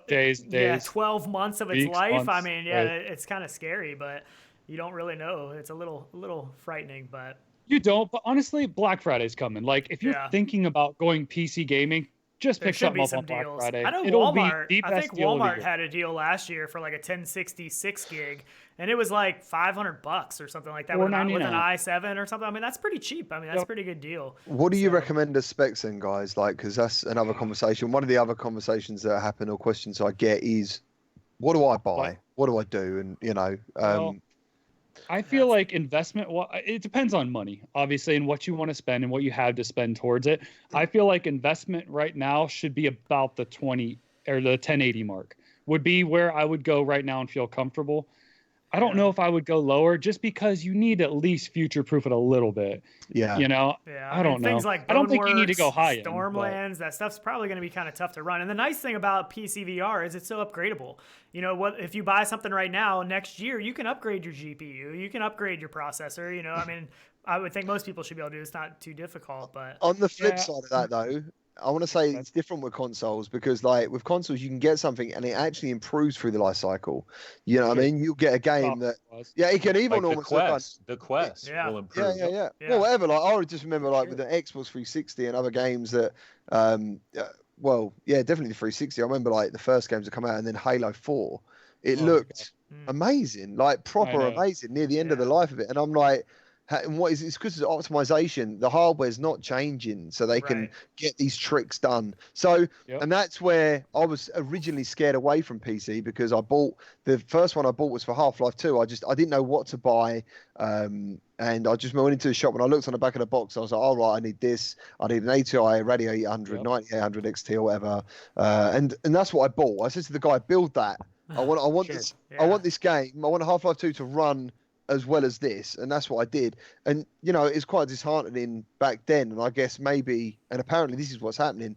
days, 12 months of its weeks, life? months, I mean, right. it's kind of scary, but you don't really know. It's a little frightening, but. You don't, but honestly, Black Friday's coming. Like, if you're thinking about going PC gaming, just pick something up on Black Friday. I know It'll Walmart. Be the best I think Walmart had a deal last year for like a 1060 6 gig, and it was like $500 or something like that with an i7 or something. I mean, that's pretty cheap. I mean, that's a pretty good deal. What do you recommend as specs then, guys? Like, because that's another conversation. One of the other conversations that happen or questions I get is, what do I buy? What do I do? And I feel like investment, it depends on money, obviously, and what you want to spend and what you have to spend towards it. I feel like investment right now should be about the 20 or the 1080 mark would be where I would go right now and feel comfortable. I don't know if I would go lower just because you need at least future-proof it a little bit. Yeah. I don't know. Things like I don't think you need to go high. Stormlands, that stuff's probably going to be kind of tough to run. And the nice thing about PC VR is it's so upgradable. If you buy something right now, next year you can upgrade your GPU, you can upgrade your processor. I mean, I would think most people should be able to do it. It's not too difficult, but on the flip side of that, though, I want to say it's different with consoles because, like, with consoles, you can get something and it actually improves through the life cycle. You know what I mean? You'll get a game that, it can even like almost the Quest will improve. Yeah. Well, whatever. Like, I would just remember, like, with the Xbox 360 and other games that, definitely the 360. I remember, like, the first games that come out and then Halo 4. It looked amazing, like proper amazing near the end of the life of it, and I'm like. And what is it's because of optimization, the hardware's not changing, so they can get these tricks done. So, and that's where I was originally scared away from PC because the first one I bought was for Half-Life 2. I didn't know what to buy, and I just went into the shop and I looked on the back of the box. I was like, all right, I need this. I need an ATI Radio 800, 9800 XT or whatever, and that's what I bought. I said to the guy, build that. I want this. I want this game. I want Half-Life 2 to run as well as this, and that's what I did. And it's quite disheartening back then, and I guess maybe, and apparently this is what's happening,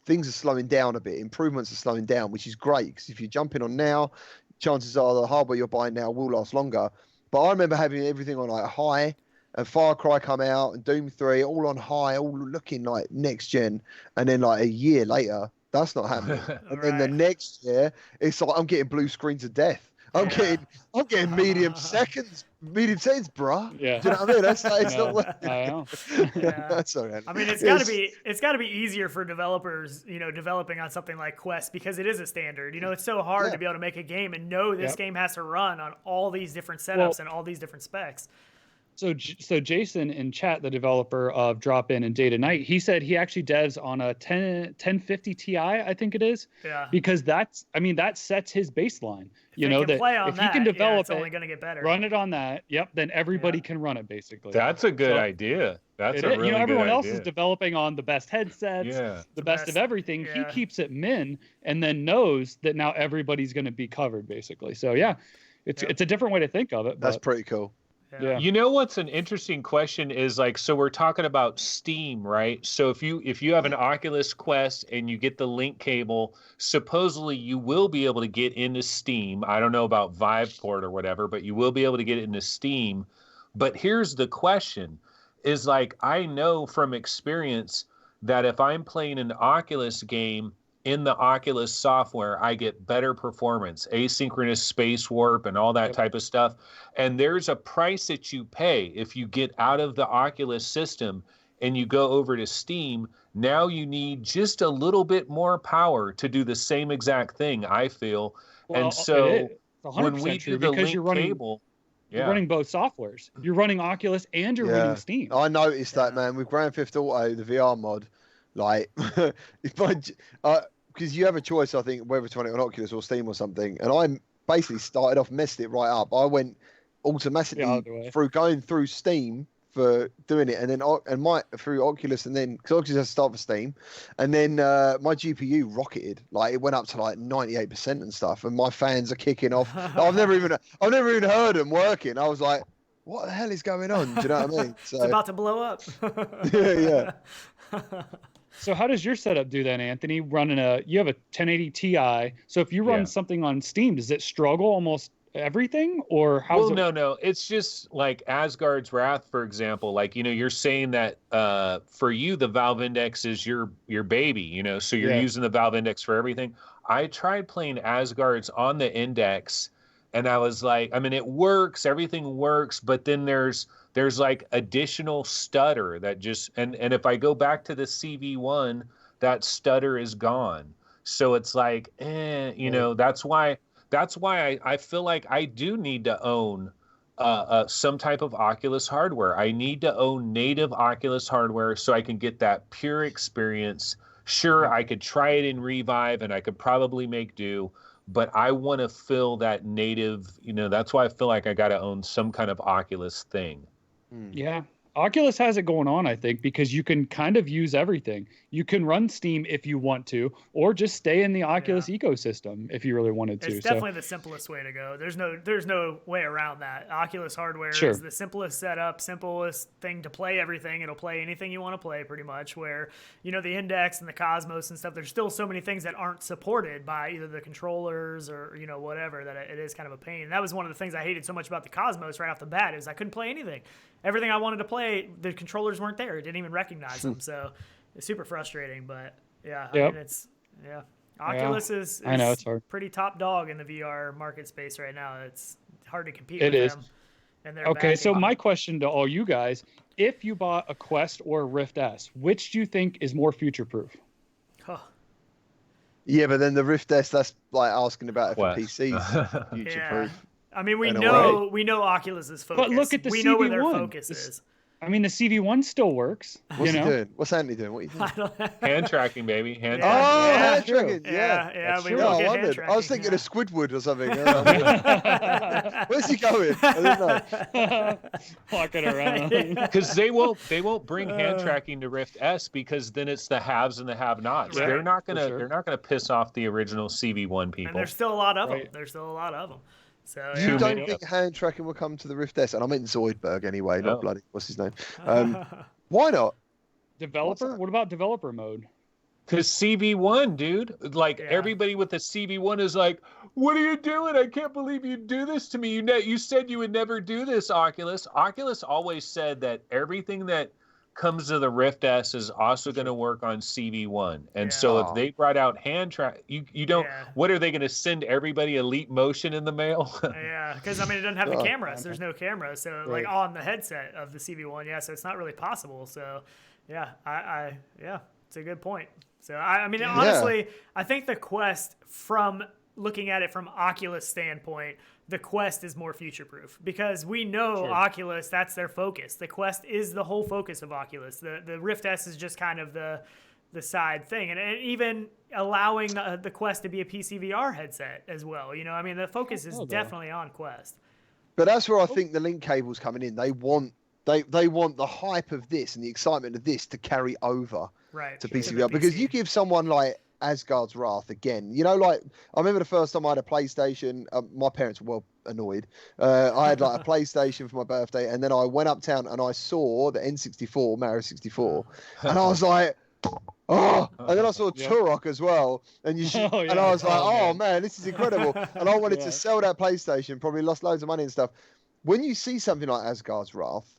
things are slowing down a bit, improvements are slowing down, which is great because if you're jumping on now, chances are the hardware you're buying now will last longer. But I remember having everything on like high, and Far Cry come out and Doom 3 all on high, all looking like next gen, and then like a year later that's not happening. And then the next year it's like I'm getting blue screen to death. I'm getting medium seconds, bruh. Yeah. Do you know what I mean? That's like, it's not working. I know. That's all right. I mean, it's gotta be easier for developers, developing on something like Quest because it is a standard. It's so hard to be able to make a game and know this game has to run on all these different setups and all these different specs. So Jason in chat, the developer of Drop In and Day to Night, he said he actually devs on a 1050 Ti, I think it is. Yeah. Because that sets his baseline. If he can develop it's only going to get better. Run it on that. Yep. Then everybody can run it basically. That's a good idea. That's a really good idea. Everyone else is developing on the best headsets, the best of everything. Yeah. He keeps it min and then knows that now everybody's going to be covered basically. So it's a different way to think of it. That's pretty cool. Yeah. You know what's an interesting question is like, so we're talking about Steam, right? So if you have an Oculus Quest and you get the link cable, supposedly you will be able to get into Steam. I don't know about Viveport or whatever, but you will be able to get into Steam. But here's the question is like, I know from experience that if I'm playing an Oculus game in the Oculus software, I get better performance, asynchronous space warp and all that type of stuff. And there's a price that you pay if you get out of the Oculus system and you go over to Steam. Now you need just a little bit more power to do the same exact thing, I feel. Well, and so when we do the link running, cable, you're running both softwares. You're running Oculus and you're running Steam. I noticed that, man, with Grand Theft Auto, the VR mod, like because you have a choice, I think, whether to run it on Oculus or Steam or something. And I basically started off, messed it right up. I went automatically through going through Steam for doing it, and then through Oculus, and then because Oculus has to start for Steam, and then my GPU rocketed, like it went up to like 98% and stuff, and my fans are kicking off. I've never even heard them working. I was like, what the hell is going on? Do you know what I mean? So, it's about to blow up. yeah. So how does your setup do that, Anthony? You have a 1080 Ti. So if you run something on Steam, does it struggle almost everything, or how's it? No. It's just like Asgard's Wrath, for example. Like, you're saying that for you, the Valve Index is your baby, so you're using the Valve Index for everything. I tried playing Asgard's on the Index, and I was like, I mean, it works, everything works, but then there's like additional stutter that just, and if I go back to the CV1, that stutter is gone. So it's like, that's why I feel like I do need to own some type of Oculus hardware. I need to own native Oculus hardware so I can get that pure experience. Sure, I could try it in Revive and I could probably make do, but I want to feel that native, that's why I feel like I got to own some kind of Oculus thing. Yeah. Oculus has it going on, I think, because you can kind of use everything. You can run Steam if you want to, or just stay in the Oculus ecosystem if you really wanted to. It's definitely the simplest way to go. There's no way around that. Oculus hardware is the simplest setup, simplest thing to play everything. It'll play anything you want to play pretty much, where, the Index and the Cosmos and stuff, there's still so many things that aren't supported by either the controllers or, whatever, that it is kind of a pain. And that was one of the things I hated so much about the Cosmos right off the bat, is I couldn't play anything. Everything I wanted to play, the controllers weren't there. It didn't even recognize them. So it's super frustrating. But I mean, Oculus is I know, it's hard. Pretty top dog in the VR market space right now. It's hard to compete with them. And okay, so my question to all you guys, if you bought a Quest or a Rift S, which do you think is more future-proof? Yeah, but then the Rift S, that's like asking about if a PC's future-proof. I mean, we know Oculus is focused. But look at the CV1. We know where their focus is. I mean, the CV1 still works. What's he doing? What's Anthony doing? What are you doing? Hand tracking, baby. Hand tracking. Hand tracking. Yeah. We will get hand tracking. I was thinking of Squidward or something. Where's he going? I didn't know. Walking around. Because they won't bring hand tracking to Rift S, because then it's the haves and the have-nots. Right. They're not gonna piss off the original CV1 people. And there's still a lot of them. There's still a lot of them. So, you don't think hand tracking will come to the Rift S? And I meant Zoidberg anyway, not bloody, what's his name? Why not? Developer? What about developer mode? Because CV1, dude. Like, everybody with the CV1 is like, what are you doing? I can't believe you do this to me. You said you would never do this, Oculus. Oculus always said that everything that comes to the Rift S is also going to work on CV1. And so if they brought out hand track, you don't, what are they going to send everybody Elite Motion in the mail? Because I mean, it doesn't have the cameras. There's no cameras. So like on the headset of the CV1, so it's not really possible. So it's a good point. So I mean, honestly, I think the Quest, from looking at it from Oculus standpoint, the Quest is more future-proof, because we know Oculus, that's their focus. The Quest is the whole focus of Oculus. The Rift S is just kind of the side thing. And even allowing the Quest to be a PC VR headset as well. I mean, the focus is definitely on Quest. But that's where I think the link cable's coming in. They want the hype of this and the excitement of this to carry over to PC VR. Because you give someone like Asgard's Wrath again, like I remember the first time I had a PlayStation, my parents were well annoyed. I had like a PlayStation for my birthday, and then I went uptown and I saw the N64, Mario 64, and I was like, and then I saw Turok as well, and and I was like, man, this is incredible. And I wanted to sell that PlayStation, probably lost loads of money and stuff. When you see something like Asgard's Wrath,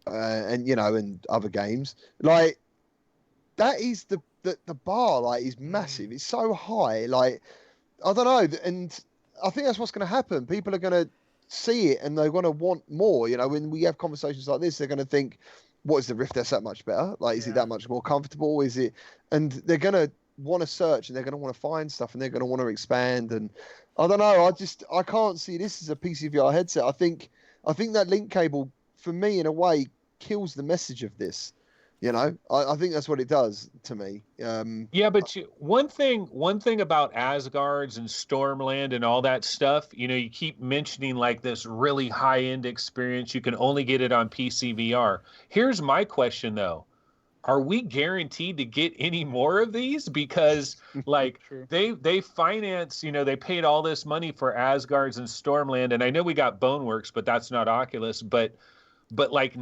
and other games, like, that is the bar, like, is massive. It's so high, like, I don't know, and I think that's what's going to happen. People are going to see it and they're going to want more. When we have conversations like this, they're going to think, what, is the Rift S that much better? Like, is it that much more comfortable? Is it? And they're going to want to search, and they're going to want to find stuff, and they're going to want to expand. And I don't know, I can't see this as a PC VR headset. I think that link cable, for me, in a way, kills the message of this. I think that's what it does to me. But one thing about Asgard's and Stormland and all that stuff, you keep mentioning like this really high-end experience. You can only get it on PC VR. Here's my question, though. Are we guaranteed to get any more of these? Because like they finance, they paid all this money for Asgard's and Stormland. And I know we got Boneworks, but that's not Oculus. But But like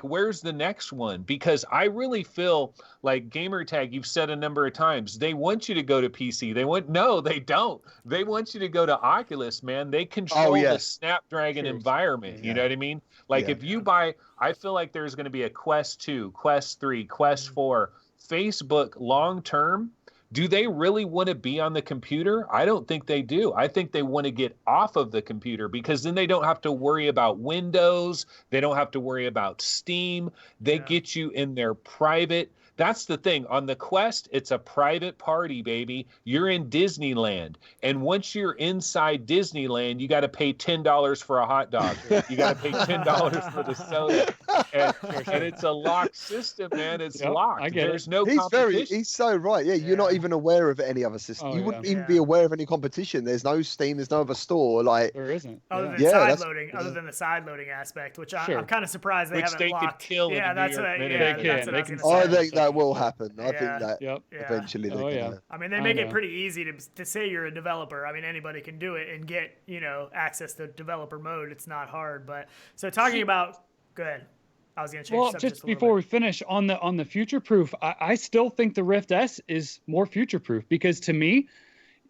where's the next one? Because I really feel like Gamertag, you've said a number of times, they want you to go to PC. No, they don't. They want you to go to Oculus, man. They control the Snapdragon environment. Yeah. You know what I mean? Like if you buy, I feel like there's going to be a Quest 2, Quest 3, Quest 4, Facebook long term. Do they really want to be on the computer? I don't think they do. I think they want to get off of the computer because then they don't have to worry about Windows. They don't have to worry about Steam. They get you in their private. That's the thing. On the Quest, it's a private party, baby. You're in Disneyland. And once you're inside Disneyland, you got to pay $10 for a hot dog. You got to pay $10 for the soda. And it's a locked system, man. It's locked. There's no competition. He's so right. Yeah, you're not even aware of any other system. You wouldn't even be aware of any competition. There's no Steam. There's no other store. Like there isn't. Other than the side loading aspect, which I'm kind of surprised they haven't locked. Could kill that's what they can. I think that will happen. I think that eventually they're gonna. I mean, they make it pretty easy to say you're a developer. I mean, anybody can do it and get access to developer mode. It's not hard. But so talking about, go ahead. I was going to change. Well, just before we finish on the future proof, I still think the Rift S is more future proof because to me,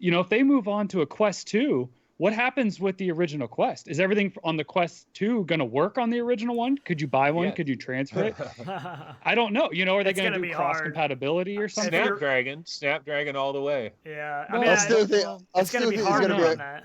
if they move on to a Quest 2. What happens with the original Quest? Is everything on the Quest 2 going to work on the original one? Could you buy one? Could you transfer it? I don't know. Are they going to do cross compatibility or something? Snapdragon all the way. Yeah, I mean, I still think it's going to be hard on that.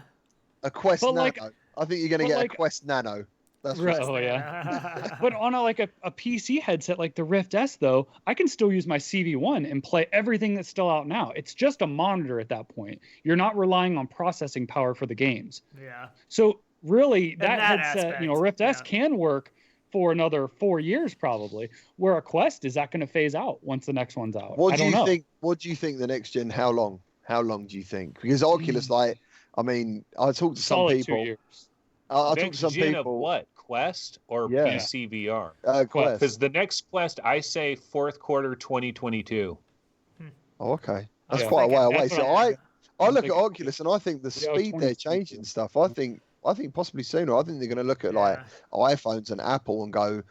A Quest Nano. I think you're going to get a Quest Nano. That's right. Oh yeah. But on a PC headset like the Rift S though, I can still use my CV1 and play everything that's still out now. It's just a monitor at that point. You're not relying on processing power for the games. Yeah. So really that headset, aspect, Rift S can work for another 4 years probably. Where a Quest is that going to phase out once the next one's out? What do you think the next gen? How long? How long do you think? Because Oculus, I talked to some people. 2 years. I talked to some people. Of what? Quest or PC VR? Quest. Because the next Quest, I say fourth quarter 2022. Oh, okay. That's quite a way away. So I look at Oculus and I think the speed they're changing stuff. I think possibly sooner. I think they're going to look at like iPhones and Apple and go,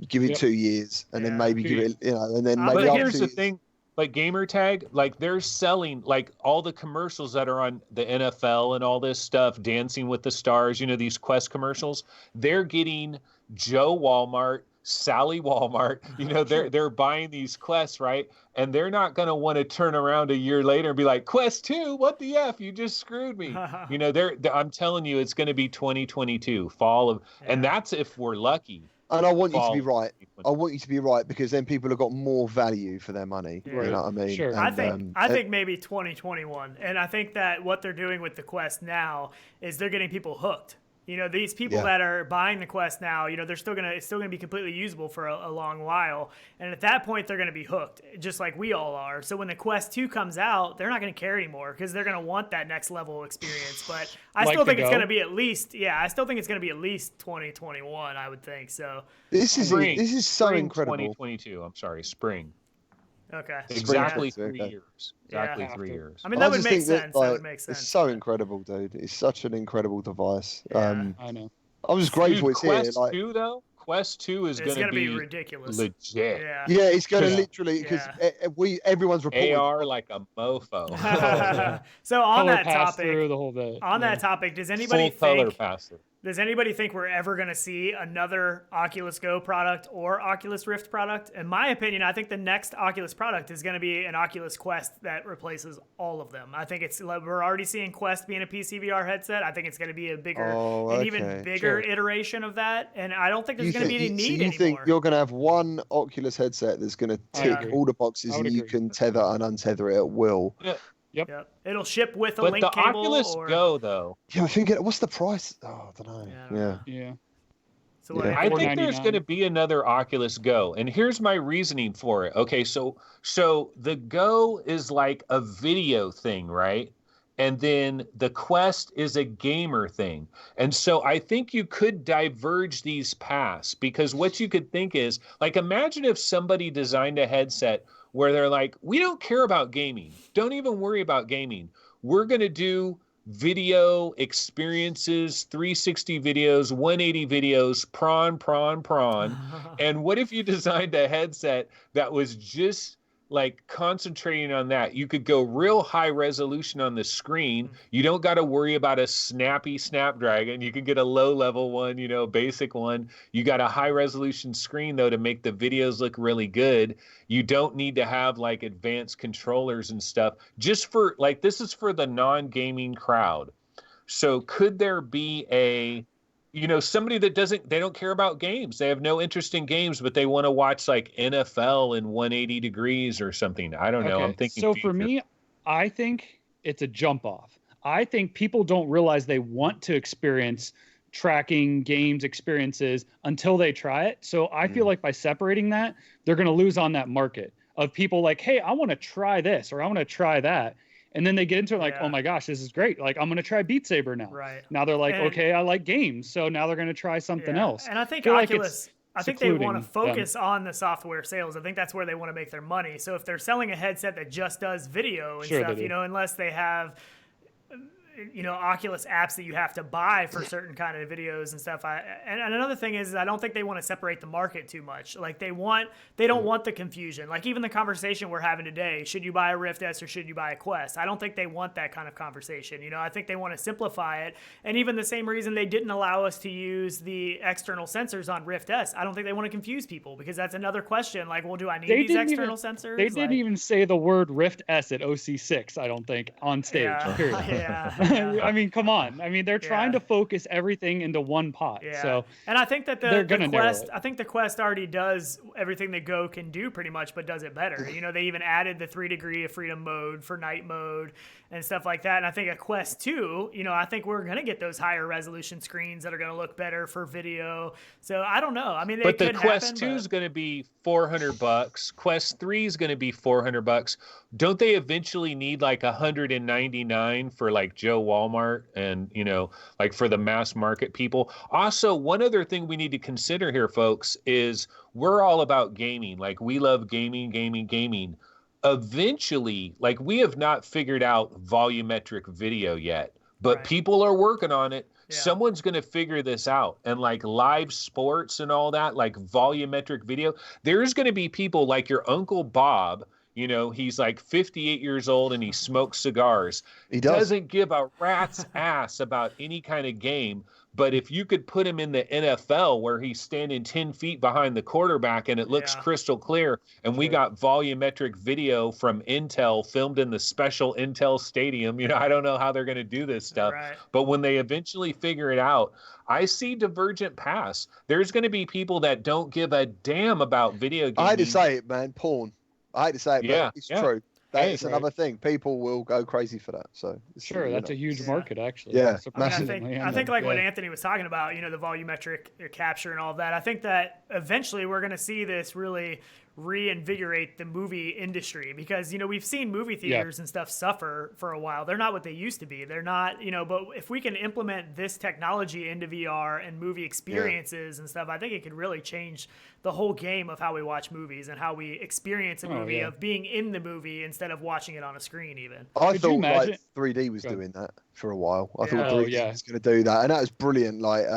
give it 2 years and then maybe give it, and then maybe. But here's the thing. Like Gamertag, like they're selling like all the commercials that are on the NFL and all this stuff, Dancing with the Stars, these Quest commercials. They're getting Joe Walmart, Sally Walmart, they're buying these Quests, right? And they're not going to want to turn around a year later and be like, Quest 2, what the F? You just screwed me. I'm telling you, it's going to be 2022, fall of, and that's if we're lucky. And I want you to be right. I want you to be right because then people have got more value for their money. Yeah. You know what I mean? Sure. And, I think maybe 2021. And I think that what they're doing with the Quest now is they're getting people hooked. These people that are buying the Quest now, it's still gonna be completely usable for a long while. And at that point, they're gonna be hooked, just like we all are. So when the Quest 2 comes out, they're not gonna care anymore because they're gonna want that next level experience. But I still think it's gonna be at least, I still think it's gonna be at least 2021. I would think so. This is so incredible. 2022. I'm sorry, spring. Okay. Exactly 3 years. Exactly 3 years. I mean, that would make sense. That would make sense. It's so incredible, dude. It's such an incredible device. I know. I'm just grateful it's Quest here. 2, though? Quest 2 is going to be ridiculous. Legit. Yeah, it's going to literally, because everyone's reporting. AR like a mofo. So on color that topic, through the whole bit. That topic, does anybody Full color pass-through. Does anybody think we're ever going to see another Oculus Go product or Oculus Rift product? In my opinion, I think the next Oculus product is going to be an Oculus Quest that replaces all of them. I think we're already seeing Quest being a PC VR headset. I think it's going to be a bigger, even bigger iteration of that. And I don't think there's going to be any need anymore. You think you're going to have one Oculus headset that's going to tick all the boxes and you can tether and untether it at will? Yeah. Yep. It'll ship with a link cable. But the Oculus Go, though. Yeah, I think what's the price? Oh, I don't know. Yeah. So I think there's going to be another Oculus Go, and here's my reasoning for it. Okay, so the Go is like a video thing, right? And then the Quest is a gamer thing. And so I think you could diverge these paths because what you could think is, like, imagine if somebody designed a headset where they're like, we don't care about gaming. Don't even worry about gaming. We're going to do video experiences, 360 videos, 180 videos, prawn. And what if you designed a headset that was just like concentrating on that? You could go real high resolution on the screen. You don't got to worry about a snappy Snapdragon. You can get a low level one, basic one. You got a high resolution screen though to make the videos look really good. You don't need to have like advanced controllers and stuff. Just for like, this is for the non-gaming crowd. So could there be somebody that they don't care about games. They have no interest in games, but they want to watch like NFL in 180 degrees or something. I don't know. I'm thinking. So for me, I think it's a jump off. I think people don't realize they want to experience tracking games experiences until they try it. So I feel like by separating that, they're going to lose on that market of people like, hey, I want to try this or I want to try that. And then they get into it like, oh my gosh, this is great. Like, I'm going to try Beat Saber now. Right. Now they're like, okay, I like games. So now they're going to try something else. And I think Oculus, I think they want to focus on the software sales. I think that's where they want to make their money. So if they're selling a headset that just does video and stuff, unless they have Oculus apps that you have to buy for certain kind of videos and stuff. And another thing is I don't think they want to separate the market too much. Like they don't want the confusion. Like even the conversation we're having today, should you buy a Rift S or should you buy a Quest? I don't think they want that kind of conversation. I think they want to simplify it. And even the same reason they didn't allow us to use the external sensors on Rift S. I don't think they want to confuse people because that's another question. Like, well, do I need these external sensors? They didn't even say the word Rift S at OC6, I don't think, on stage. Yeah. I mean, come on. I mean, they're trying to focus everything into one pot. Yeah. So, and I think that the Quest already does everything that Go can do pretty much, but does it better. They even added the 3 degree of freedom mode for night mode and stuff like that. And I think a Quest 2, I think we're going to get those higher resolution screens that are going to look better for video. So I don't know. I mean, but the Quest 2 is going to be $400. Quest 3 is going to be $400. Don't they eventually need like $199 for like Joe Walmart and, like for the mass market people? Also, one other thing we need to consider here, folks, is we're all about gaming. Like we love gaming. Eventually, like we have not figured out volumetric video yet, but people are working on it. Yeah. Someone's going to figure this out. And like live sports and all that, like volumetric video, there's going to be people like your Uncle Bob. He's like 58 years old and he smokes cigars. He doesn't give a rat's ass about any kind of game. But if you could put him in the NFL where he's standing 10 feet behind the quarterback and it looks crystal clear, and we got volumetric video from Intel filmed in the special Intel stadium, I don't know how they're going to do this stuff. Right. But when they eventually figure it out, I see divergent paths. There's going to be people that don't give a damn about video games. I hate to say it, man, porn. I hate to say it, but it's true. That's another thing. People will go crazy for that. So that's a huge market, actually. Yeah, I think like what Anthony was talking about, the volumetric capture and all of that. I think that eventually we're going to see this really reinvigorate the movie industry because we've seen movie theaters and stuff suffer for a while. They're not what they used to be. They're not, but if we can implement this technology into VR and movie experiences and stuff, I think it could really change the whole game of how we watch movies and how we experience a movie, of being in the movie instead of watching it on a screen even. I thought like 3D was doing that for a while. I thought 3D was going to do that, and that was brilliant. Like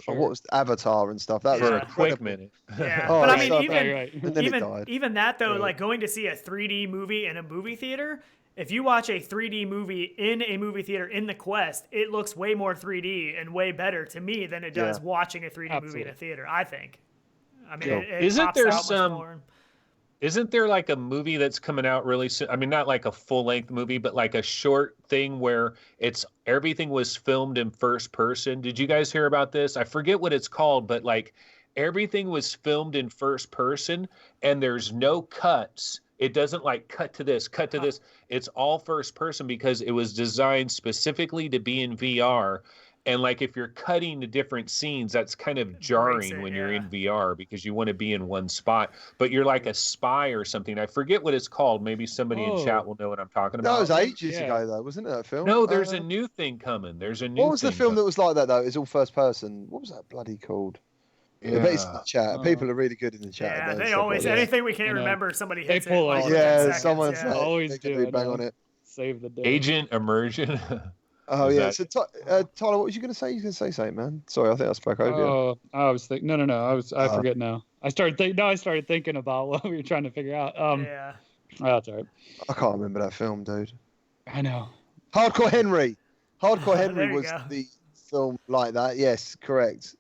what was Avatar and stuff. That was a quick minute. Yeah, but I mean, even that though, like going to see a 3D movie in a movie theater. If you watch a 3D movie in a movie theater in the Quest, it looks way more 3D and way better to me than it does watching a 3D movie in a theater. I think. I mean, Isn't there like a movie that's coming out really soon? I mean, not like a full-length movie, but like a short thing where everything was filmed in first person. Did you guys hear about this? I forget what it's called, but like everything was filmed in first person and there's no cuts. It doesn't like cut to this. It's all first person because it was designed specifically to be in VR. And like if you're cutting to different scenes, that's kind of jarring when you're in VR because you want to be in one spot, but you're like a spy or something. I forget what it's called. Maybe somebody in chat will know what I'm talking about. That was ages ago, though, wasn't it? That film? No, there's a new thing coming. What was the film that was like that though? It's all first person. What was that bloody called? Yeah, but it's in the chat. People are really good in the chat. Yeah, they always anything we can't remember. Somebody hits it. Yeah, someone's always do. Bang on it. Save the day. Agent Immersion. Oh yeah. So Tyler, what was you going to say? You going to say something, man? Sorry, I think I spoke over you. I was thinking. No. I forget now. I started thinking about what we were trying to figure out. Yeah. Oh, that's all right. I can't remember that film, dude. I know. Hardcore Henry. Hardcore Henry There you was go. the film like that. Yes, correct.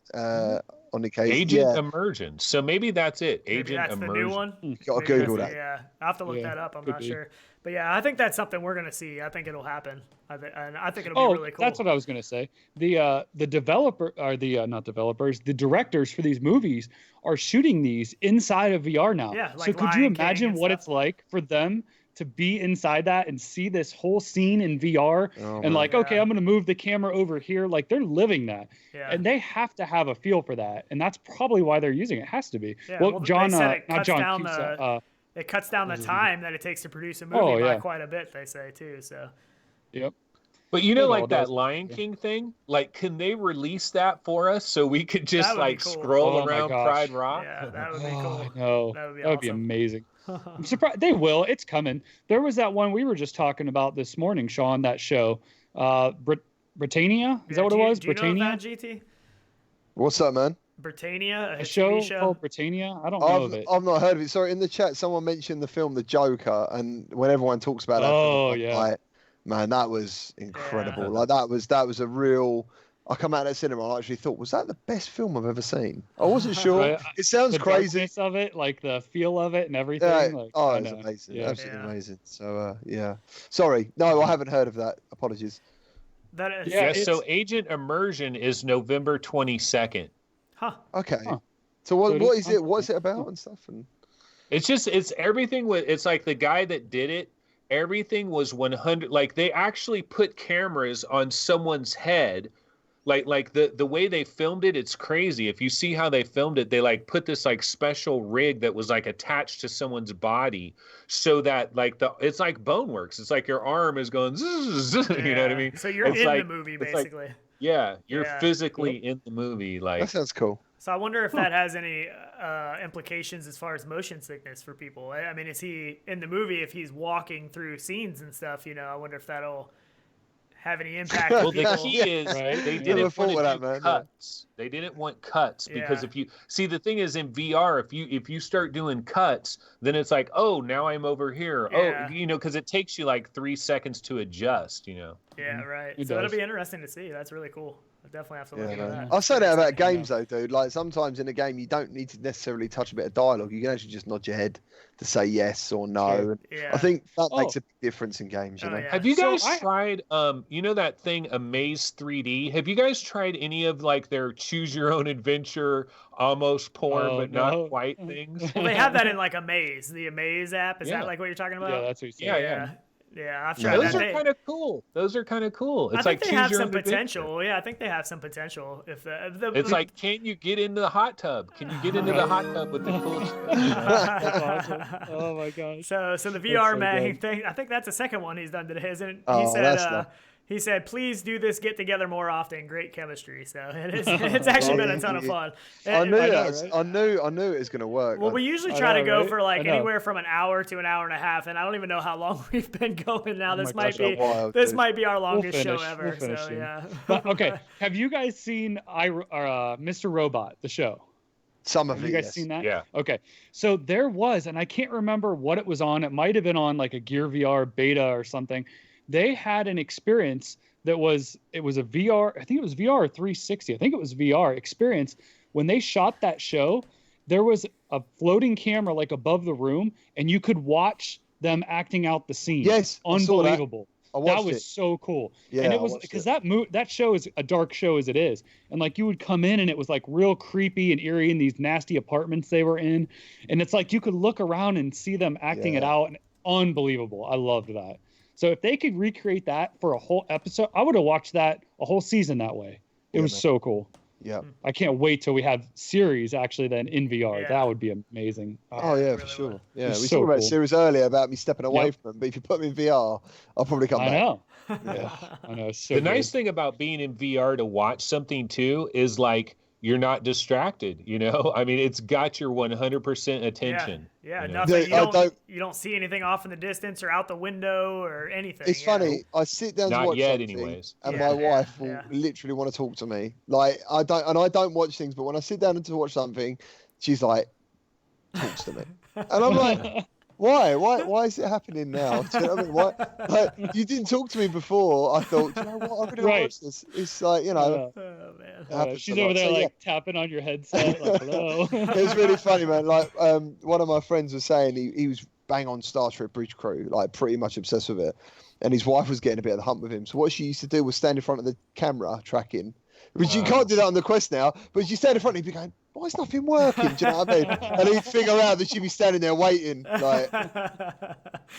On the case. Agent Immersion. So maybe that's it. Maybe Agent that's Immersion. the new one. You gotta Maybe Google that's that. Yeah, I have to look that up. I'm not sure, but yeah, I think that's something we're gonna see. I think it'll happen. I think it'll be really cool. That's what I was gonna say. The developer or the not developers, the directors for these movies are shooting these inside of VR now. Yeah, so could you imagine what it's like for them to be inside that and see this whole scene in VR okay, I'm going to move the camera over here. Like they're living that. Yeah. And they have to have a feel for that. And that's probably why they're using it. It has to be. Yeah, well, John, it cuts down the time that it takes to produce a movie by quite a bit, they say too. So. Yep. But like that Lion King thing, like, can they release that for us so we could just like cool. scroll around Pride Rock? Yeah, that would be cool. No, that would be amazing. I'm surprised they will. It's coming. There was that one we were just talking about this morning, Sean. That show, Britannia. Is that what it was? Britannia. Do you know that, GT? What's up, man? Britannia, a show called Britannia. I don't know of it. I've not heard of it. Sorry, in the chat, someone mentioned the film The Joker, and when everyone talks about that, like, man, that was incredible. Yeah. Like that was a real. I come out of the cinema and I actually thought, was that the best film I've ever seen? I wasn't sure. Right. It sounds the crazy. The of it, like the feel of it and everything. Like, it's amazing. Yeah. Absolutely amazing. So, Sorry. No, I haven't heard of that. Apologies. That is. So Agent Immersion is November 22nd. Huh. Okay. Huh. So what is it? What's it about and stuff? And it's everything it's like the guy that did it. Everything was 100. Like they actually put cameras on someone's head. Like the way they filmed it, it's crazy. If you see how they filmed it, they like put this like special rig that was like attached to someone's body, so that like it's like Boneworks. It's like your arm is going, zzz, you know what I mean? So you're in the movie basically. You're physically in the movie. Like that sounds cool. So I wonder if that has any implications as far as motion sickness for people. I mean, is he in the movie? If he's walking through scenes and stuff, I wonder if that'll have any impact. Well, the key is they didn't want to do cuts. They didn't want cuts because if you see, the thing is in VR, if you start doing cuts, then it's like, oh, now I'm over here. Yeah. Oh, because it takes you like 3 seconds to adjust. Yeah, right. So it'll be interesting to see. That's really cool. I definitely have to look into that. I'll say that about games though, dude. Like sometimes in a game you don't need to necessarily touch a bit of dialogue. You can actually just nod your head to say yes or no. Sure. Yeah. I think that makes a big difference in games. You know. Yeah. Have you guys tried that thing Amaze 3D? Have you guys tried any of like their choose your own adventure, almost porn but not quite things? Well, they have that in like Amaze, the Amaze app. Is that like what you're talking about? Yeah, that's what you're saying. Yeah, I've tried Those are kind of cool. It's I like think they have some potential. Yeah, I think they have some potential. It's like, can you get into the hot tub? Can you get into the hot tub with the cool shit? That's awesome. Oh my gosh. So the VR man thing. I think that's the second one he's done today, isn't it? He said, please do this get together more often. Great chemistry. So it's actually been a ton of fun. I knew it was going to work. Well, we usually try to go for like anywhere from an hour to an hour and a half, and I don't even know how long we've been going now. This might be our longest show ever. So yeah. But, okay, have you guys seen Mr. Robot, the show? Some of it. Have you guys seen that? Yeah. Okay. So there was, and I can't remember what it was on. It might have been on like a Gear VR beta or something. They had an experience it was a VR, I think it was VR 360. I think it was VR experience. When they shot that show, there was a floating camera like above the room, and you could watch them acting out the scene. Yes. Unbelievable. That was so cool. Yeah, and it was because that show is a dark show as it is. And like you would come in and it was like real creepy and eerie in these nasty apartments they were in. And it's like you could look around and see them acting it out. And unbelievable. I loved that. So if they could recreate that for a whole episode, I would have watched that a whole season that way. It was so cool. Yeah. I can't wait till we have series actually then in VR. Yeah. That would be amazing. Oh yeah, for sure. Yeah, we talked about series earlier about me stepping away from them, but if you put me in VR, I'll probably come back. I know. Yeah. I know. The nice thing about being in VR to watch something too is like you're not distracted, you know? I mean, it's got your 100% attention. Yeah, you know? nothing. You don't see anything off in the distance or out the window or anything. It's funny. I sit down to watch something, anyways. and my wife will literally want to talk to me. Like I don't watch things, but when I sit down to watch something, she's like, talks to me, and I'm like, why is it happening now? Do you know what I mean? Like, you didn't talk to me before. I thought, you know what, I'm gonna watch this. It's like, you know. Oh man. She's over there like tapping on your headset. Like, hello. It's really funny, man. Like one of my friends was saying he was bang on Star Trek Bridge Crew, like pretty much obsessed with it. And his wife was getting a bit of the hump with him. So what she used to do was stand in front of the camera tracking. Which you can't do that on the Quest now, but you stand in front and he'd be going, why is nothing working? Do you know what I mean? And he'd figure out that she'd be standing there waiting. Like,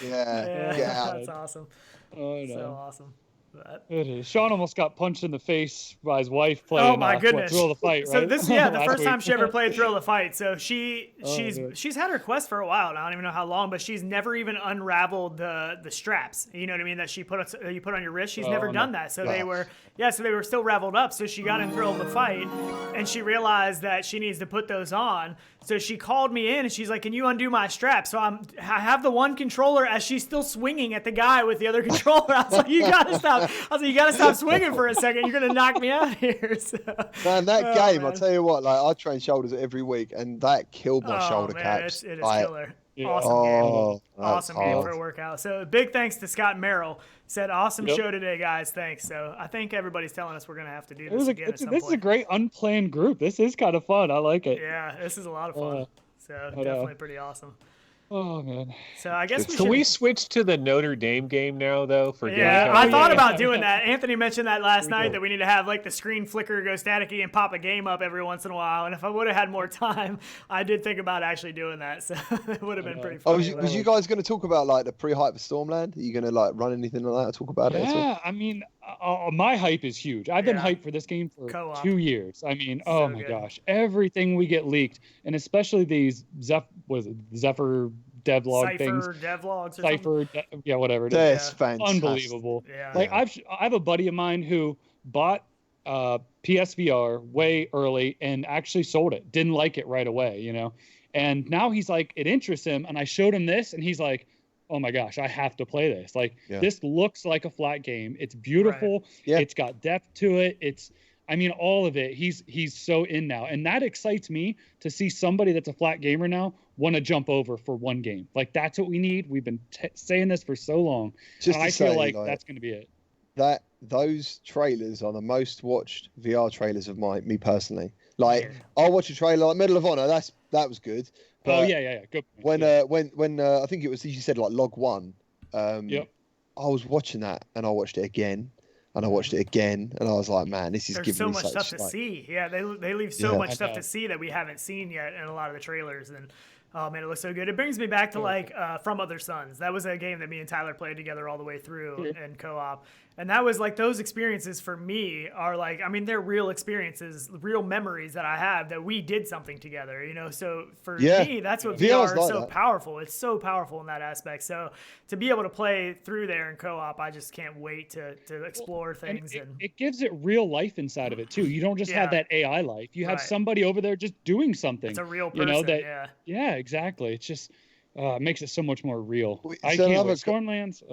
that's awesome. Oh, no. So awesome. It is. Sean almost got punched in the face by his wife playing. Oh my goodness! Thrill of the Fight, right? So this, the first time she ever played Thrill of the Fight. So she's had her Quest for a while. I don't even know how long, but she's never even unraveled the straps. You know what I mean? That you put on your wrist. She's never done that. So they were still raveled up. So she got in Thrill of the Fight, and she realized that she needs to put those on. So she called me in and she's like, "Can you undo my strap?" So I have the one controller as she's still swinging at the guy with the other controller. I was like, "You gotta stop!" you gotta stop swinging for a second. You're gonna knock me out here. So, man, that game, I'll tell you what. Like, I train shoulders every week, and that killed my shoulder caps. It is killer. Yeah. Awesome game for a workout. So big thanks to Scott Merrill. Said awesome show today, guys. Thanks. So I think everybody's telling us we're gonna have to do this again at some point. This is a great unplanned group. This is kind of fun. I like it. Yeah, this is a lot of fun. So definitely pretty awesome. Oh man. So I guess Can we switch to the Notre Dame game now though? For I thought about doing that. Anthony mentioned that last night that we need to have like the screen flicker, go staticky, and pop a game up every once in a while. And if I would have had more time, I did think about actually doing that. So it would have been pretty fun. Was you guys going to talk about like the pre-hype for Stormland? Are you going to like run anything like that or talk about it? Yeah, I mean, my hype is huge. I've been hyped for this game for Co-op. 2 years. I mean, oh my gosh, everything we get leaked, and especially these Zephyr devlog things. Devlogs or Cypher, whatever it is. That's fantastic. Unbelievable. Yeah. Like I have a buddy of mine who bought PSVR way early and actually sold it. Didn't like it right away, you know. And now he's like, it interests him. And I showed him this, and he's like, oh my gosh, I have to play this. Like this looks like a flat game. It's beautiful. Right. Yeah. It's got depth to it. All of it. He's so in now, and that excites me to see somebody that's a flat gamer now want to jump over for one game. Like that's what we need. We've been saying this for so long. I feel like that's going to be it. Those trailers are the most watched VR trailers of me personally. Like I'll watch a trailer like Medal of Honor. That was good. But good. When I think it was, you said like Log 1. I was watching that and I watched it again. And I watched it again, and I was like, "Man, this is giving me so much stuff to see." Yeah, they leave so much stuff to see that we haven't seen yet in a lot of the trailers. And oh man, it looks so good. It brings me back to From Other Suns. That was a game that me and Tyler played together all the way through in co-op. And that was like, those experiences for me are like, they're real experiences, real memories that I have that we did something together, you know? So for me, that's what VR is so powerful. It's so powerful in that aspect. So to be able to play through there in co-op, I just can't wait to explore things. And it gives it real life inside of it too. You don't just have that AI life. You have somebody over there just doing something. It's a real person, Yeah, exactly. It's just, it makes it so much more real. I can't wait. Stormlands,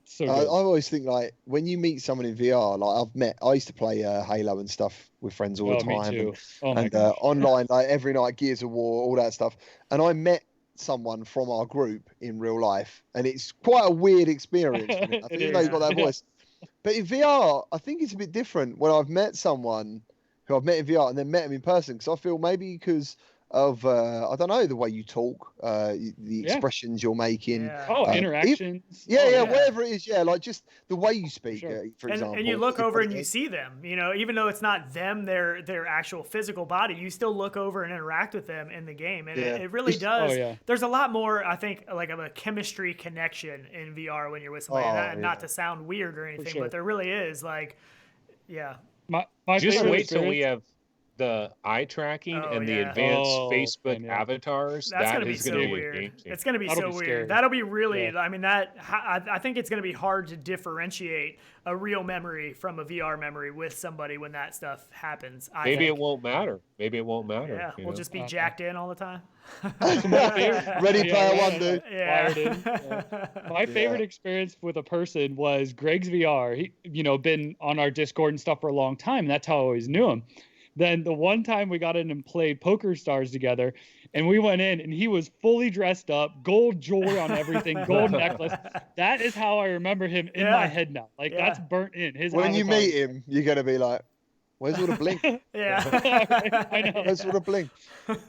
so good. I always think like when you meet someone in VR, like I used to play Halo and stuff with friends all the time, me too. and online like every night, Gears of War, all that stuff. And I met someone from our group in real life, and it's quite a weird experience. I think even though you've got that voice, but in VR, I think it's a bit different when I've met someone who I've met in VR and then met him in person, because I feel maybe because of I don't know, the way you talk, the expressions you're making, interactions, whatever it is, like just the way you speak, for example. And you look over and you see them, you know, even though it's not them, their actual physical body, you still look over and interact with them in the game, and it really does. There's a lot more, I think, like of a chemistry connection in VR when you're with somebody. Not to sound weird or anything, but there really is. Like, just wait till we have the eye tracking and the advanced Facebook avatars, that's that gonna be is going to so be weird. a game changer. It's gonna be so weird. That'll be really. I mean, I think it's gonna be hard to differentiate a real memory from a VR memory with somebody when that stuff happens. Maybe it won't matter. Yeah, we'll just be jacked in all the time. Ready Player One, dude. Yeah. My favorite experience with a person was Greg's VR. He, been on our Discord and stuff for a long time. That's how I always knew him. Then the one time we got in and played Poker Stars together, and we went in, and he was fully dressed up, gold jewelry on everything, gold necklace. That is how I remember him in my head now. Like, that's burnt in. When you meet him, you're going to be like, where's all the blink? I know. Where's all the blink?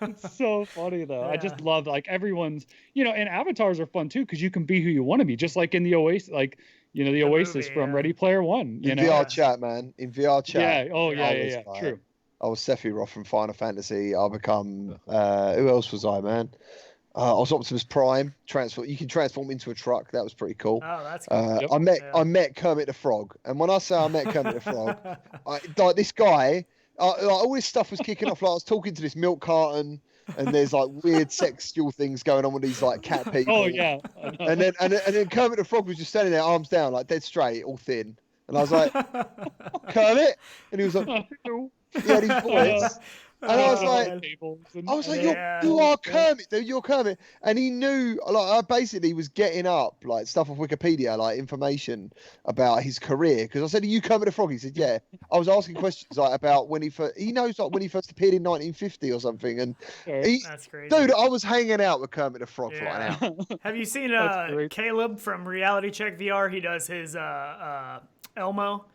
It's so funny, though. I just love, like, everyone's, and avatars are fun, too, because you can be who you want to be, just like in the Oasis, like, the Oasis movie, from Ready Player One. In VR chat, man. In VR chat. Yeah. Oh, yeah. True. I was Sephiroth from Final Fantasy. I become who else was I, man? I was Optimus Prime. You can transform into a truck. That was pretty cool. Oh, that's cool. I met Kermit the Frog, and when I say I met Kermit the Frog, like this guy, all this stuff was kicking off. Like I was talking to this milk carton, and there's like weird sexual things going on with these like cat people. Oh yeah. And then Kermit the Frog was just standing there, arms down, like dead straight, all thin. And I was like, Kermit, and he was like. He had his voice. And I was like, you are Kermit, dude, you're Kermit. And he knew, like, I basically was getting up, like, stuff off Wikipedia, like, information about his career. Because I said, are you Kermit the Frog? He said, yeah. I was asking questions, like, about when he knows, like, when he first appeared in 1950 or something. And that's crazy. Dude, I was hanging out with Kermit the Frog for like an hour. Have you seen Caleb from Reality Check VR? He does his Elmo.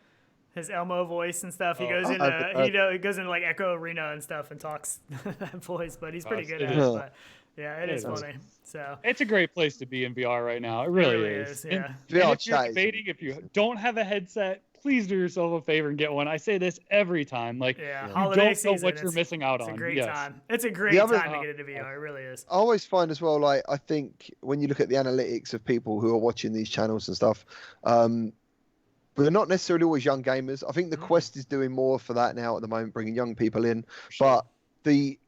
His Elmo voice and stuff. He goes into like Echo Arena and stuff and talks that voice, but he's pretty good at it. But yeah, it is funny. So it's a great place to be in VR right now. It really is. Yeah. And if you're debating, if you don't have a headset, please do yourself a favor and get one. I say this every time. Like, you don't know what you're missing out on. It's a great time. It's a great time to get into VR. It really is. I always find as well, like, I think when you look at the analytics of people who are watching these channels and stuff, but they're not necessarily always young gamers. I think the Quest is doing more for that now at the moment, bringing young people in. But the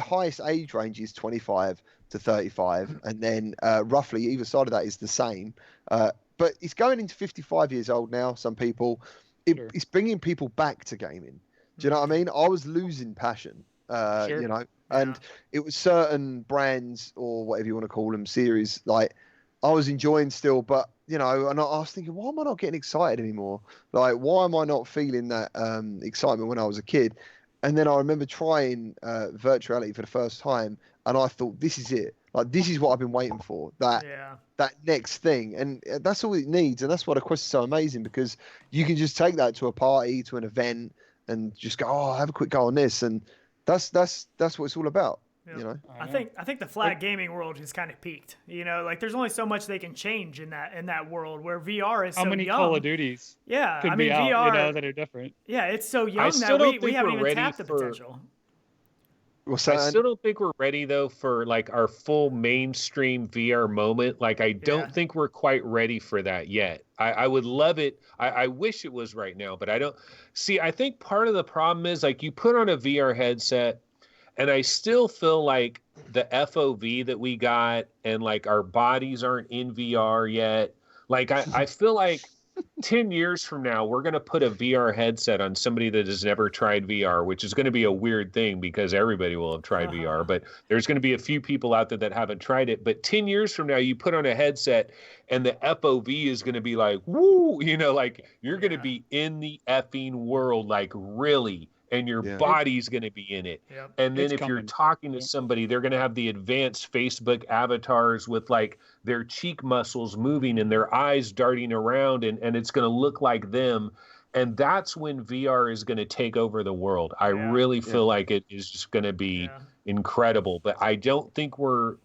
highest age range is 25 to 35, and then roughly either side of that is the same. But it's going into 55 years old now. Some people, it's bringing people back to gaming. Do you know what I mean? I was losing passion, and it was certain brands or whatever you want to call them, series, like I was enjoying still, but. And I was thinking, why am I not getting excited anymore? Like, why am I not feeling that excitement when I was a kid? And then I remember trying virtual reality for the first time, and I thought, this is it. Like, this is what I've been waiting for. That next thing, and that's all it needs. And that's why the Quest is so amazing, because you can just take that to a party, to an event, and just go, have a quick go on this, and that's what it's all about. Yep. I think the flat gaming world has kind of peaked. Like there's only so much they can change in that world where VR is so young. How many Call of Duties? Yeah, could be out, VR that are different. Yeah, it's so young that we haven't even tapped the potential. I still don't think we're ready though for like our full mainstream VR moment. Like I don't think we're quite ready for that yet. I would love it. I wish it was right now, but I don't see. I think part of the problem is like you put on a VR headset. And I still feel like the FOV that we got and like our bodies aren't in VR yet. Like I feel like 10 years from now, we're going to put a VR headset on somebody that has never tried VR, which is going to be a weird thing because everybody will have tried VR, but there's going to be a few people out there that haven't tried it. But 10 years from now, you put on a headset and the FOV is going to be like, woo, like you're going to be in the effing world, like really. And your body's going to be in it. Yep. And then if you're talking to somebody, they're going to have the advanced Facebook avatars with like their cheek muscles moving and their eyes darting around and it's going to look like them. And that's when VR is going to take over the world. I really feel like it is just going to be incredible, but I don't think we're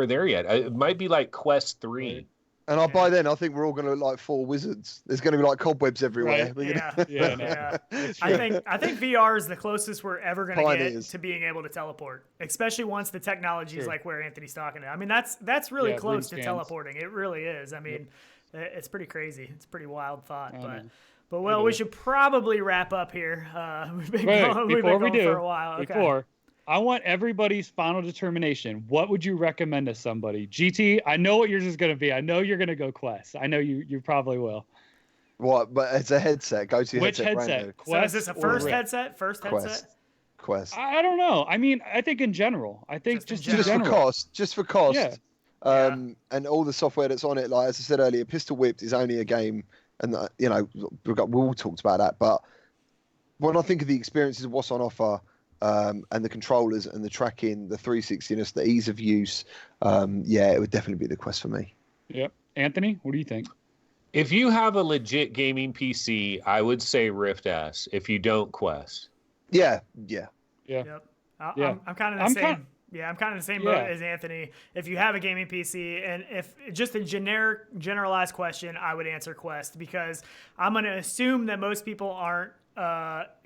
there yet. It might be like Quest 3. Right. And by then, I think we're all going to look like four wizards. There's going to be like cobwebs everywhere. Right. I think VR is the closest we're ever going to get to being able to teleport, especially once the technology is like where Anthony's talking about. I mean, that's really close to teleporting. It really is. I mean, it's pretty crazy. It's a pretty wild thought, But we should probably wrap up here. We've been going for a while. Okay. I want everybody's final determination. What would you recommend to somebody? GT, I know what yours is going to be. I know you're going to go Quest. I know you probably will. What? But it's a headset. Go to which headset. Quest. So is this a first headset? Quest. I don't know. I mean, I think in general. I think just for cost. Just for cost. Yeah. And all the software that's on it, like as I said earlier, Pistol Whipped is only a game, and we all talked about that. But when I think of the experiences of what's on offer, and the controllers and the tracking, the 360ness, the ease of use, it would definitely be the Quest for me. Yep. Anthony, what do you think? If you have a legit gaming PC, I would say Rift S. If you don't, Quest. Yeah. Yep. I'm kind of the same. I'm kind of the same boat as Anthony. If you have a gaming PC, and if just a generalized question, I would answer Quest, because I'm going to assume that most people aren't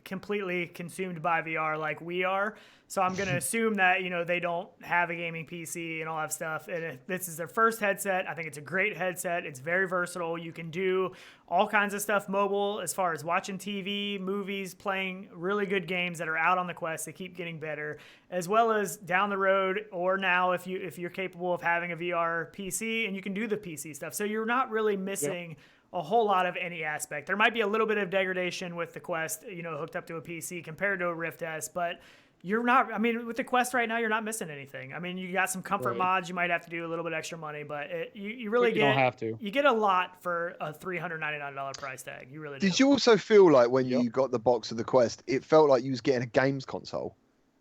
completely consumed by VR like we are. So I'm going to assume that, they don't have a gaming PC and all that stuff. And if this is their first headset, I think it's a great headset. It's very versatile. You can do all kinds of stuff mobile, as far as watching TV, movies, playing really good games that are out on the Quest that keep getting better, as well as down the road, or now if you're capable of having a VR PC, and you can do the PC stuff. So you're not really missing a whole lot of any aspect. There might be a little bit of degradation with the Quest, hooked up to a PC compared to a Rift S, but you're not, with the Quest right now, you're not missing anything. You got some comfort mods. You might have to do a little bit extra money, but you really don't have to. You get a lot for a $399 price tag. You really do. Did you also feel like when you got the box of the Quest, it felt like you was getting a games console?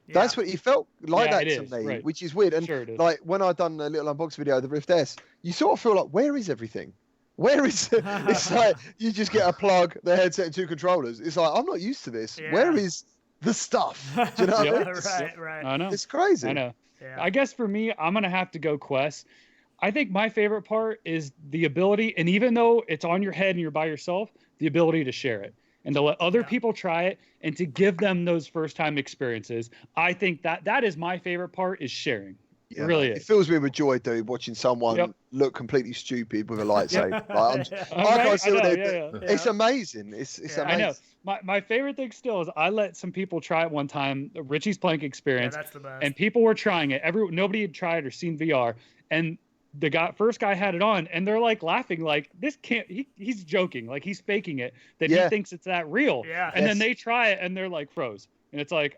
Yeah. That's what it felt like to me, which is weird. And like when I done a little unboxing video of the Rift S, you sort of feel like, where is everything? Where is it? It's like you just get a plug, the headset, and 2 controllers. It's like, I'm not used to this. Yeah. Where is the stuff? Do you know what I mean? Right. I know. It's crazy. I know. Yeah. I guess for me, I'm going to have to go Quest. I think my favorite part is the ability, and even though it's on your head and you're by yourself, the ability to share it and to let other people try it and to give them those first-time experiences. I think that is my favorite part, is sharing. Yeah, it really is. It fills me with joy, dude, watching someone look completely stupid with a lightsaber. It's amazing. It's amazing. I know. My favorite thing still is I let some people try it one time, the Richie's Plank experience. Yeah, that's the best. And people were trying it. Nobody had tried or seen VR. And the first guy had it on, and they're like laughing, like, this can't, he's joking, like he's faking it, that he thinks it's that real. Yeah. And then they try it and they're like froze. And it's like,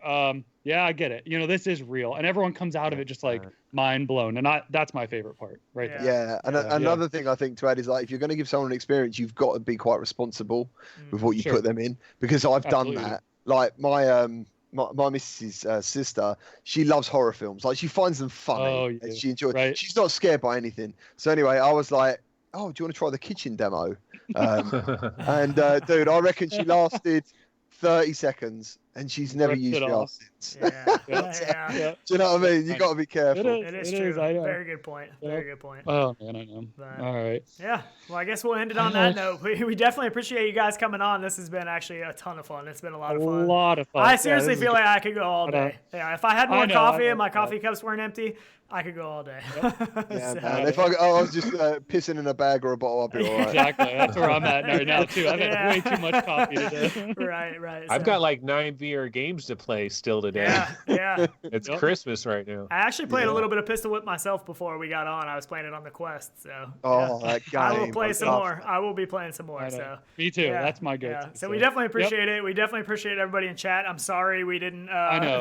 yeah, I get it. This is real. And everyone comes out of it just like mind blown. And that's my favorite part right there. Yeah. And another thing I think to add is, like, if you're going to give someone an experience, you've got to be quite responsible with what you put them in, because I've done that. Like my missus' sister, she loves horror films. Like, she finds them funny and she enjoys it. She's not scared by anything. So anyway, I was like, oh, do you want to try the kitchen demo? And dude, I reckon she lasted 30 seconds, and she's never used VR since. Yeah. Do you know what I mean? You got to be careful. It is true. Very good point. Very good point. Oh man, I know. But, all right. Yeah. Well, I guess we'll end it on that note. We definitely appreciate you guys coming on. This has been actually a ton of fun. It's been a lot of fun. I seriously feel like I could go all day. Yeah. If I had more coffee and my coffee cups weren't empty, I could go all day. Man. If I was just pissing in a bag or a bottle, I'd be all right. Exactly. That's where I'm at right now too. I've had way too much coffee today. Right. I've got like 9 VR games to play still today. Yeah. It's Christmas right now. I actually played a little bit of Pistol Whip myself before we got on. I was playing it on the Quest, so. That game. I will play some more. I will be playing some more. So. Me too. That's my go-to. So we definitely appreciate it. We definitely appreciate everybody in chat. I'm sorry we didn't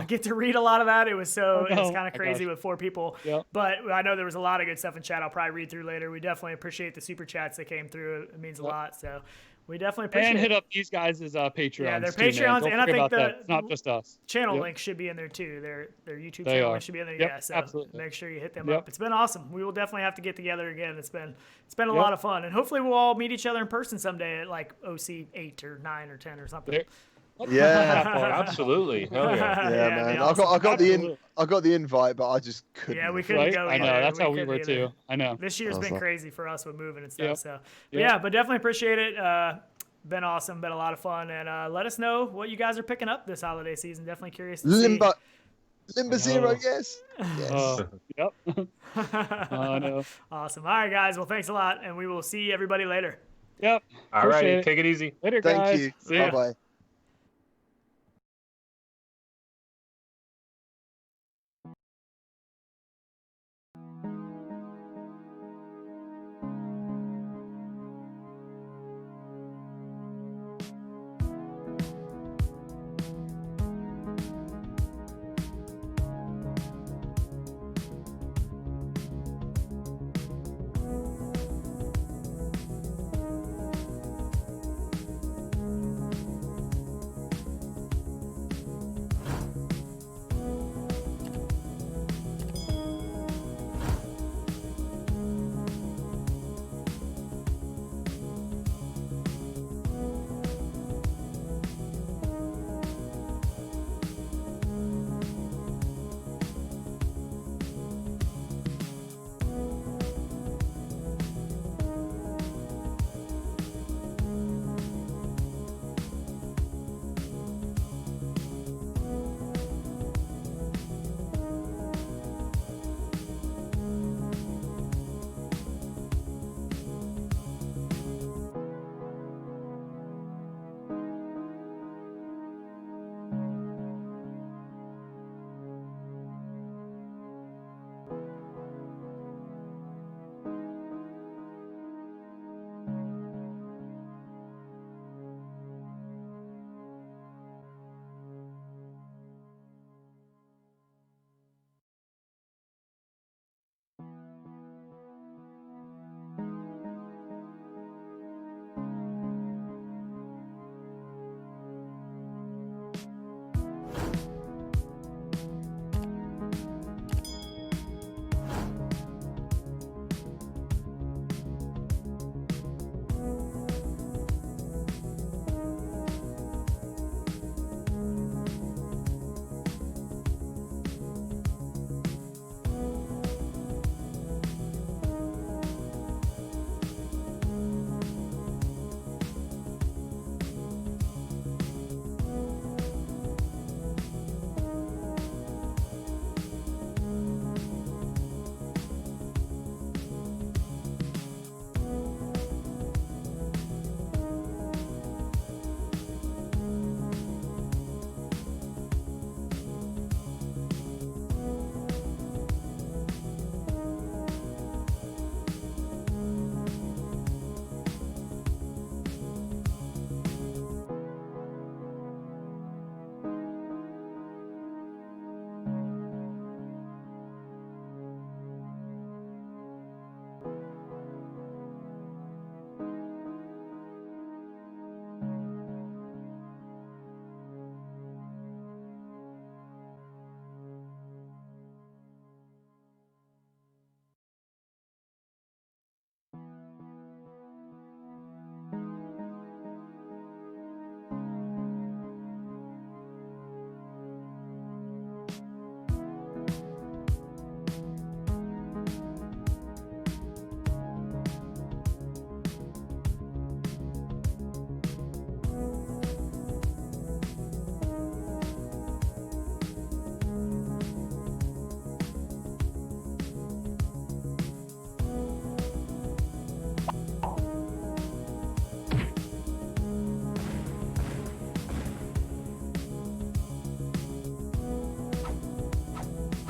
get to read a lot of that. It was it's kind of crazy with 4 people. Yep. But I know there was a lot of good stuff in chat. I'll probably read through later. We definitely appreciate the super chats that came through. It means a lot. So we definitely appreciate it. And hit up these guys' Patreons. Yeah, their Patreons, and I think it's not just us. Channel link should be in there too. Their YouTube channel link should be in there. Yep, so absolutely. Make sure you hit them up. It's been awesome. We will definitely have to get together again. It's been a lot of fun, and hopefully we'll all meet each other in person someday at like OC 8 or 9 or 10 or something. Yeah, absolutely. Hell yeah. Yeah, man. Awesome. I got the invite, but I just couldn't. Yeah, we couldn't go. I know. That's how we were too. I know. This year's been crazy for us with moving and stuff. So, but definitely appreciate it. Been awesome. Been a lot of fun. And let us know what you guys are picking up this holiday season. Definitely curious to see. Limbo Zero, yes. Yep. No. Awesome. All right, guys. Well, thanks a lot, and we will see everybody later. Yep. All righty. Take it easy. Later, guys. Thank you. Bye bye.